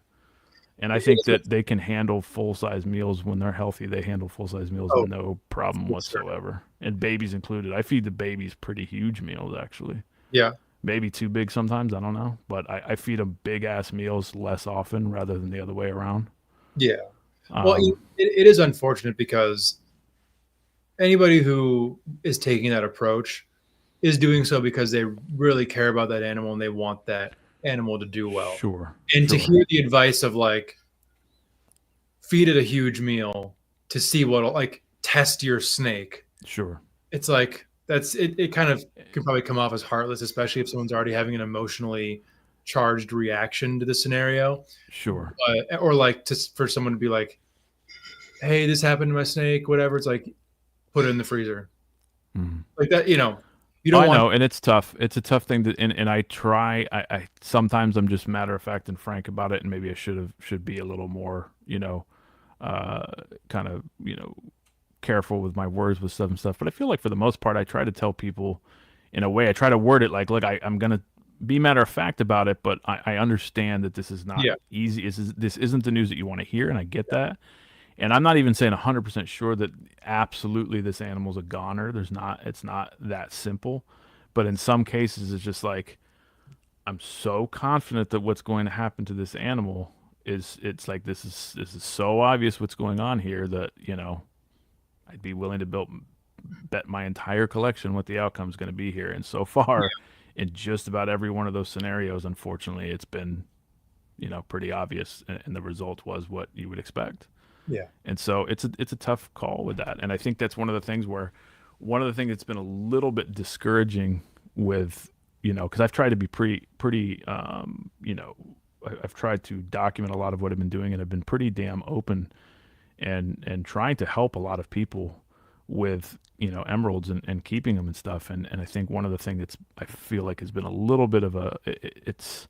And I think that they can handle full size meals when they're healthy. They handle full size meals with no problem whatsoever. And babies included. I feed the babies pretty huge meals, actually. Yeah. Maybe too big sometimes, I don't know. But I feed them big ass meals less often rather than the other way around. Yeah. Well, it is unfortunate, because anybody who is taking that approach is doing so because they really care about that animal and they want that animal to do well. Sure. And to hear the advice of like, feed it a huge meal to see what'll, like, test your snake. Sure. It's like, it kind of could probably come off as heartless, especially if someone's already having an emotionally charged reaction to the scenario. Sure. Or like for someone to be like, hey, this happened to my snake, whatever. It's like, put it in the freezer. Like that, you don't I know, and it's tough. It's a tough thing and I try, I sometimes I'm just matter of fact and frank about it, and maybe I should be a little more, kind of, careful with my words with some stuff. But I feel like for the most part, I try to tell people in a way, I try to word it like, look, I'm going to be matter of fact about it, but I understand that this is not easy. This isn't the news that you want to hear, and I get that. And I'm not even saying 100% sure that absolutely this animal's a goner. It's not that simple. But in some cases, it's just like, I'm so confident that what's going to happen to this animal it's like, this is so obvious what's going on here that, I'd be willing to bet my entire collection what the outcome is going to be here. And so far, in just about every one of those scenarios, unfortunately, it's been, pretty obvious, and the result was what you would expect. Yeah. And so it's a tough call with that. And I think that's one of the things that's been a little bit discouraging with, because I've tried to be pretty, I've tried to document a lot of what I've been doing, and I've been pretty damn open and trying to help a lot of people with, emeralds and keeping them and stuff. And I think one of the things that's, I feel like, has been a little bit of it's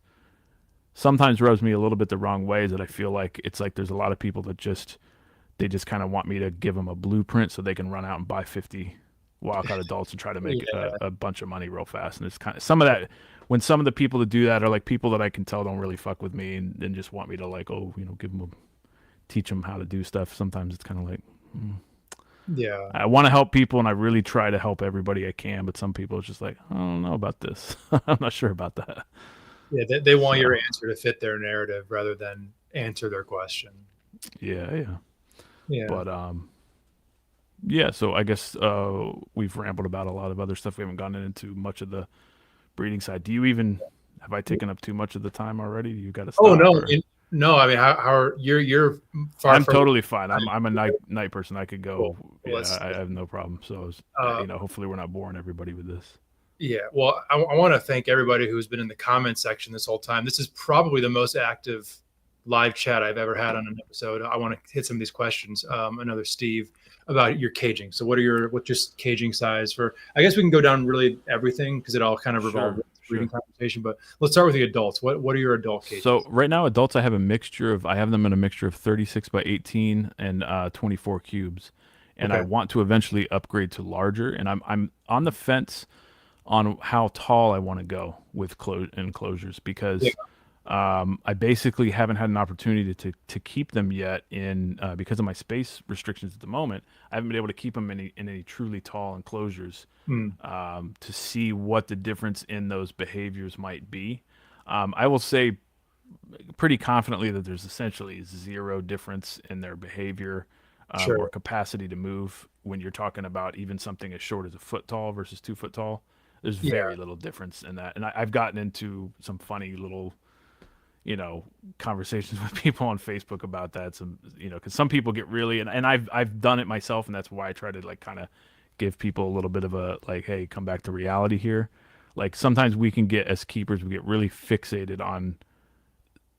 sometimes rubs me a little bit the wrong way, is that I feel like it's like there's a lot of people that they just kind of want me to give them a blueprint so they can run out and buy 50 wildcat adults and try to make a bunch of money real fast. And it's kind of some of that, when some of the people that do that are like people that I can tell don't really fuck with me and just want me to, like, teach them how to do stuff. Sometimes it's kind of like, yeah, I want to help people, and I really try to help everybody I can, but some people it's just like, I don't know about this. I'm not sure about that. Yeah, they want your answer to fit their narrative rather than answer their question. Yeah. Yeah. But yeah. So I guess we've rambled about a lot of other stuff. We haven't gotten into much of the breeding side. Do you even have I taken up too much of the time already? You got to stop. Oh no, or- no. I mean, how are you're far I'm from totally fine. I'm a night person. I could go. Cool. Yeah, Let's- I have no problem. So hopefully we're not boring everybody with this. Yeah, well, I want to thank everybody who's been in the comment section this whole time. This is probably the most active live chat I've ever had on an episode. I want to hit some of these questions. Another Steve about your caging. So what's your caging size for? I guess we can go down really everything because it all kind of revolves around the breeding conversation. But let's start with the adults. What are your adult cages? So right now, adults, I have them in a mixture of 36 by 18 and 24 cubes, and I want to eventually upgrade to larger. And I'm on the fence on how tall I want to go with enclosures because I basically haven't had an opportunity to keep them yet in because of my space restrictions at the moment. I haven't been able to keep them in any truly tall enclosures to see what the difference in those behaviors might be. I will say pretty confidently that there's essentially zero difference in their behavior or capacity to move when you're talking about even something as short as a foot tall versus 2 foot tall. There's very little difference in that. And I've gotten into some funny little, conversations with people on Facebook about that. Some, because some people get really, and I've done it myself, and that's why I try to like kind of give people a little bit of a like, hey, come back to reality here. Like sometimes we can get as keepers, we get really fixated on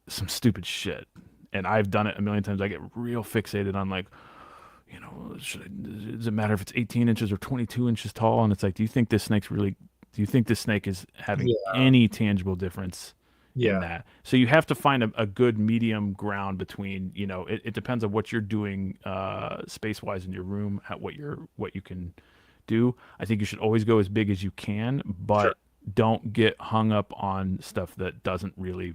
some stupid shit, and I've done it a million times. I get real fixated on like, does it matter if it's 18 inches or 22 inches tall? And it's like, do you think this snake is having any tangible difference in that? So you have to find a good medium ground between, it depends on what you're doing space wise in your room, what you can do. I think you should always go as big as you can, but don't get hung up on stuff that doesn't really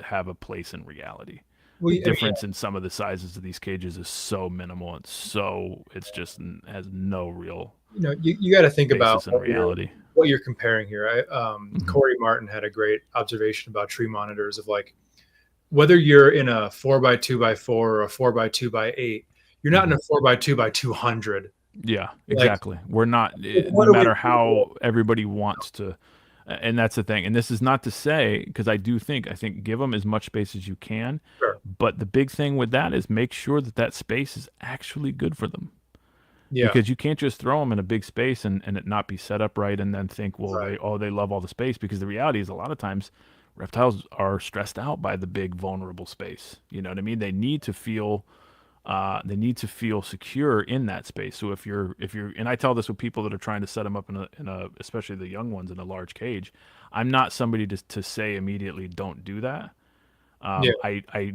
have a place in reality. The difference in some of the sizes of these cages is so minimal. It's just has no real. You got to think about reality. What you're comparing here. Corey Martin had a great observation about tree monitors of like whether you're in a 4x2x4 or a 4x2x8, you're not in a 4x2x200. Yeah, exactly. We're not. No matter how everybody wants to. And that's the thing. And this is not to say, because I think give them as much space as you can. Sure. But the big thing with that is make sure that space is actually good for them. Yeah. Because you can't just throw them in a big space and it not be set up right and then think, well, they love all the space. Because the reality is a lot of times reptiles are stressed out by the big vulnerable space. You know what I mean? They need to feel secure in that space. So if you're, and I tell this with people that are trying to set them up in a, especially the young ones in a large cage, I'm not somebody to say immediately, don't do that. I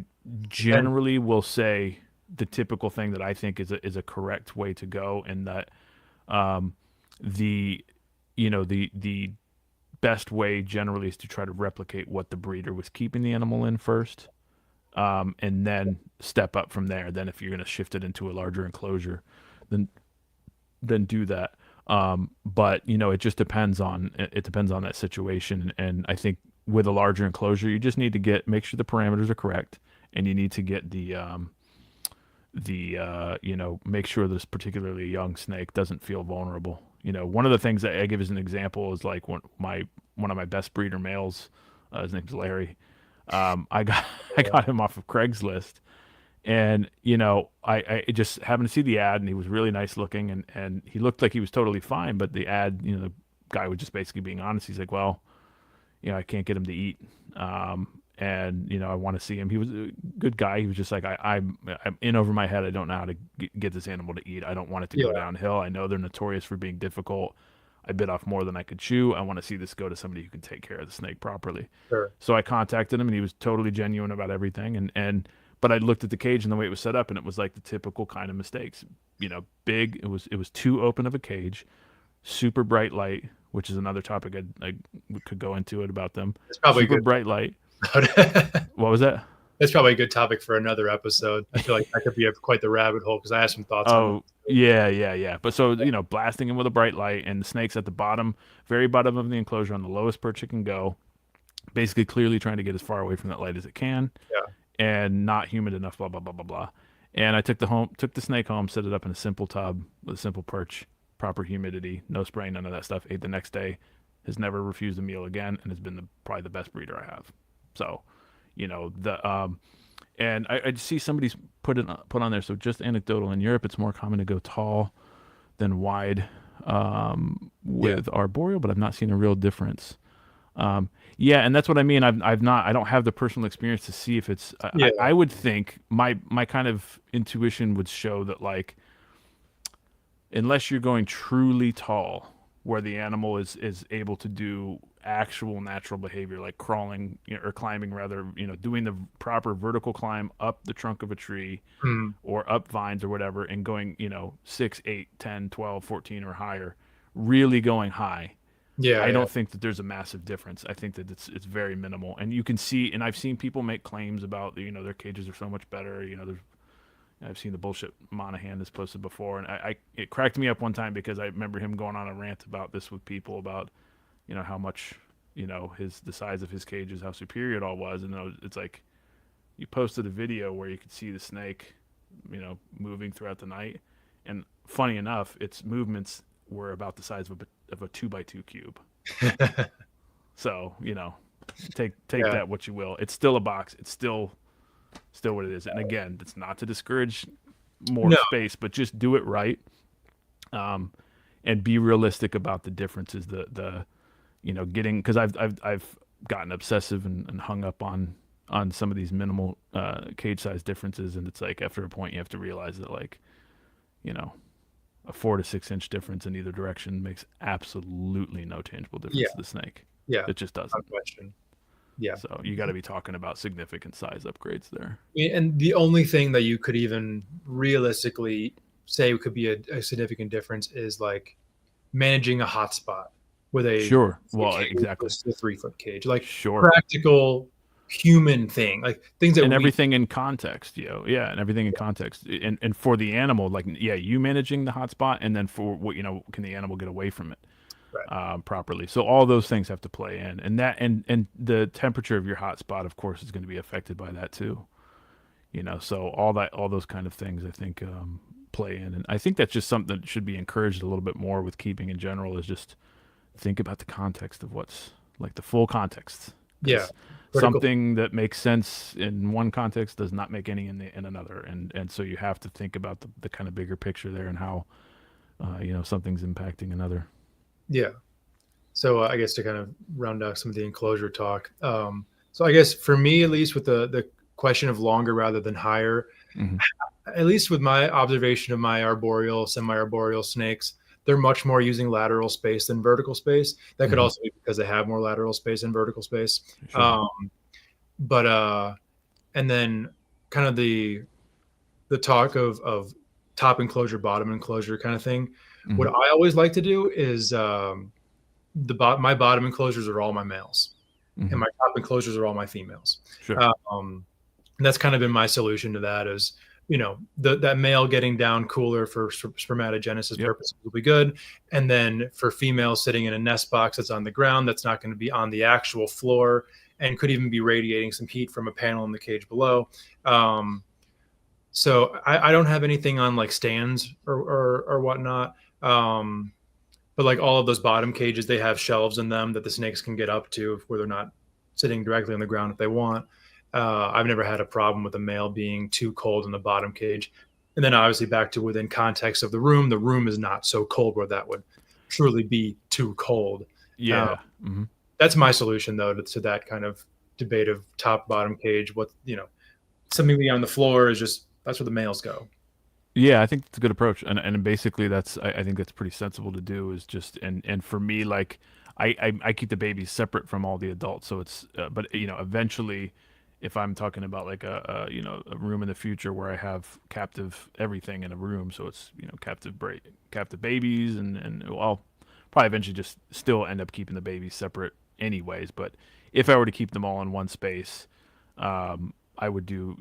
generally will say the typical thing that I think is a correct way to go, in that, the best way generally is to try to replicate what the breeder was keeping the animal in first. And then step up from there. Then if you're going to shift it into a larger enclosure, then do that. But it just depends on that situation. And I think with a larger enclosure, you just need to make sure the parameters are correct, and you need to get make sure this particularly young snake doesn't feel vulnerable. One of the things that I give as an example is like one of my best breeder males, his name's Larry. I got him off of Craigslist, and I just happened to see the ad, and he was really nice looking, and he looked like he was totally fine. But the ad, the guy was just basically being honest. He's like, well, I can't get him to eat, and I want to see him. He was a good guy. He was just like, I'm in over my head. I don't know how to get this animal to eat. I don't want it to go downhill. I know they're notorious for being difficult. I bit off more than I could chew. I want to see this go to somebody who can take care of the snake properly. Sure. So I contacted him, and he was totally genuine about everything. But I looked at the cage and the way it was set up, and it was like the typical kind of mistakes. Big. It was too open of a cage, super bright light, which is another topic I could go into it about them. It's probably super good. Bright light. What was that? That's probably a good topic for another episode. I feel like that could be quite the rabbit hole, because I have some thoughts on it. Yeah. But so, blasting him with a bright light, and the snake's at the bottom, very bottom of the enclosure on the lowest perch it can go, basically clearly trying to get as far away from that light as it can. Yeah. and not humid enough, blah, blah, blah, blah, blah. And I took the snake home, set it up in a simple tub with a simple perch, proper humidity, no spraying, none of that stuff. Ate the next day, has never refused a meal again, and has been probably the best breeder I have. So, and I see somebody's put on there. So just anecdotal, in Europe, it's more common to go tall than wide with arboreal, but I've not seen a real difference. Yeah, and that's what I mean. I don't have the personal experience to see if it's. I would think my kind of intuition would show that, like, unless you're going truly tall, where the animal is able to do actual natural behavior like crawling, or climbing rather, doing the proper vertical climb up the trunk of a tree or up vines or whatever, and going 6, 8, 10, 12, 14 or higher, really going high. I don't think that there's a massive difference. I think that it's very minimal, and you can see, and I've seen people make claims about their cages are so much better. I've seen the bullshit Monahan has posted before, and it cracked me up one time because I remember him going on a rant about this with people about how much the size of his cages, how superior it all was, and it's like you posted a video where you could see the snake moving throughout the night, and funny enough, its movements were about the size of a 2x2 cube. So take that what you will. It's still a box. It's still what it is. And again, it's not to discourage more space, but just do it right, and be realistic about the differences. The getting, because I've gotten obsessive and hung up on some of these minimal cage size differences, and it's like after a point you have to realize that, like, a 4 to 6 inch difference in either direction makes absolutely no tangible difference to the snake. Yeah, it just doesn't. No question. Yeah. So you got to be talking about significant size upgrades there. And the only thing that you could even realistically say could be a significant difference is like managing a hotspot with a exactly, a 3-foot cage, like sure, practical human thing, like things that everything in context, and everything in context, and for the animal, like you managing the hotspot, and then for what can the animal get away from it. Right. Properly. So all those things have to play in, and that and the temperature of your hotspot, of course, is going to be affected by that too. So all those kind of things, I think, play in, and I think that's just something that should be encouraged a little bit more with keeping in general, is just think about the context of what's, like, the full context. Yeah. Something that makes sense in one context does not make any in another, and so you have to think about the kind of bigger picture there, and how something's impacting another. Yeah. So I guess to kind of round out some of the enclosure talk. So I guess for me, at least, with the question of longer rather than higher, at least with my observation of my arboreal, semi-arboreal snakes, they're much more using lateral space than vertical space. That could also be because they have more lateral space than vertical space. Sure. And then kind of the talk of top enclosure, bottom enclosure kind of thing. What I always like to do is my bottom enclosures are all my males, and my top enclosures are all my females. Sure. And that's kind of been my solution to that, is that male getting down cooler for spermatogenesis purposes will be good, and then for females sitting in a nest box that's on the ground, that's not going to be on the actual floor, and could even be radiating some heat from a panel in the cage below. So I don't have anything on like stands or whatnot. But like all of those bottom cages, they have shelves in them that the snakes can get up to where they're not sitting directly on the ground if they want. I've never had a problem with a male being too cold in the bottom cage. And then obviously back to within context of the room is not so cold where that would truly be too cold. Yeah. That's my solution though to that kind of debate of top bottom cage. What, something beyond the floor is just, that's where the males go. Yeah, I think it's a good approach, and basically I think that's pretty sensible to do, is just, and for me, like, I keep the babies separate from all the adults, so it's but eventually, if I'm talking about like a room in the future where I have captive everything in a room, so it's captive babies, and I'll probably eventually just still end up keeping the babies separate anyways, but if I were to keep them all in one space, I would do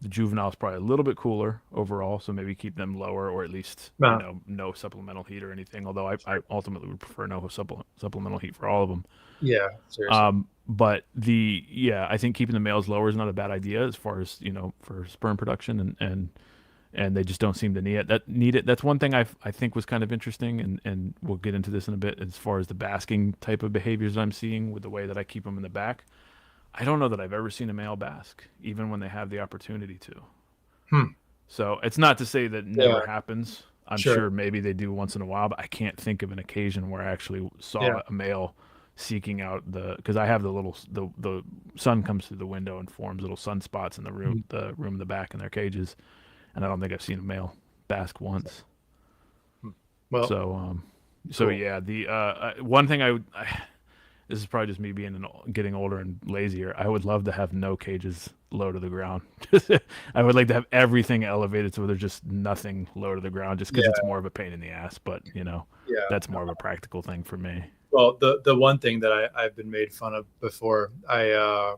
the juvenile is probably a little bit cooler overall, so maybe keep them lower, or at least no supplemental heat or anything. Although I ultimately would prefer no supplemental heat for all of them. Yeah, seriously. But I think keeping the males lower is not a bad idea as far as, for sperm production, and they just don't seem to need it. That's one thing I think was kind of interesting, and we'll get into this in a bit as far as the basking type of behaviors I'm seeing with the way that I keep them in the back. I don't know that I've ever seen a male bask, even when they have the opportunity to. Hmm. So it's not to say that never Yeah. happens. I'm Sure. sure maybe they do once in a while, but I can't think of an occasion where I actually saw a male seeking out because I have the sun comes through the window and forms little sunspots in the room in the back in their cages, and I don't think I've seen a male bask once. Well, So cool. yeah, the one thing this is probably just me getting older and lazier. I would love to have no cages low to the ground. I would like to have everything elevated so there's just nothing low to the ground, just because it's more of a pain in the ass. But that's more of a practical thing for me. Well, the one thing that I've been made fun of before, I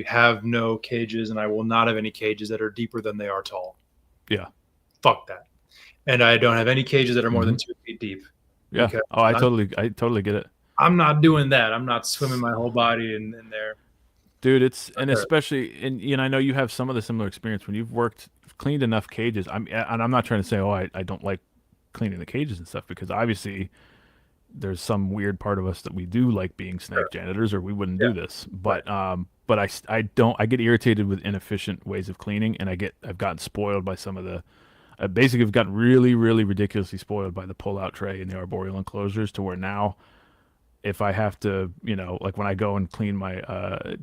have no cages, and I will not have any cages that are deeper than they are tall. Yeah. Fuck that. And I don't have any cages that are more than 2 feet deep. Yeah. Oh, I totally get it. I'm not doing that. I'm not swimming my whole body in there. Dude, especially, and I know you have some of the similar experience when you've cleaned enough cages. And I'm not trying to say, I don't like cleaning the cages and stuff, because obviously there's some weird part of us that we do like being snake janitors, or we wouldn't do this. But I get irritated with inefficient ways of cleaning, and I've gotten spoiled by some of the. Basically, I've gotten really, really ridiculously spoiled by the pull-out tray in the arboreal enclosures, to where now, if I have to, like when I go and clean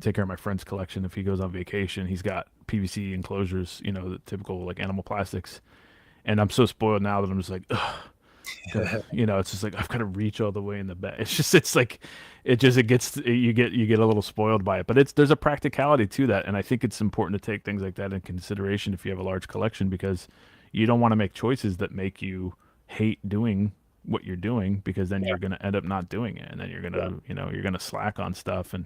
take care of my friend's collection, if he goes on vacation, he's got PVC enclosures, the typical like animal plastics, and I'm so spoiled now that I'm just like, ugh. It's just like I've got to reach all the way in the back. You get a little spoiled by it, but there's a practicality to that, and I think it's important to take things like that in consideration if you have a large collection, because you don't want to make choices that make you hate doing what you're doing, because then you're going to end up not doing it, and then you're going to you're going to slack on stuff, and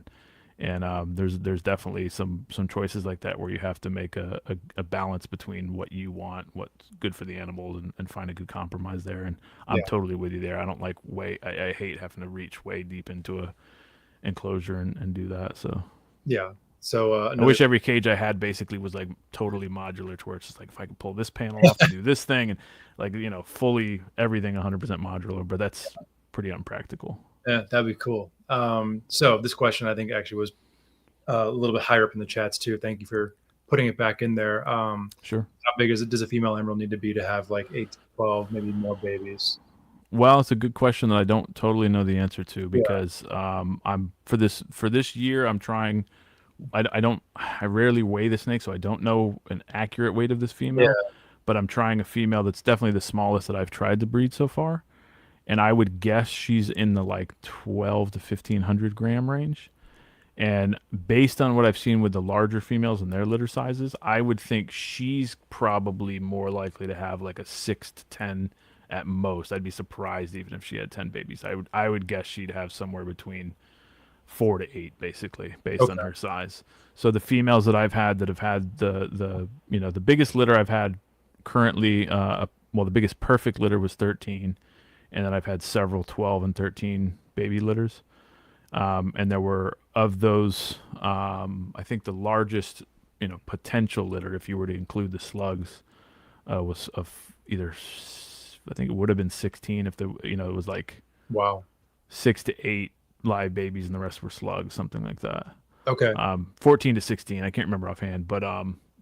there's definitely some choices like that where you have to make a balance between what you want, what's good for the animals, and find a good compromise there. And I'm totally with you there. I don't like I hate having to reach way deep into a enclosure and do that. So So I wish every cage I had basically was like totally modular, to where it's just like, if I could pull this panel off and do this thing, and like fully everything 100% modular, but that's pretty unpractical. Yeah, that'd be cool. So this question I think actually was a little bit higher up in the chats too. Thank you for putting it back in there. Sure. How big does a female emerald need to be to have like 8 to 12, maybe more babies? Well, it's a good question that I don't totally know the answer to, because I'm for this year I'm trying. I rarely weigh the snake, so I don't know an accurate weight of this female. But I'm trying a female that's definitely the smallest that I've tried to breed so far, and I would guess she's in the like 12 to 1500 gram range. And based on what I've seen with the larger females and their litter sizes, I would think she's probably more likely to have like a 6 to 10 at most. I'd be surprised even if she had 10 babies. I would guess she'd have somewhere between 4 to 8, basically, based on her size. So the females that I've had that have had the biggest litter I've had currently, the biggest perfect litter was 13, and then I've had several 12 and 13 baby litters. And there were, of those, I think the largest, potential litter, if you were to include the slugs, was of either, I think it would have been 16 if it was like 6 to 8 live babies and the rest were slugs, something like that. Okay. 14 to 16, I can't remember offhand, but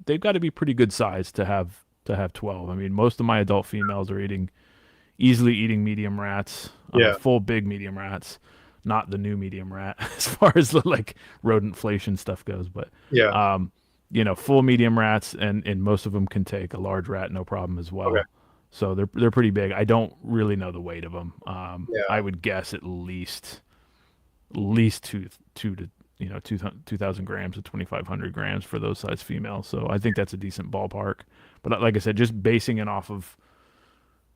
they've got to be pretty good size to have 12. I mean, most of my adult females are easily eating medium rats, full big medium rats, not the new medium rat as far as the like rodentflation stuff goes, but full medium rats, and most of them can take a large rat no problem as well. So they're pretty big. I don't really know the weight of them. I would guess at least 2,000 grams to 2,500 grams for those size females. So I think that's a decent ballpark. But like I said, just basing it off of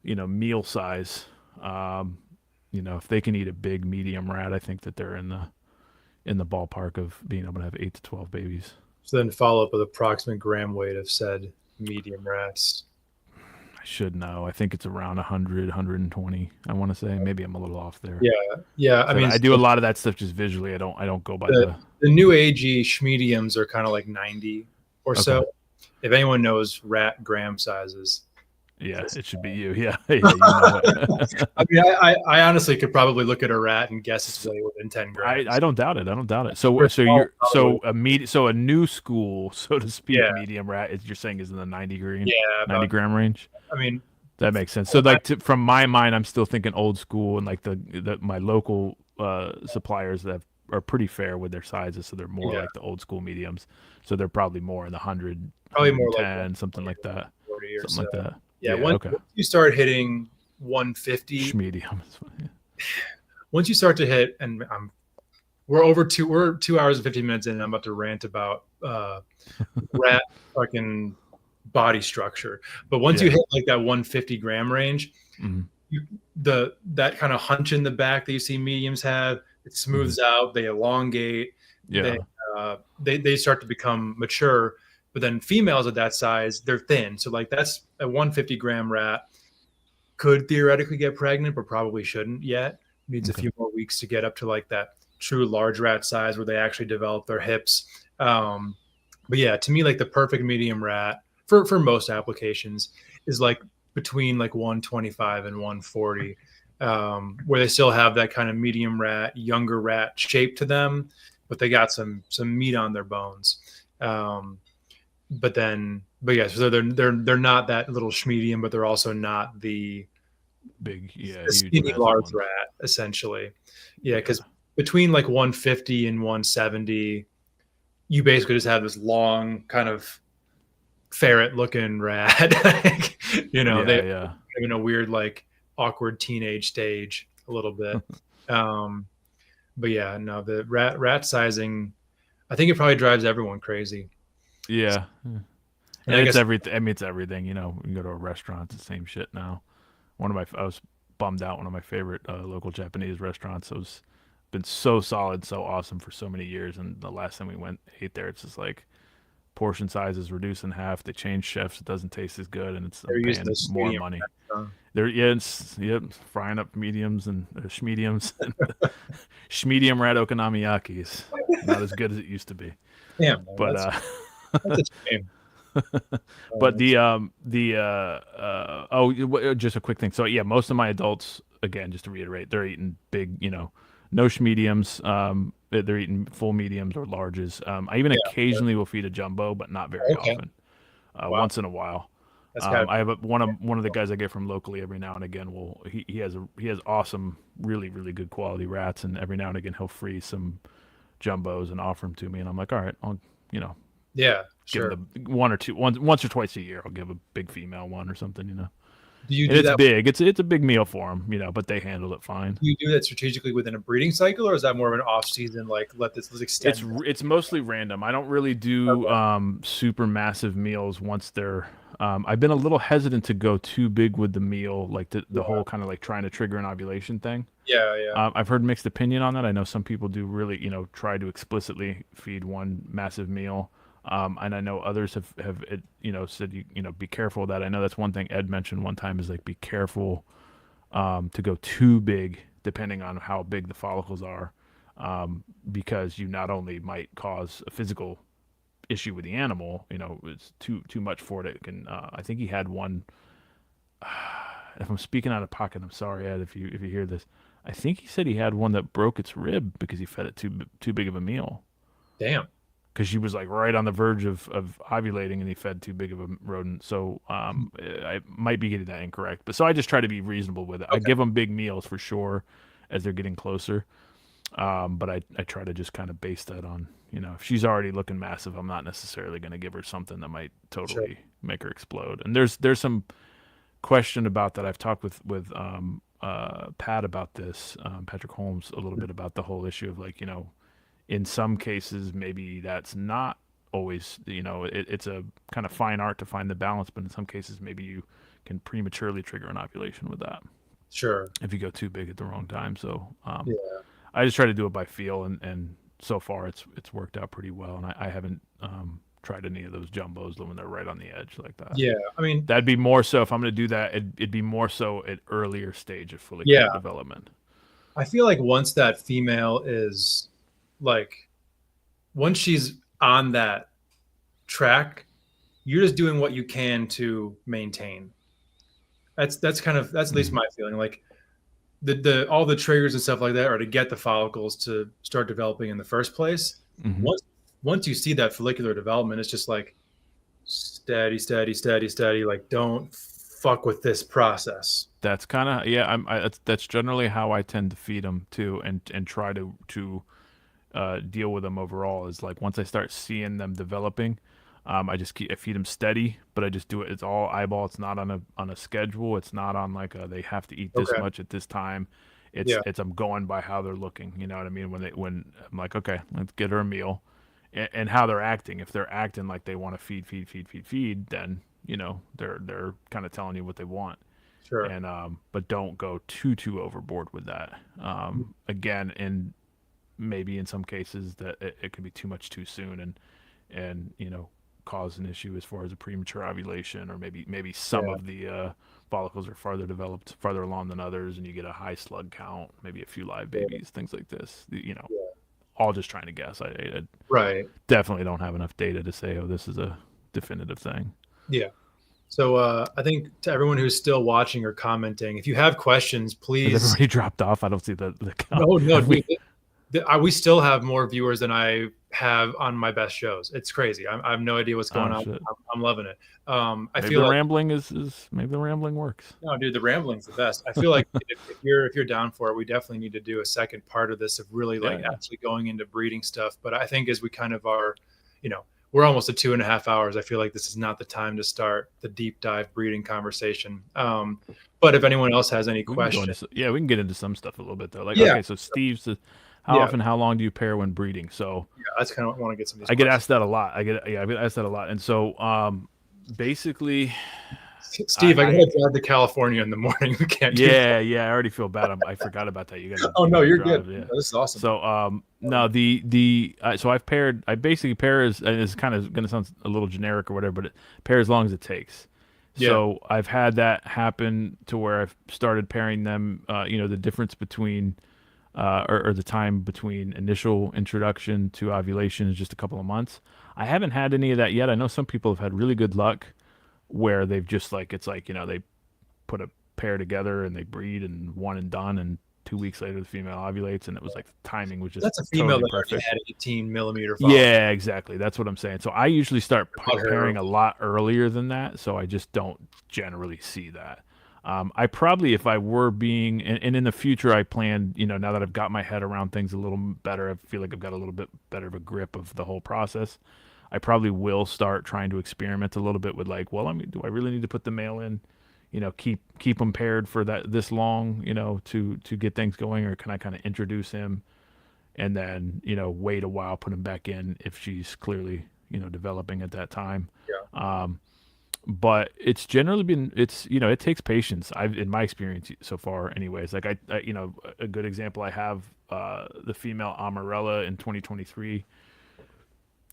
meal size, if they can eat a big medium rat, I think that they're in the ballpark of being able to have 8 to 12 babies. So then follow up with approximate gram weight of said medium rats. should know. I think it's around 100, 120. I want to say. Maybe I'm a little off there. Yeah. I So mean, I do a lot of that stuff just visually. I don't go by the new agey schmediums are kind of like 90 or Okay. so. If anyone knows rat gram sizes, Yeah, it should be you. Yeah, yeah, you know it. I mean, I honestly could probably look at a rat and guess it's way within 10 grams. I don't doubt it. I don't doubt it. So First of all, so a new school, so to speak, Yeah. medium rat is you're saying is in the 90 gram, Yeah, 90 gram range. I mean, That makes sense. So like from my mind, I'm still thinking old school, and like my local suppliers that are pretty fair with their sizes, so they're more Yeah. like the old school mediums. So they're probably more in the 100, Probably more like 110, something like that. 40 or Something like so. that. Yeah, okay. once you start hitting 150, Medium. once you start to hit, and we're 2 hours and 15 minutes in, and I'm about to rant about rat fucking body structure. But once you hit like that 150 gram range, that kind of hunch in the back that you see mediums have, it smooths out, they elongate, they start to become mature. But then females at that size, they're thin. So like that's a 150 gram rat could theoretically get pregnant, but probably shouldn't yet. Needs a few more weeks to get up to like that true large rat size where they actually develop their hips. But yeah, to me, like the perfect medium rat for most applications is like between like 125 and 140, where they still have that kind of medium rat, younger rat shape to them, but they got some meat on their bones. But yeah, so they're not that little schmedium, but they're also not the big, the skinny large rat, essentially. Yeah, because between like 150 and 170, you basically just have this long kind of ferret-looking rat. They're in a weird, like awkward teenage stage a little bit. But yeah, no, the rat sizing, I think it probably drives everyone crazy. Yeah. And it's everything. I mean, it's everything. You know, you can go to a restaurant, it's the same shit now. I was bummed out. One of my favorite local Japanese restaurants. It was been so solid, so awesome for so many years. And the last time we ate there, it's just like portion size is reduced in half. They change chefs. It doesn't taste as good, and I'm paying more money. They're frying up mediums and schmediums. Schmedium rat okonomiyaki is not as good as it used to be. Yeah, but that's a shame. But just a quick thing. So yeah, most of my adults, again, just to reiterate, they're eating big, no schmediums. They're eating full mediums or larges. I even occasionally will feed a jumbo, but not very often. Once in a while. I have one of the guys I get from locally every now and again. He has awesome, really, really good quality rats, and every now and again he'll freeze some jumbos and offer them to me, and I'm like, all right, I'll sure. Give them once or twice a year. I'll give a big female one or something. Do you? It's big. It's a big meal for them. But they handle it fine. Do you do that strategically within a breeding cycle, or is that more of an off season? Like let's extend. It's mostly random. I don't really do super massive meals once they're. I've been a little hesitant to go too big with the meal, like the whole kind of like trying to trigger an ovulation thing. Yeah. I've heard mixed opinion on that. I know some people do really, try to explicitly feed one massive meal. And I know others have said, be careful of that. I know that's one thing Ed mentioned one time is like, be careful to go too big, depending on how big the follicles are, because you not only might cause a physical issue with the animal, it's too much for it. It can, I think he had one, if I'm speaking out of pocket, I'm sorry, Ed, if you hear this, I think he said he had one that broke its rib because he fed it too big of a meal. Damn. Because she was like right on the verge of ovulating, and he fed too big of a rodent. So I might be getting that incorrect. But so I just try to be reasonable with it. Okay. I give them big meals for sure as they're getting closer. But I try to just kind of base that on, if she's already looking massive, I'm not necessarily going to give her something that might totally make her explode. And there's some question about that. I've talked with Pat about this, Patrick Holmes, a little bit about the whole issue of like, in some cases, maybe that's not always, it's a kind of fine art to find the balance, but in some cases, maybe you can prematurely trigger an ovulation with that. Sure. If you go too big at the wrong time. So I just try to do it by feel, and so far it's worked out pretty well. And I haven't tried any of those jumbos when they're right on the edge like that. Yeah, I mean, That'd be more so if I'm going to do that. It'd be more so at earlier stage of yeah, follicular development. I feel like once that female is like, once she's on that track, you're just doing what you can to maintain. That's kind of, that's at least my feeling. Like the all the triggers and stuff like that are to get the follicles to start developing in the first place. Once you see that follicular development, it's just like steady, steady, steady, steady. Like, don't fuck with this process. That's kind of, yeah. That's generally how I tend to feed them too, and try to deal with them overall. Is like once I start seeing them developing, I feed them steady, but I just do it. It's all eyeball. It's not on a schedule. It's not on like they have to eat this much at this time. It's I'm going by how they're looking. You know what I mean? When I'm like, okay, let's get her a meal, and how they're acting. If they're acting like they want to feed, then you know they're kind of telling you what they want. Sure. And but don't go too overboard with that. Again, and maybe in some cases that it could be too much too soon, and you know, cause an issue as far as a premature ovulation, or maybe some of the follicles are farther along than others, and you get a high slug count, maybe a few live babies, things like this. You know, all just trying to guess. I definitely don't have enough data to say, oh, this is a definitive thing. Yeah. So I think to everyone who's still watching or commenting, if you have questions, please. Has everybody dropped off? I don't see the count. No. We still have more viewers than I have on my best shows. It's crazy. I have no idea what's going on. I'm loving it. I feel the rambling maybe the rambling works. No, dude, the rambling's the best. I feel like if you're down for it, we definitely need to do a second part of this of really actually going into breeding stuff. But I think as we kind of are, you know, we're almost at 2.5 hours. I feel like this is not the time to start the deep dive breeding conversation. But if anyone else has any questions, we can get into some stuff a little bit though. Like, okay, so Steve says, how long do you pair when breeding? So that's kind of what I want to get some of these. I get asked that a lot. I get asked that a lot. And so basically, Steve, I gotta drive to California in the morning. We can't. I already feel bad. I forgot about that. You got. Oh no, you're good. Yeah. This is awesome. So no, so I've paired. I basically pair and it's kind of going to sound a little generic or whatever, but pair as long as it takes. Yeah. So I've had that happen to where I've started pairing them. You know, the difference between or the time between initial introduction to ovulation is just a couple of months. I haven't had any of that yet. I know some people have had really good luck where they've just you know, they put a pair together and they breed and one and done, and 2 weeks later the female ovulates, and it was like the timing was just that's a female totally that perfect. Had 18 millimeter follicle. Yeah, exactly. That's what I'm saying. So I usually start pairing a lot earlier than that, so I just don't generally see that. I probably, if I were being, and in the future I plan, you know, now that I've got my head around things a little better, I feel like I've got a little bit better of a grip of the whole process. I probably will start trying to experiment a little bit with like, well, I mean, do I really need to put the male in, you know, keep them paired for this long, you know, to get things going, or can I kind of introduce him and then, you know, wait a while, put him back in if she's clearly, you know, developing at that time. Yeah. But it's generally been, you know, it takes patience. In my experience so far anyways, like I you know, a good example, I have the female Amara in 2023.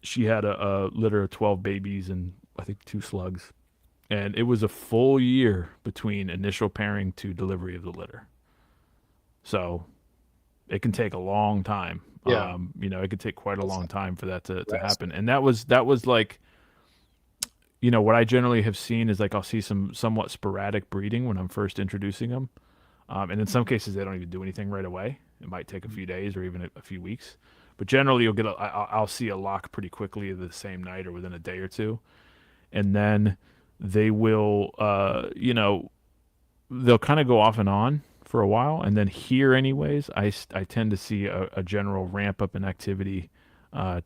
She had a litter of 12 babies and I think 2 slugs. And it was a full year between initial pairing to delivery of the litter. So it can take a long time. Yeah. You know, it could take quite a long time for that to happen. And that was like, you know, what I generally have seen is like I'll see some somewhat sporadic breeding when I'm first introducing them. And in some cases, they don't even do anything right away. It might take a few days or even a few weeks. But generally, you'll get I'll see a lock pretty quickly the same night or within a day or two. And then they will, you know, they'll kind of go off and on for a while. And then here anyways, I tend to see a general ramp up in activity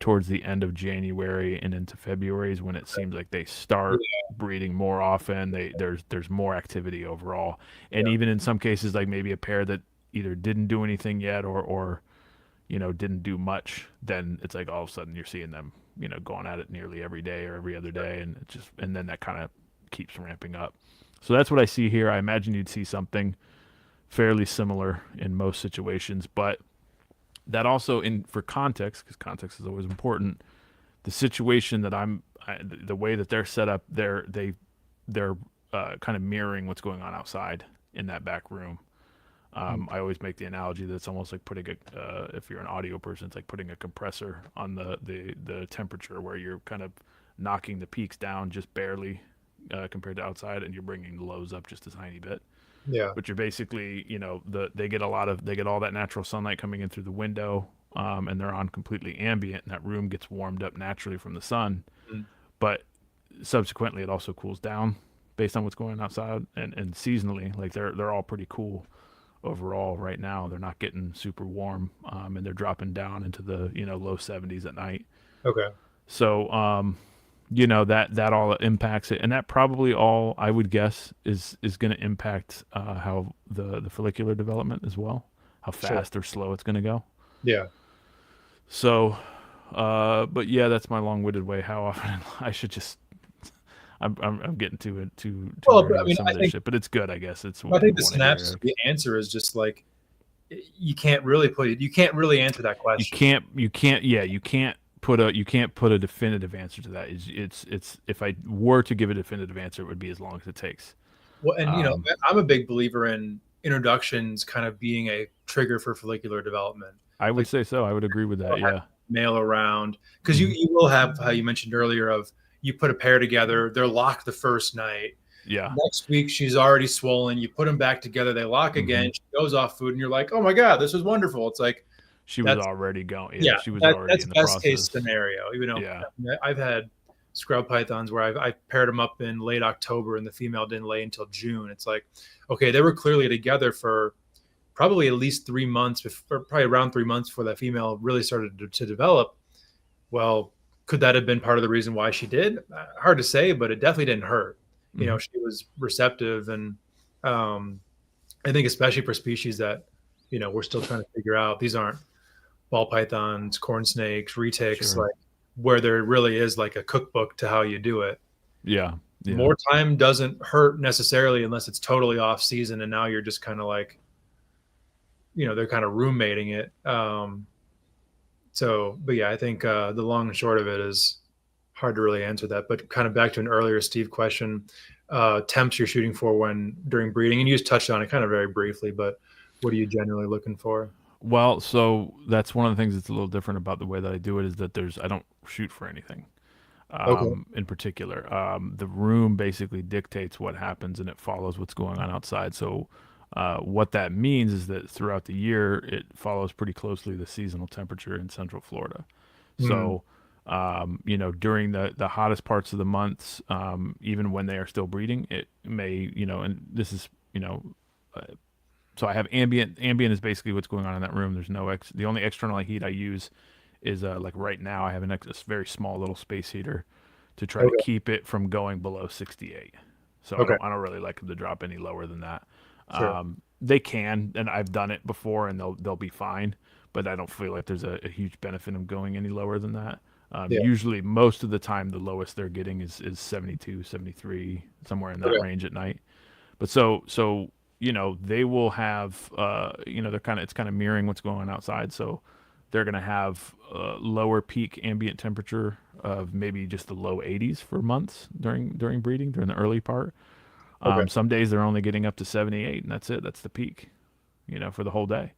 towards the end of January and into February is when it seems like they start breeding more often. There's more activity overall. And even in some cases, like maybe a pair that either didn't do anything yet or you know, didn't do much, then it's like all of a sudden you're seeing them, you know, going at it nearly every day or every other day. And then that kind of keeps ramping up. So that's what I see here. I imagine you'd see something fairly similar in most situations, but that also for context, because context is always important, the situation that I'm the way that they're set up, they're kind of mirroring what's going on outside in that back room. I always make the analogy that it's almost like putting if you're an audio person, it's like putting a compressor on the temperature, where you're kind of knocking the peaks down just barely compared to outside, and you're bringing the lows up just a tiny bit. Yeah. But you're basically, they get all that natural sunlight coming in through the window, and they're on completely ambient, and that room gets warmed up naturally from the sun. Mm. But subsequently, it also cools down based on what's going on outside, and seasonally, like they're all pretty cool overall right now. They're not getting super warm, and they're dropping down into the low 70s at night. Okay. So that all impacts it, and that probably all, I would guess, is going to impact how the follicular development as well, how fast or slow it's going to go. Yeah. So but yeah, that's my long-winded way. How often I should just I'm getting too Well, nerdy I with mean, some I of this think shit, but it's good, I guess. It's I think the one area. synapse, the answer is just like you can't really answer that question. You can't put a definitive answer to that. It's if I were to give a definitive answer, it would be as long as it takes. Well, and I'm a big believer in introductions kind of being a trigger for follicular development. I would say so. I would agree with that. Yeah. Mail around, because you will have, how you mentioned earlier, of you put a pair together, they're locked the first night. Yeah. Next week she's already swollen. You put them back together, they lock again. She goes off food, and you're like, oh my god, this is wonderful. It's like she was already going. Yeah, she was already that's in the best process. case scenario. I've had scrub pythons where I paired them up in late October, and the female didn't lay until June. It's like, okay, they were clearly together for probably at least 3 months, probably around 3 months before that female really started to develop. Well, could that have been part of the reason why she did? Hard to say, but it definitely didn't hurt. She was receptive, and I think especially for species that we're still trying to figure out. These aren't ball pythons, corn snakes, retics, like where there really is like a cookbook to how you do it. Yeah. More time doesn't hurt necessarily, unless it's totally off season, and now you're just kind of like, they're kind of roommating it. But yeah, I think the long and short of it is hard to really answer that. But kind of back to an earlier Steve question, temps you're shooting for during breeding, and you just touched on it kind of very briefly, but what are you generally looking for? Well, so that's one of the things that's a little different about the way that I do it, is that I don't shoot for anything in particular. The room basically dictates what happens, and it follows what's going on outside. So what that means is that throughout the year, it follows pretty closely the seasonal temperature in Central Florida. So, during the hottest parts of the months, even when they are still breeding, it may, and this is, so I have ambient. Ambient is basically what's going on in that room. There's the only external heat I use is like right now I have a very small little space heater to try to keep it from going below 68. So I don't really like them to drop any lower than that. Sure. They can, and I've done it before, and they'll be fine, but I don't feel like there's a huge benefit of going any lower than that. Usually, most of the time, the lowest they're getting is 72, 73, somewhere in that range at night. But so they will have, it's kind of mirroring what's going on outside. So they're going to have lower peak ambient temperature of maybe just the low 80s for months during breeding, during the early part. Some days they're only getting up to 78, and that's it. That's the peak, for the whole day.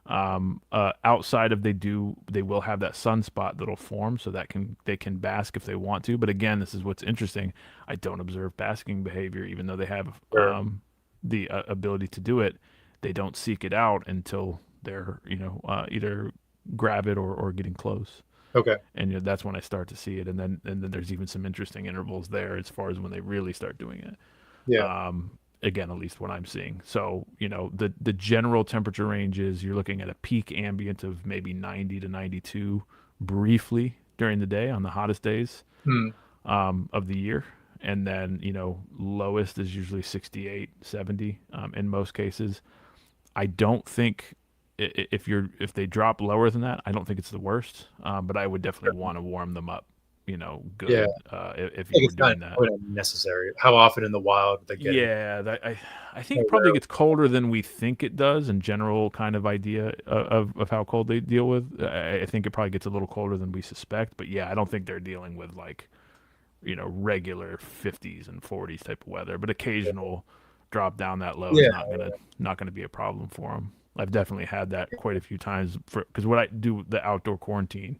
Outside of they will have that sunspot that'll form, so that they can bask if they want to. But again, this is what's interesting. I don't observe basking behavior, even though they have the ability to do it. They don't seek it out until they're either grab it or getting close. Okay. And that's when I start to see it, and then there's even some interesting intervals there as far as when they really start doing it. Yeah. Again, at least what I'm seeing. So, the general temperature range is you're looking at a peak ambient of maybe 90 to 92 briefly during the day on the hottest days of the year. And then, lowest is usually 68, 70 in most cases. I don't think if they drop lower than that, I don't think it's the worst. But I would definitely want to warm them up. Good. Yeah. If you were doing that, necessary. How often in the wild they get? Yeah, I think it probably gets colder than we think it does. In general, kind of idea of how cold they deal with. I think it probably gets a little colder than we suspect. But yeah, I don't think they're dealing with like regular 50s and 40s type of weather, but occasional drop down that low is Yeah. not gonna be a problem for them. I've definitely had that quite a few times because what I do the outdoor quarantine,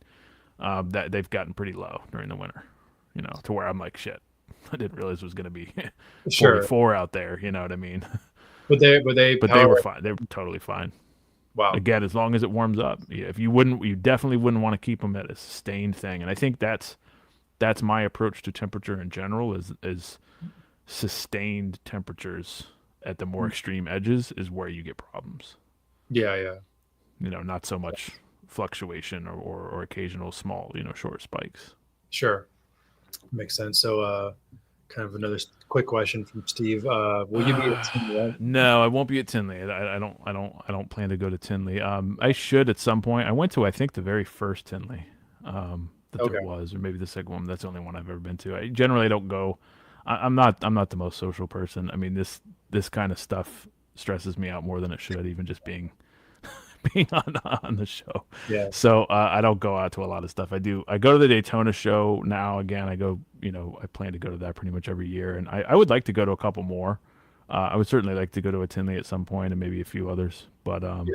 that they've gotten pretty low during the winter, to where I'm like, shit, I didn't realize it was gonna be Sure. 44 out there. You know what I mean? But they But they were fine. They were totally fine. Wow. Again, as long as it warms up. Yeah, if you definitely wouldn't want to keep them at a sustained thing. And I think that's my approach to temperature in general is sustained temperatures at the more extreme edges is where you get problems. Yeah. Not so much fluctuation or occasional small, short spikes. Sure. Makes sense. So kind of another quick question from Steve. Will you be at Tinley? No, I won't be at Tinley. I don't plan to go to Tinley. I should at some point. I went to, I think, the very first Tinley that there was, or maybe the second one. That's the only one I've ever been to. I generally don't go. I'm not the most social person. I mean, this kind of stuff stresses me out more than it should, even just being on the show. Yeah. So I don't go out to a lot of stuff. I go to the Daytona show now. Again, I go. I plan to go to that pretty much every year, and I would like to go to a couple more. I would certainly like to go to a Tinley at some point, and maybe a few others. But no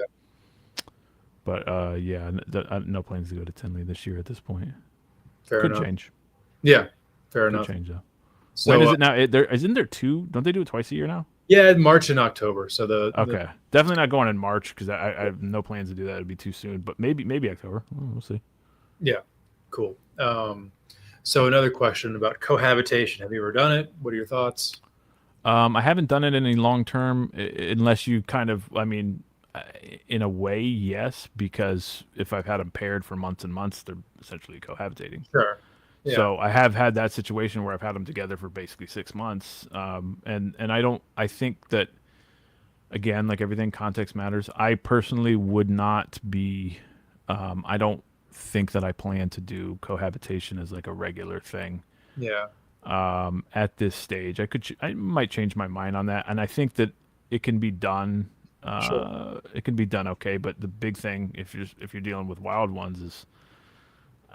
plans to go to Tinley this year at this point. Fair enough. Could change. Yeah, fair Could enoh. change though. So, when is it now? Isn't there two? Don't they do it twice a year now? Yeah, March and October. So Okay, definitely not going in March because I have no plans to do that. It'd be too soon. But maybe October. We'll see. Yeah, cool. So another question about cohabitation. Have you ever done it? What are your thoughts? I haven't done it any long term, unless you kind of. I mean, in a way, yes, because if I've had them paired for months and months, they're essentially cohabitating. Sure. Yeah. So I have had that situation where I've had them together for basically 6 months, and I think that, again, like everything, context matters. I personally would not be. I don't think that I plan to do cohabitation as like a regular thing. Yeah. At this stage, I might change my mind on that, and I think that it can be done. Sure. It can be done okay, but the big thing, if you're dealing with wild ones, is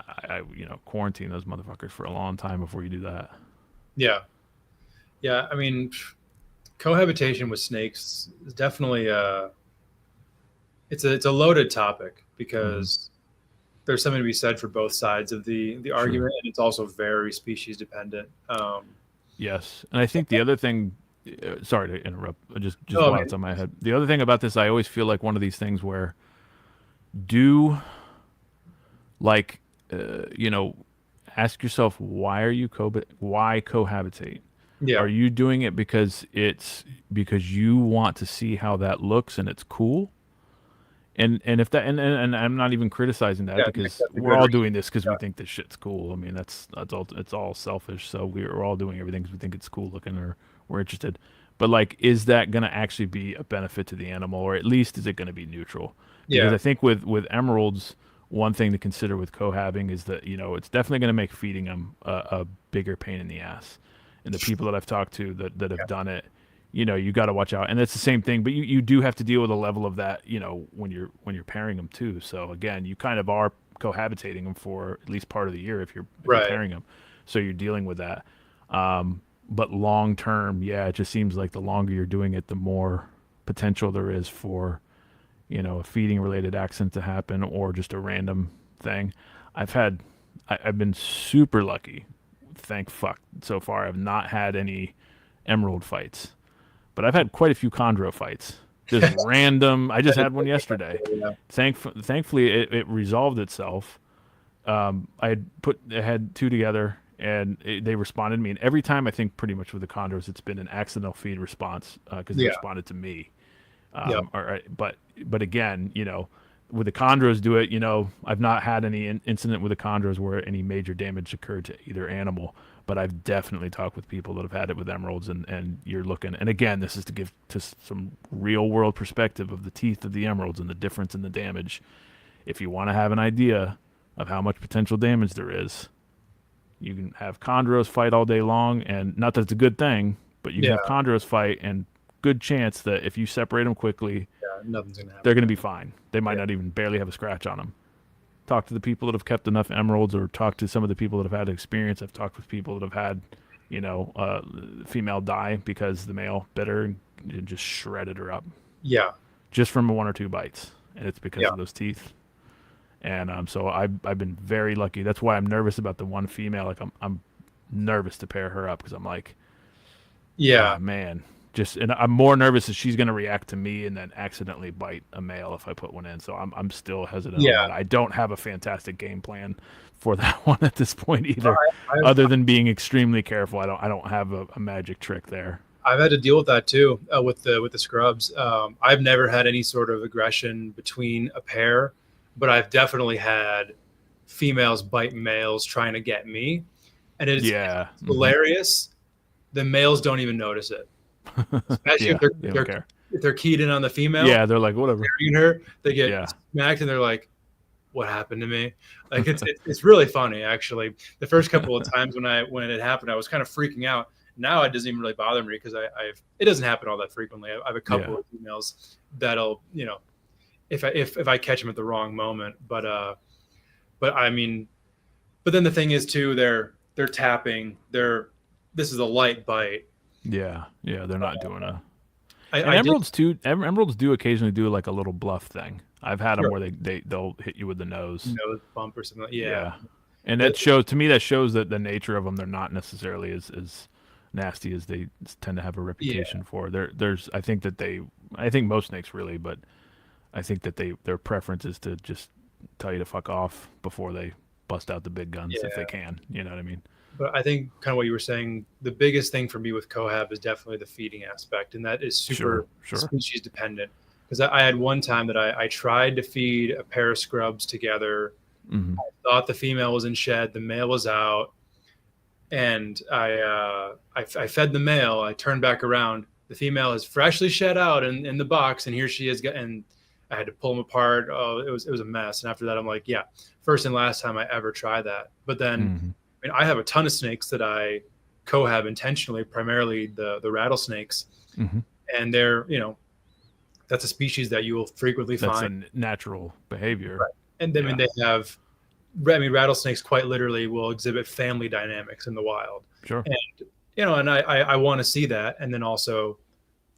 I quarantine those motherfuckers for a long time before you do that. Yeah. I mean, cohabitation with snakes is definitely it's a loaded topic because there's something to be said for both sides of the argument, and it's also very species dependent. Yes, and I think the other thing. Sorry to interrupt. Just while it's on my head. The other thing about this, I always feel like one of these things where ask yourself, why are you why cohabitate? Yeah. Are you doing it because you want to see how that looks and it's cool? And if that and I'm not even criticizing that because we're all doing this because we think this shit's cool. I mean, that's all. It's all selfish. So we're all doing everything because we think it's cool looking or we're interested. But like, is that going to actually be a benefit to the animal, or at least is it going to be neutral? Because I think with emeralds, one thing to consider with cohabbing is that it's definitely going to make feeding them a bigger pain in the ass. And the people that I've talked to that have done it, you got to watch out. And it's the same thing, but you do have to deal with a level of that, when you're pairing them too. So again, you kind of are cohabitating them for at least part of the year if you're pairing them. So you're dealing with that. But long term, it just seems like the longer you're doing it, the more potential there is for, a feeding related accident to happen or just a random thing. I've been super lucky. Thank fuck. So far, I've not had any emerald fights, but I've had quite a few chondro fights. Just random. I just had one yesterday. Thankfully, it resolved itself. I had two together, and they responded to me. And every time, I think pretty much with the chondros, it's been an accidental feed response because they responded to me. But again, with the chondros do it, I've not had any incident with the chondros where any major damage occurred to either animal, but I've definitely talked with people that have had it with emeralds, and you're looking, and again, this is to give to some real world perspective of the teeth of the emeralds and the difference in the damage. If you want to have an idea of how much potential damage there is, you can have chondros fight all day long, and not that it's a good thing, but you can have chondros fight, and good chance that if you separate them quickly, nothing's gonna happen. They're going to be fine. They might not even barely have a scratch on them. talked to the people that have kept enough emeralds, or talked to some of the people that have had experience. I've talked with people that have had, female die because the male bit her and just shredded her up. Yeah. Just from 1 or 2 bites, and it's because Yeah. of those teeth. And so I've been very lucky. That's why I'm nervous about the one female. Like I'm nervous to pair her up because I'm like, Yeah. man. And I'm more nervous that she's going to react to me and then accidentally bite a male if I put one in. So I'm still hesitant on that. I don't have a fantastic game plan for that one at this point either, other than being extremely careful. I don't have a magic trick there. I've had to deal with that too, with the scrubs. I've never had any sort of aggression between a pair, but I've definitely had females bite males trying to get me, and it's hilarious. The males don't even notice it, especially if they're keyed in on the female. Yeah, they're like, whatever. Her, they get smacked, and they're like, "What happened to me?" Like it's really funny actually. The first couple of times when it happened, I was kind of freaking out. Now it doesn't even really bother me because it doesn't happen all that frequently. I have a couple of females that'll, if I catch them at the wrong moment, but then the thing is too, they're tapping, this is a light bite. Yeah. They're not doing emeralds too. Emeralds do occasionally do like a little bluff thing. I've had them where they'll hit you with the nose bump or something. And that shows that the nature of them, they're not necessarily as nasty as they tend to have a reputation for. I think most snakes really, but I think that their preference is to just tell you to fuck off before they bust out the big guns if they can. You know what I mean? But I think kind of what you were saying, the biggest thing for me with cohab is definitely the feeding aspect, and that is super species dependent. Because I had one time that I tried to feed a pair of scrubs together. I thought the female was in shed, the male was out. And I fed the male. I turned back around. The female is freshly shed out in the box, and here she is. And I had to pull them apart. Oh, it was a mess. And after that, I'm like, first and last time I ever try that. But then, I have a ton of snakes that I cohab intentionally, primarily the rattlesnakes, and they're that's a species that you will frequently find. That's a natural behavior, right. And then they have. Rattlesnakes quite literally will exhibit family dynamics in the wild. Sure. And I want to see that. And then also,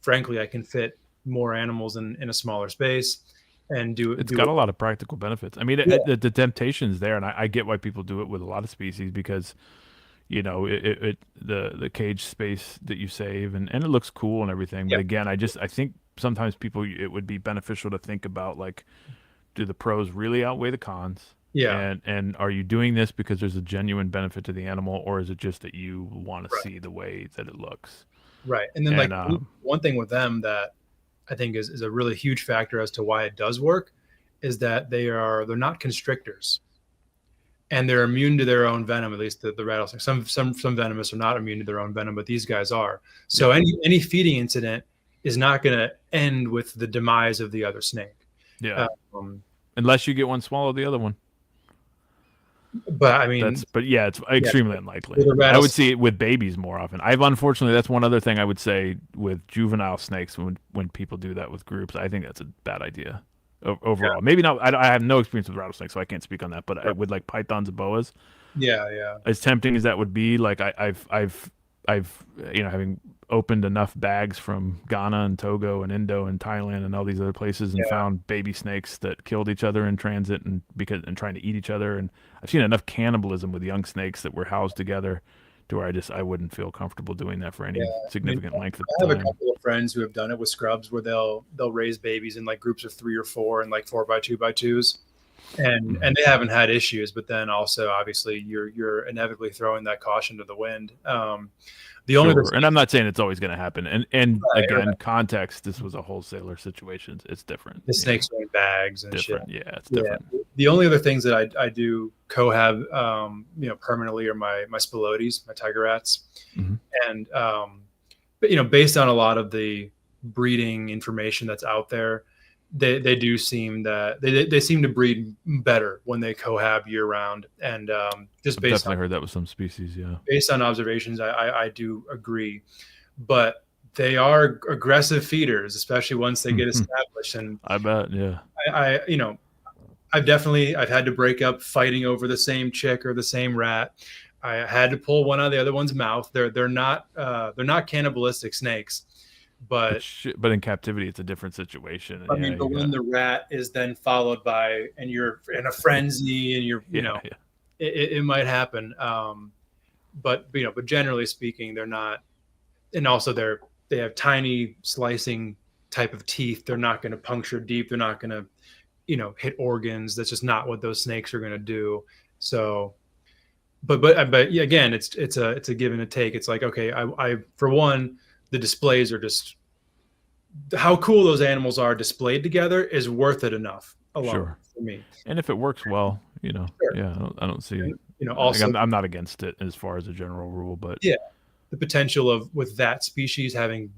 frankly, I can fit more animals in a smaller space and It's got a lot of practical benefits. I mean, the temptation's there, and I get why people do it with a lot of species because, the cage space that you save and it looks cool and everything. But again, I think sometimes it would be beneficial to think about, like, do the pros really outweigh the cons? Yeah. And are you doing this because there's a genuine benefit to the animal, or is it just that you want to see the way that it looks? Right. And then one thing with them that I think is a really huge factor as to why it does work is that they're not constrictors. And they're immune to their own venom, at least the rattlesnakes. Some venomous are not immune to their own venom, but these guys are. So any feeding incident is not going to end with the demise of the other snake. Yeah. Unless you get one swallow the other one. But I mean, it's extremely unlikely. I would see it with babies more often. Unfortunately, that's one other thing I would say with juvenile snakes when people do that with groups. I think that's a bad idea overall. Maybe not. I have no experience with rattlesnakes, so I can't speak on that. But with like pythons and boas, as tempting as that would be, like I've having opened enough bags from Ghana and Togo and Indo and Thailand and all these other places and found baby snakes that killed each other in transit and trying to eat each other. And I've seen enough cannibalism with young snakes that were housed together to where I wouldn't feel comfortable doing that for any significant length of time. I have a couple of friends who have done it with scrubs where they'll raise babies in like groups of 3 or 4 and like 4x2x2s. And they haven't had issues, but then also obviously you're inevitably throwing that caution to the wind. And I'm not saying it's always going to happen. And again, context. This was a wholesaler situation. It's different. The snakes are in bags and different. shit. Yeah, it's different. The only other things that I do cohab, permanently are my spilotes, my tiger rats, and but based on a lot of the breeding information that's out there, they do seem that they seem to breed better when they cohab year round. And just I've based definitely heard that with some species. Yeah. Based on observations, I do agree, but they are aggressive feeders, especially once they get established. And I bet. Yeah. I've had to break up fighting over the same chick or the same rat. I had to pull one out of the other one's mouth. They're not cannibalistic snakes, but But in captivity, it's a different situation. I mean, but when the rat is then followed by, and you're in a frenzy, and it might happen. But generally speaking, they're not, and also they have tiny slicing type of teeth. They're not going to puncture deep. They're not going to, hit organs. That's just not what those snakes are going to do. So, but again, it's a give and a take. It's like, okay, I for one, the displays are just, how cool those animals are displayed together is worth it enough alone for me. And if it works well, Sure. yeah, I don't see. Also, I'm not against it as far as a general rule, but yeah, the potential of with that species having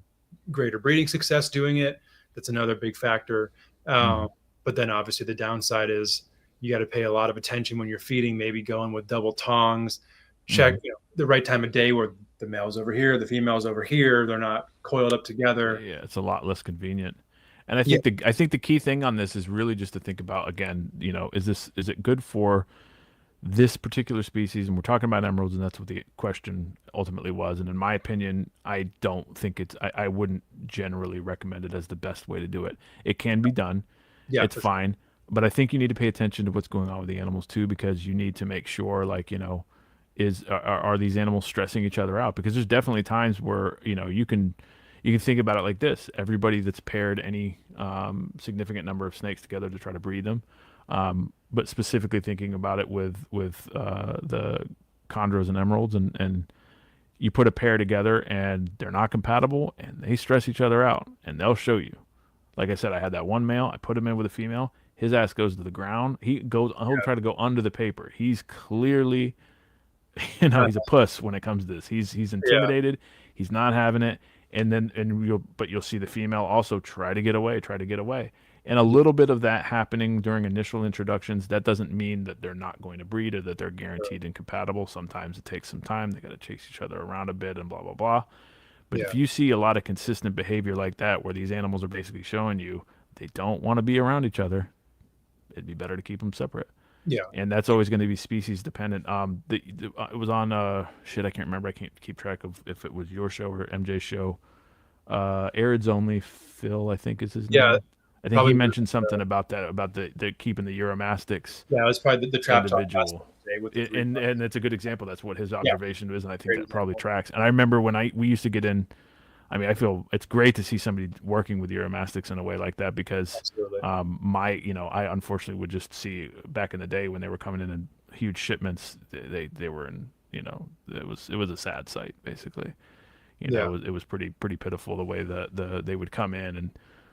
greater breeding success doing it, that's another big factor. But then obviously the downside is you got to pay a lot of attention when you're feeding, maybe going with double tongs, check the right time of day where the male's over here, the female's over here, they're not coiled up together. Yeah, it's a lot less convenient. And I think the key thing on this is really just to think about, again, is it good for this particular species? And we're talking about emeralds, and that's what the question ultimately was. And in my opinion, I don't think I wouldn't generally recommend it as the best way to do it. It can be done. Yeah, it's fine. But I think you need to pay attention to what's going on with the animals too, because you need to make sure, like, are these animals stressing each other out? Because there's definitely times where, you can think about it like this. Everybody that's paired any significant number of snakes together to try to breed them, but specifically thinking about it with the chondros and emeralds, and you put a pair together and they're not compatible and they stress each other out, and they'll show you. Like I said, I had that one male, I put him in with a female, his ass goes to the ground. He'll try to go under the paper. He's clearly, he's a puss when it comes to this. He's intimidated. Yeah. He's not having it. But you'll see the female also try to get away. And a little bit of that happening during initial introductions, that doesn't mean that they're not going to breed or that they're guaranteed incompatible. Sometimes it takes some time. They got to chase each other around a bit and blah, blah, blah. But if you see a lot of consistent behavior like that, where these animals are basically showing you they don't want to be around each other, it'd be better to keep them separate. Yeah. And that's always going to be species dependent. It was on, I can't remember. I can't keep track of if it was your show or MJ's show. Arids Only, Phil, I think is his name. I think he mentioned something about that, about the keeping the Uromastics. Yeah, it was probably the trap individual. And it's a good example. That's what his observation was, and I think that probably tracks. And I remember when we used to get in, I feel it's great to see somebody working with Uromastics in a way like that, because I unfortunately would just see back in the day when they were coming in huge shipments, they were in, it was a sad sight, basically. It was pretty pitiful the way that they would come in and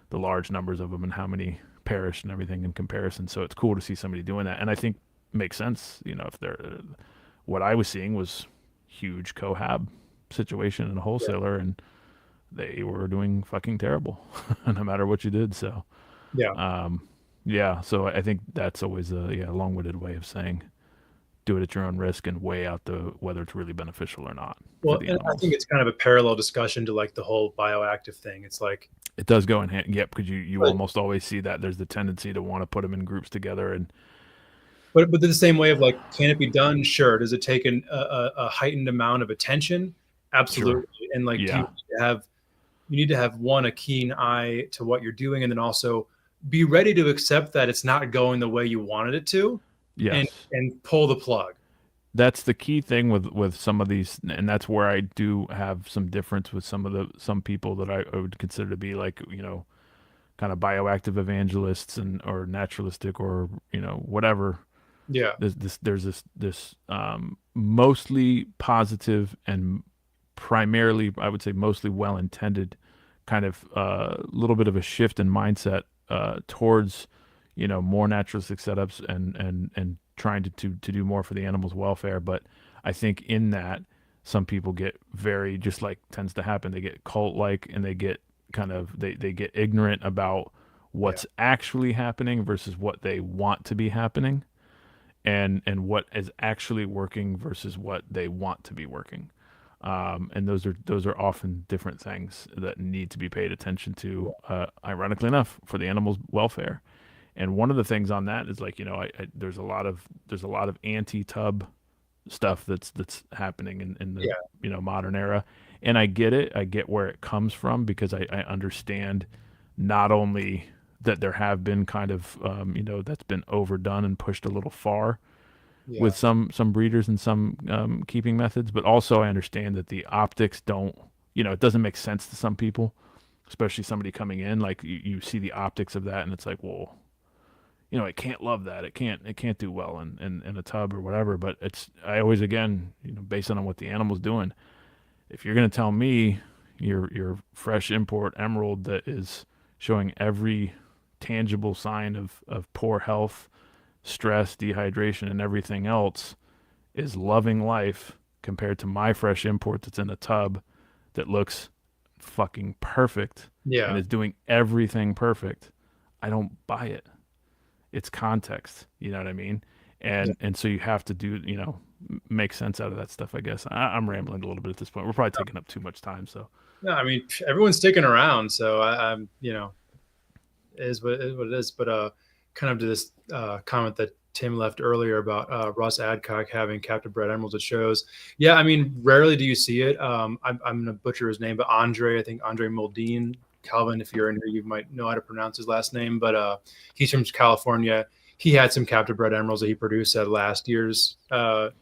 the large numbers of them and how many perished and everything in comparison. So it's cool to see somebody doing that. And I think makes sense. If they're, what I was seeing was huge cohab situation in a wholesaler, and they were doing fucking terrible no matter what you did. So, so I think that's always a long-winded way of saying do it at your own risk and weigh out whether it's really beneficial or not. Well, and I think it's kind of a parallel discussion to like the whole bioactive thing. It's like, it does go in hand. Yep. Because you almost always see that there's the tendency to want to put them in groups together. But the same way of like, can it be done? Sure. Does it take a heightened amount of attention? Absolutely. Sure. And like, you need to have a keen eye to what you're doing, and then also be ready to accept that it's not going the way you wanted it to. Yes. And pull the plug. That's the key thing with some of these, and that's where I do have some difference with some people that I would consider to be like, kind of bioactive evangelists or naturalistic or, whatever. Yeah. There's this mostly positive and primarily, I would say, mostly well-intended kind of little bit of a shift in mindset towards, more naturalistic setups and trying to do more for the animal's welfare. But I think in that, some people get very, just like tends to happen, they get cult-like, and they get kind of, they get ignorant about what's actually happening versus what they want to be happening, and what is actually working versus what they want to be working. And those are often different things that need to be paid attention to, ironically enough, for the animal's welfare. And one of the things on that is like, there's a lot of anti-tub stuff that's happening in the modern era, and I get it. I get where it comes from, because I understand not only that there have been kind of that's been overdone and pushed a little far with some breeders and some keeping methods, but also I understand that the optics don't, it doesn't make sense to some people, especially somebody coming in. Like you see the optics of that, and it's like, well, it can't love that. It can't do well in a tub or whatever. But I always, again, based on what the animal's doing, if you're going to tell me your fresh import emerald that is showing every tangible sign of poor health, stress, dehydration, and everything else is loving life, compared to my fresh import that's in a tub that looks fucking perfect and is doing everything perfect, I don't buy it. It's context, you know what I mean? And so you have to do, make sense out of that stuff, I guess. I'm rambling a little bit at this point. We're probably taking up too much time, so. No, I mean, everyone's sticking around, so I'm, it is what it is. But kind of to this comment that Tim left earlier about Russ Adcock having captive bred emeralds at shows. Yeah, I mean, rarely do you see it. I'm going to butcher his name, but I think Andre Moldine. Calvin, if you're in here, you might know how to pronounce his last name, but he's from California. He had some captive bred emeralds that he produced at last year's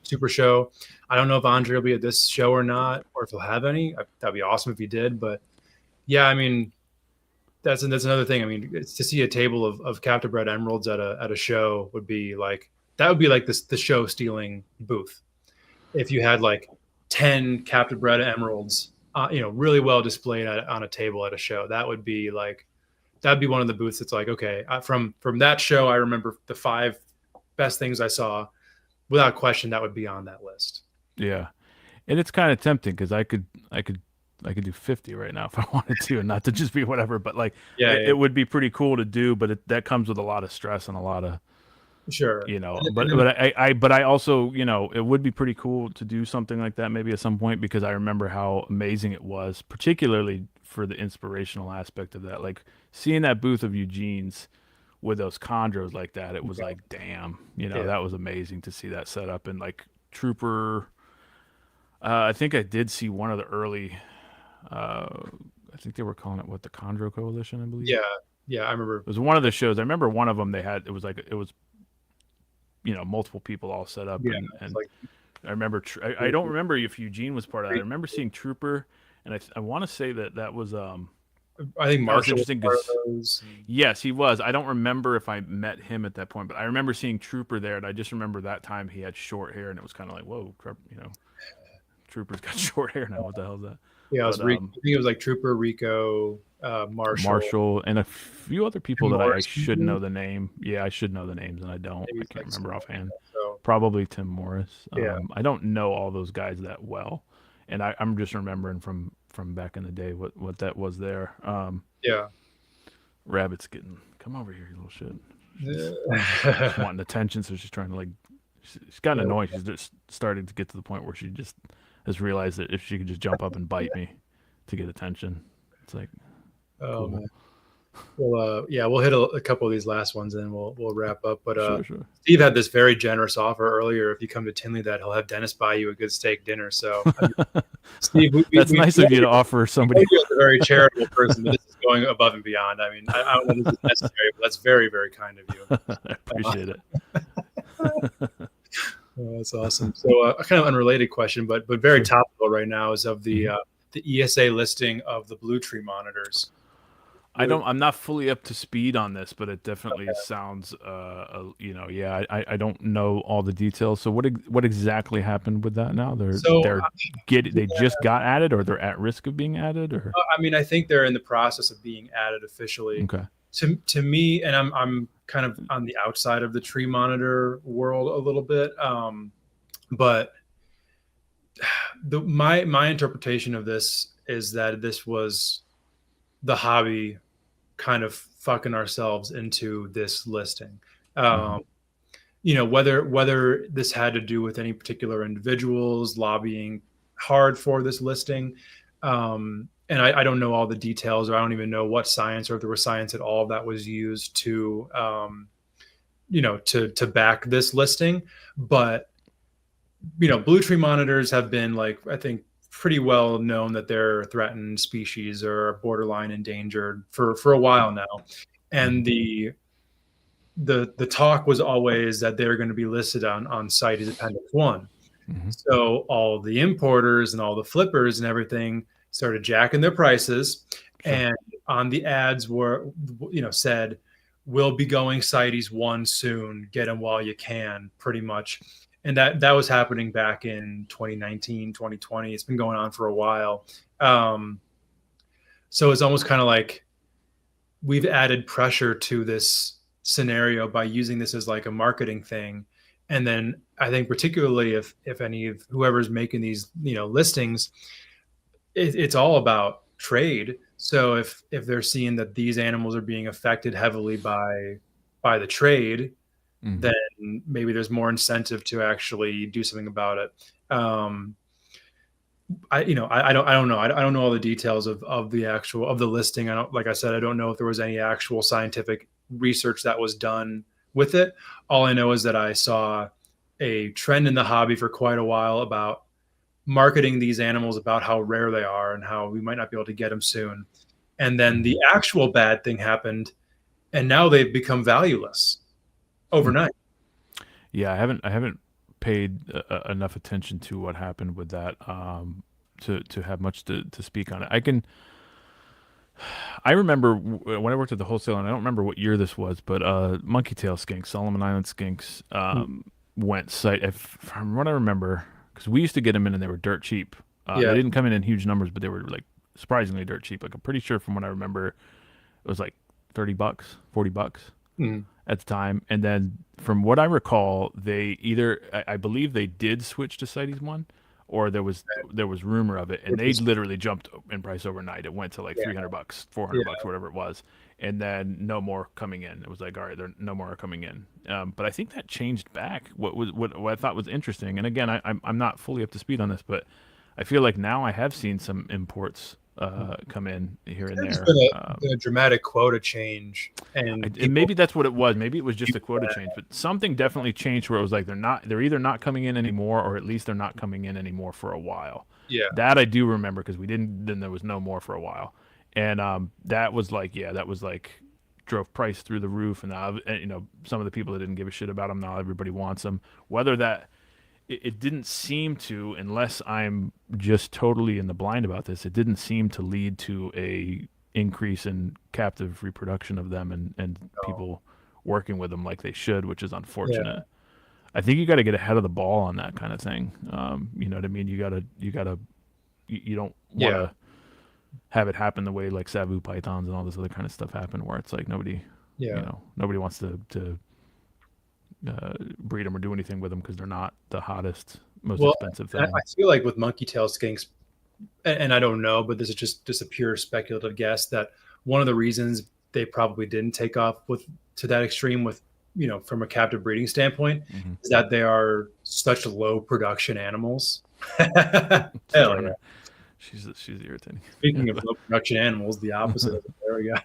Super Show. I don't know if Andre will be at this show or not, or if he'll have any. That'd be awesome if he did. But yeah, I mean, that's another thing. I mean, to see a table of captive bred emeralds at a show would be like the show stealing booth. If you had like 10 captive bred emeralds, really well displayed on a table at a show, that'd be one of the booths. It's like, okay, from that show, I remember the 5 best things I saw. Without question, that would be on that list. Yeah, and it's kind of tempting, because I could do 50 right now if I wanted to, and not to just be whatever, but like, it would be pretty cool to do, but that comes with a lot of stress and a lot of, sure, but I also, it would be pretty cool to do something like that maybe at some point, because I remember how amazing it was, particularly for the inspirational aspect of that, like seeing that booth of Eugene's with those chondros like that. It was like, damn, that was amazing to see that set up. And like Trooper, I think I did see one of the early, I think they were calling it the Chondro Coalition, I believe. Yeah, I remember. It was one of the shows. I remember one of them it was multiple people all set up, and like, I remember. I don't remember if Eugene was part of that. I remember seeing Trooper, and I want to say that was I think Marshall was interesting. Yes, he was. I don't remember if I met him at that point, but I remember seeing Trooper there, and I just remember that time he had short hair, and it was kind of like, whoa, Trooper's got short hair now. What the hell is that? Yeah, I think it was like Trooper, Rico, Marshall, and a few other people that I should know the name. Yeah, I should know the names, and I don't. I can't remember offhand. So. Probably Tim Morris. I don't know all those guys that well, and I'm just remembering from back in the day what that was there. Rabbit's come over here, you little shit. She's wanting attention, so she's trying to she's gotten annoyed. She's just starting to get to the point where she just has realized that if she could just jump up and bite me to get attention, it's like, cool. Man. Well, we'll hit a couple of these last ones and then we'll wrap up. But sure. Steve had this very generous offer earlier. If you come to Tinley, that he'll have Dennis buy you a good steak dinner. So, Steve, that's nice of you to offer somebody. A very charitable person, but this is going above and beyond. I mean, I don't know if this is necessary, but that's very, very kind of you. I appreciate it. Oh, that's awesome. So, a kind of unrelated question, but very topical right now, is of the ESA listing of the blue tree monitors. I'm not fully up to speed on this, but it definitely sounds, I don't know all the details. So what exactly happened with that now? They just got added, or they're at risk of being added, or? I mean, I think they're in the process of being added officially. Okay. To me, and I'm kind of on the outside of the tree monitor world a little bit, but my interpretation of this is that this was the hobby kind of fucking ourselves into this listing. Whether this had to do with any particular individuals lobbying hard for this listing, And I don't know all the details, or I don't even know what science, or if there was science at all that was used to, to back this listing. But, blue tree monitors have been, like, I think, pretty well known that they're a threatened species or borderline endangered for a while now. And the talk was always that they're going to be listed on CITES Appendix 1. So all the importers and all the flippers and everything started jacking their prices. Sure. And on the ads were, said, we'll be going CITES 1 soon, get them while you can, pretty much. And that was happening back in 2019, 2020. It's been going on for a while. So it's almost kind of like we've added pressure to this scenario by using this as like a marketing thing. And then I think particularly if any of whoever's making these, listings, it's all about trade. So if they're seeing that these animals are being affected heavily by the trade, then maybe there's more incentive to actually do something about it. I don't know. I don't know all the details of the listing. Like I said, I don't know if there was any actual scientific research that was done with it. All I know is that I saw a trend in the hobby for quite a while about marketing these animals, about how rare they are and how we might not be able to get them soon. And then the actual bad thing happened, and now they've become valueless overnight. Yeah, I haven't paid enough attention to what happened with that to have much to speak on it. I remember when I worked at the wholesale, and I don't remember what year this was, but monkey tail skinks, Solomon Island skinks, went from what I remember, because we used to get them in and they were dirt cheap. They didn't come in huge numbers, but they were like surprisingly dirt cheap. Like I'm pretty sure from what I remember, it was like $30, $40 at the time. And then from what I recall, they either, I believe they did switch to CITES 1, or there was rumor of it, and they literally jumped in price overnight. It went to like $300, $400, whatever it was, and then no more coming in. It was like, all right, there no more are coming in. But I think that changed back. What I thought was interesting, and again, I'm not fully up to speed on this, but I feel like now I have seen some imports come in here and there. Been a dramatic quota change, and maybe that's what it was. Maybe it was just a quota change, but something definitely changed where it was like they're either not coming in anymore, or at least they're not coming in anymore for a while. Yeah, that I do remember, because then there was no more for a while, and that was like drove price through the roof, and now, some of the people that didn't give a shit about them, now everybody wants them. Whether that it didn't seem to, unless I'm just totally in the blind about this, it didn't seem to lead to a increase in captive reproduction of them and people working with them like they should, which is unfortunate. Yeah. I think you got to get ahead of the ball on that kind of thing. You know what I mean? You don't want to have it happen the way like Savu pythons and all this other kind of stuff happen, where it's like nobody wants to breed them or do anything with them because they're not the hottest, most expensive thing. I feel like with monkey tail skinks, and I don't know, but this is just a pure speculative guess, that one of the reasons they probably didn't take off to that extreme with, from a captive breeding standpoint, is that they are such low production animals. Hell yeah. She's irritating. Speaking of low production animals, the opposite of it. There we go.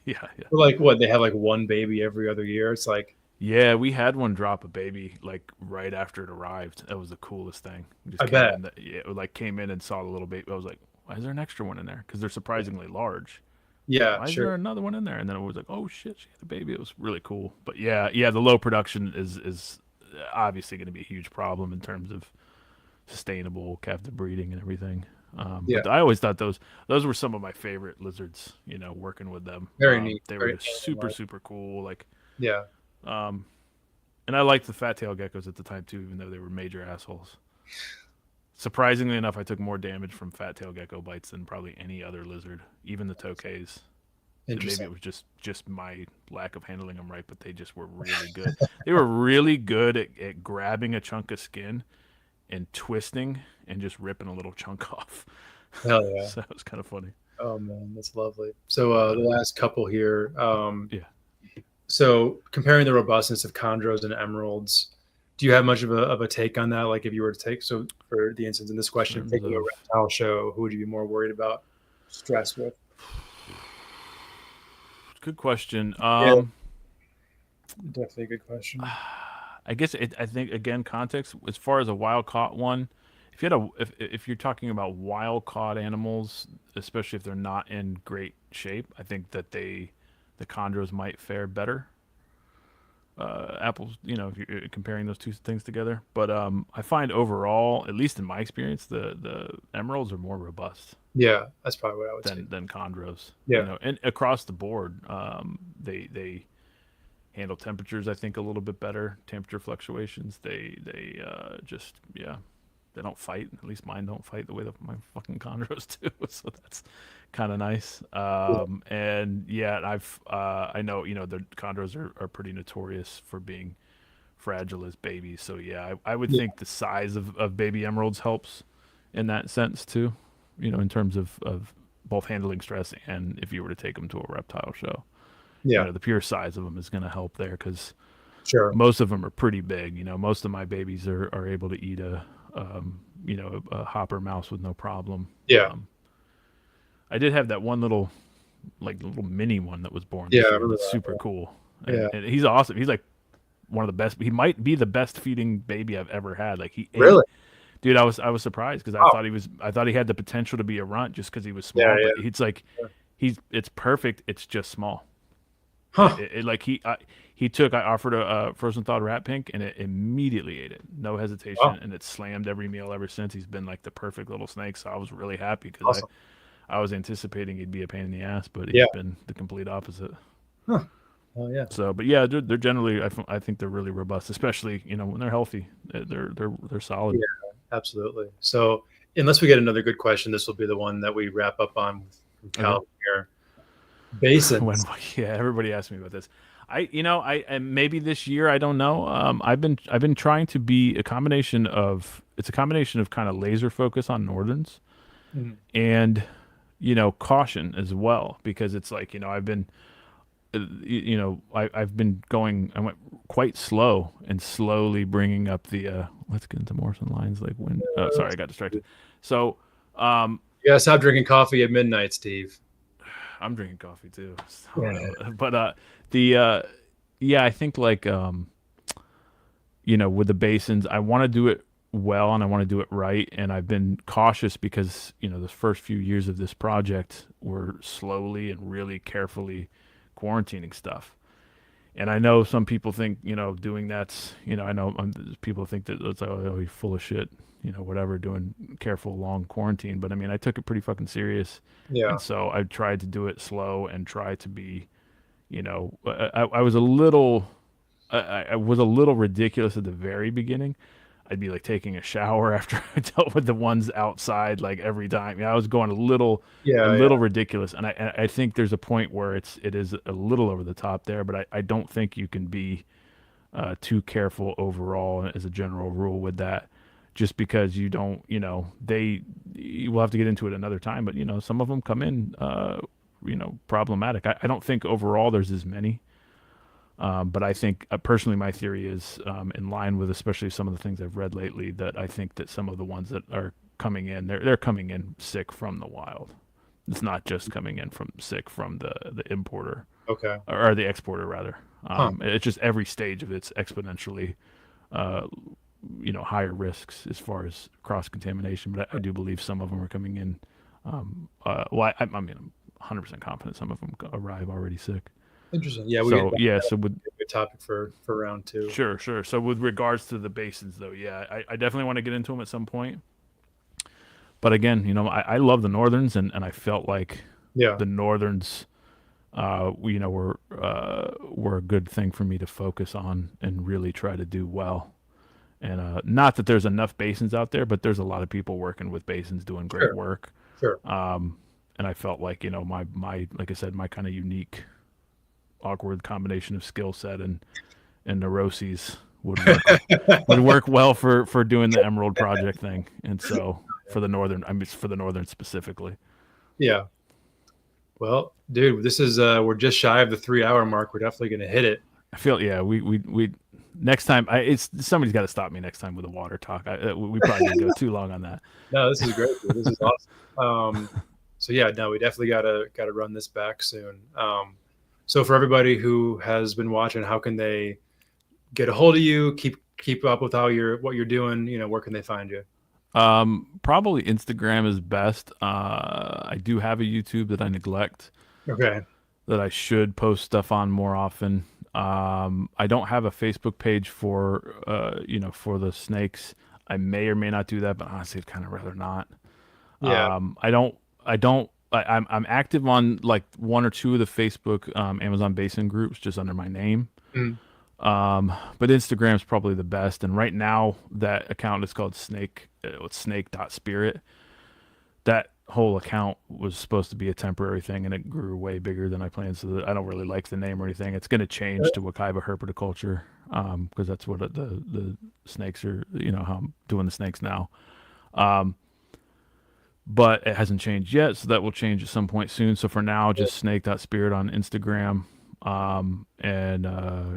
Yeah. Like what? They have like one baby every other year. It's like, yeah, we had one drop a baby like right after it arrived. That was the coolest thing. I bet. It came in and saw the little baby. I was like, why is there an extra one in there? Because they're surprisingly large. Yeah, why is there another one in there? And then it was like, oh shit, she had a baby. It was really cool. But yeah, the low production is obviously going to be a huge problem in terms of sustainable captive breeding and everything. But I always thought those were some of my favorite lizards. Working with them. Very neat. They were just super cool. Like yeah. And I liked the fat tail geckos at the time too, even though they were major assholes. Surprisingly enough, I took more damage from fat tail gecko bites than probably any other lizard, even the tokays. Maybe it was just my lack of handling them right, but they just were really good. They were really good at grabbing a chunk of skin and twisting and just ripping a little chunk off. Hell yeah. So it was kind of funny. Oh man, that's lovely. So the last couple here. So comparing the robustness of chondros and emeralds, Do you have much of a take on that? Like if you were to take, so for the instance in this question, taking a reptile show, who would you be more worried about stress with? Good question. Definitely a good question. I guess I think again context as far as a wild caught one. If you had if you're talking about wild caught animals, especially if they're not in great shape, I think that the chondros might fare better. Apples, if you're comparing those two things together. But I find overall, at least in my experience, the emeralds are more robust. Yeah, that's probably what I would say. Than chondros. Yeah. And across the board, they handle temperatures, I think, a little bit better. Temperature fluctuations. They just they don't fight. At least mine don't fight the way that my fucking chondros do. So that's kind of nice. And I know the chondros are pretty notorious for being fragile as babies. So I would think the size of baby emeralds helps in that sense too. In terms of both handling stress and if you were to take them to a reptile show. Yeah. The pure size of them is going to help there because most of them are pretty big. Most of my babies are able to eat a hopper mouse with no problem. Yeah. I did have that one little mini one that was born. Yeah, that's super cool. Yeah. And he's awesome. He's like one of the best. He might be the best feeding baby I've ever had. Like he really. Dude, I was surprised because I thought he had the potential to be a runt just because he was small. Yeah, but it's like it's perfect. It's just small. Huh. I offered a frozen thawed rat pink and it immediately ate it. No hesitation. And it slammed every meal ever since. He's been like the perfect little snake. So I was really happy because I was anticipating he'd be a pain in the ass, but he's been the complete opposite. Huh. Oh yeah. So, but yeah, they're generally, I think they're really robust, especially, when they're healthy, they're solid. Yeah, absolutely. So unless we get another good question, this will be the one that we wrap up on from Cal here. Basins. Everybody asks me about this. I maybe this year, I don't know. I've been trying to be a combination of kind of laser focus on northerns and, caution as well, because it's like, I've been, I've been I went quite slow and slowly bringing up the, let's get into morphs and lines like when, sorry, I got distracted. So, you gotta stop drinking coffee at midnight, Steve. I'm drinking coffee too. So, but, I think like, with the basins, I want to do it well and I want to do it right. And I've been cautious because, the first few years of this project were slowly and really carefully quarantining stuff. And I know some people think, doing that's, I know people think that it's like, oh, you're full of shit, whatever, doing careful long quarantine. But I mean, I took it pretty fucking serious. Yeah. And so I tried to do it slow and try to be, I was a little ridiculous at the very beginning. I'd be like taking a shower after I dealt with the ones outside, like every time. I was going a little ridiculous. And I think there's a point where it is a little over the top there, but I don't think you can be too careful overall as a general rule with that, just because you don't, we'll have to get into it another time, but some of them come in, problematic. I don't think overall there's as many. But I think personally, my theory is in line with especially some of the things I've read lately, that I think that some of the ones that are coming in, they're coming in sick from the wild. It's not just coming in sick from the importer, or the exporter rather. It's just every stage of it's exponentially, higher risks as far as cross contamination. But I do believe some of them are coming in. I'm 100% confident some of them arrive already sick. Interesting. Yeah. So with a good topic for round two. Sure. So with regards to the basins, though, I definitely want to get into them at some point. But again, I love the northerns, and I felt like the northerns, were a good thing for me to focus on and really try to do well. And not that there's enough basins out there, but there's a lot of people working with basins doing great work. Sure. And I felt like my like I said, my kind of unique, awkward combination of skill set and neuroses would work well for doing the Emerald project thing. And so for the northern specifically. Yeah. Well, dude, this is we're just shy of the 3 hour mark. We're definitely going to hit it. I feel we Next time, somebody's got to stop me next time with a water talk. We probably didn't go too long on that. No, this is great. Dude. This is awesome. So yeah, no, we definitely gotta run this back soon. So for everybody who has been watching, how can they get a hold of you? Keep up with what you're doing. You know, where can they find you? Probably Instagram is best. I do have a YouTube that I neglect. Okay. That I should post stuff on more often. I don't have a Facebook page for for the snakes. I may or may not do that, but honestly, I'd kind of rather not. Yeah. I'm active on like one or two of the Facebook Amazon basin groups just under my name. Mm. But Instagram's probably the best. And right now that account is called snake.spirit. That whole account was supposed to be a temporary thing, and it grew way bigger than I planned. So I don't really like the name or anything. It's going to change to Wakaiba herpetoculture, because that's what the snakes are. You know how I'm doing the snakes now. But it hasn't changed yet, so that will change at some point soon. So for now, just snake.spirit on Instagram.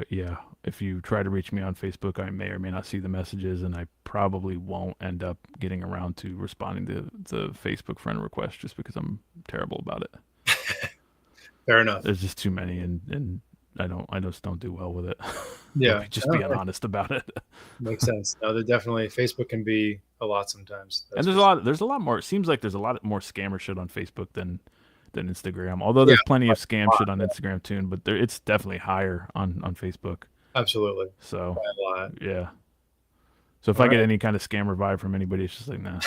Yeah, if you try to reach me on Facebook, I may or may not see the messages, and I probably won't end up getting around to responding to the Facebook friend request just because I'm terrible about it. Fair enough. There's just too many, and I just don't do well with it. Yeah. Just being honest about it. Makes sense. No, Facebook can be a lot sometimes. And there's a lot more. It seems like there's a lot more scammer shit on Facebook than Instagram. Although there's plenty of scam shit on Instagram too, but it's definitely higher on Facebook. Absolutely. So a lot. Yeah. So if I get any kind of scammer vibe from anybody, it's just like, nah.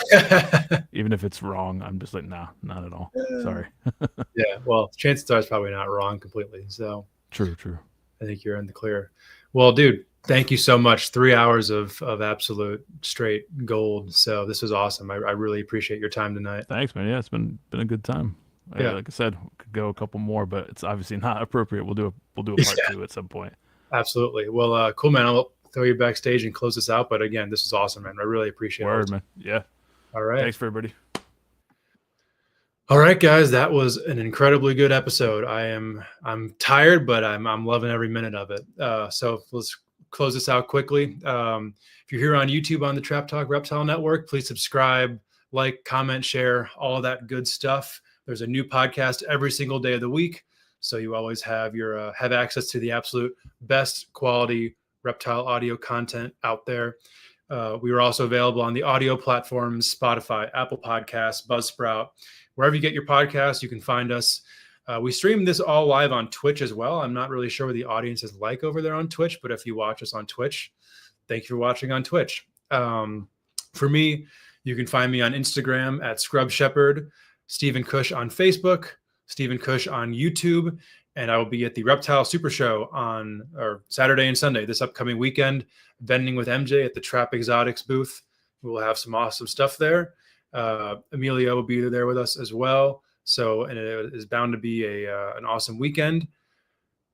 Even if it's wrong, I'm just like, nah, not at all. Sorry. Yeah. Well, chances are it's probably not wrong completely. So True. I think you're in the clear. Well, dude, thank you so much. 3 hours of absolute straight gold. So this was awesome. I really appreciate your time tonight. Thanks, man. Yeah, it's been a good time. Yeah. Like I said, we could go a couple more, but it's obviously not appropriate. We'll do a part 2 at some point. Absolutely. Well, cool, man. I'll throw you backstage and close this out. But again, this is awesome, man. I really appreciate it. Word, man. Yeah. All right. Thanks for everybody. All right, guys, that was an incredibly good episode. I'm tired, but I'm loving every minute of it. So let's close this out quickly. If you're here on YouTube on the Trap Talk Reptile Network, please subscribe, like, comment, share, all that good stuff. There's a new podcast every single day of the week, so you always have access to the absolute best quality reptile audio content out there. We are also available on the audio platforms: Spotify, Apple Podcasts, Buzzsprout. Wherever you get your podcasts, you can find us. We stream this all live on Twitch as well. I'm not really sure what the audience is like over there on Twitch, but if you watch us on Twitch, thank you for watching on Twitch. For me, you can find me on Instagram at scrubshepherd, Stephen Kush on Facebook, Stephen Kush on YouTube, and I will be at the Reptile Super Show on Saturday and Sunday this upcoming weekend, vending with MJ at the Trap Exotics booth. We will have some awesome stuff there. Emilio will be there with us as well. So, and it is bound to be an awesome weekend.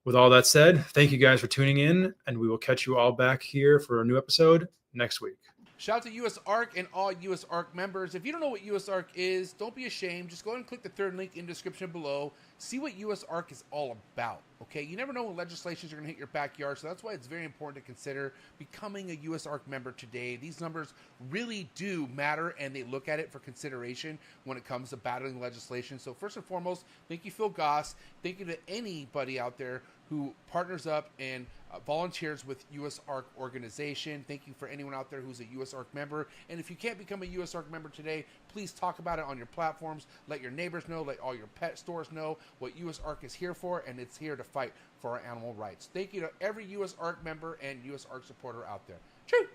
With all that said, thank you guys for tuning in, and we will catch you all back here for a new episode next week. Shout out to USARK and all USARK members. If you don't know what USARK is, don't be ashamed. Just go ahead and click the third link in the description below. See what USARK is all about, okay? You never know when legislations are going to hit your backyard, so that's why it's very important to consider becoming a USARK member today. These numbers really do matter, and they look at it for consideration when it comes to battling legislation. So first and foremost, thank you, Phil Goss. Thank you to anybody out there who partners up and volunteers with USARK organization. Thank you for anyone out there who's a USARK member. And if you can't become a USARK member today, please talk about it on your platforms. Let your neighbors know, let all your pet stores know what USARK is here for, and it's here to fight for our animal rights. Thank you to every USARK member and USARK supporter out there. True.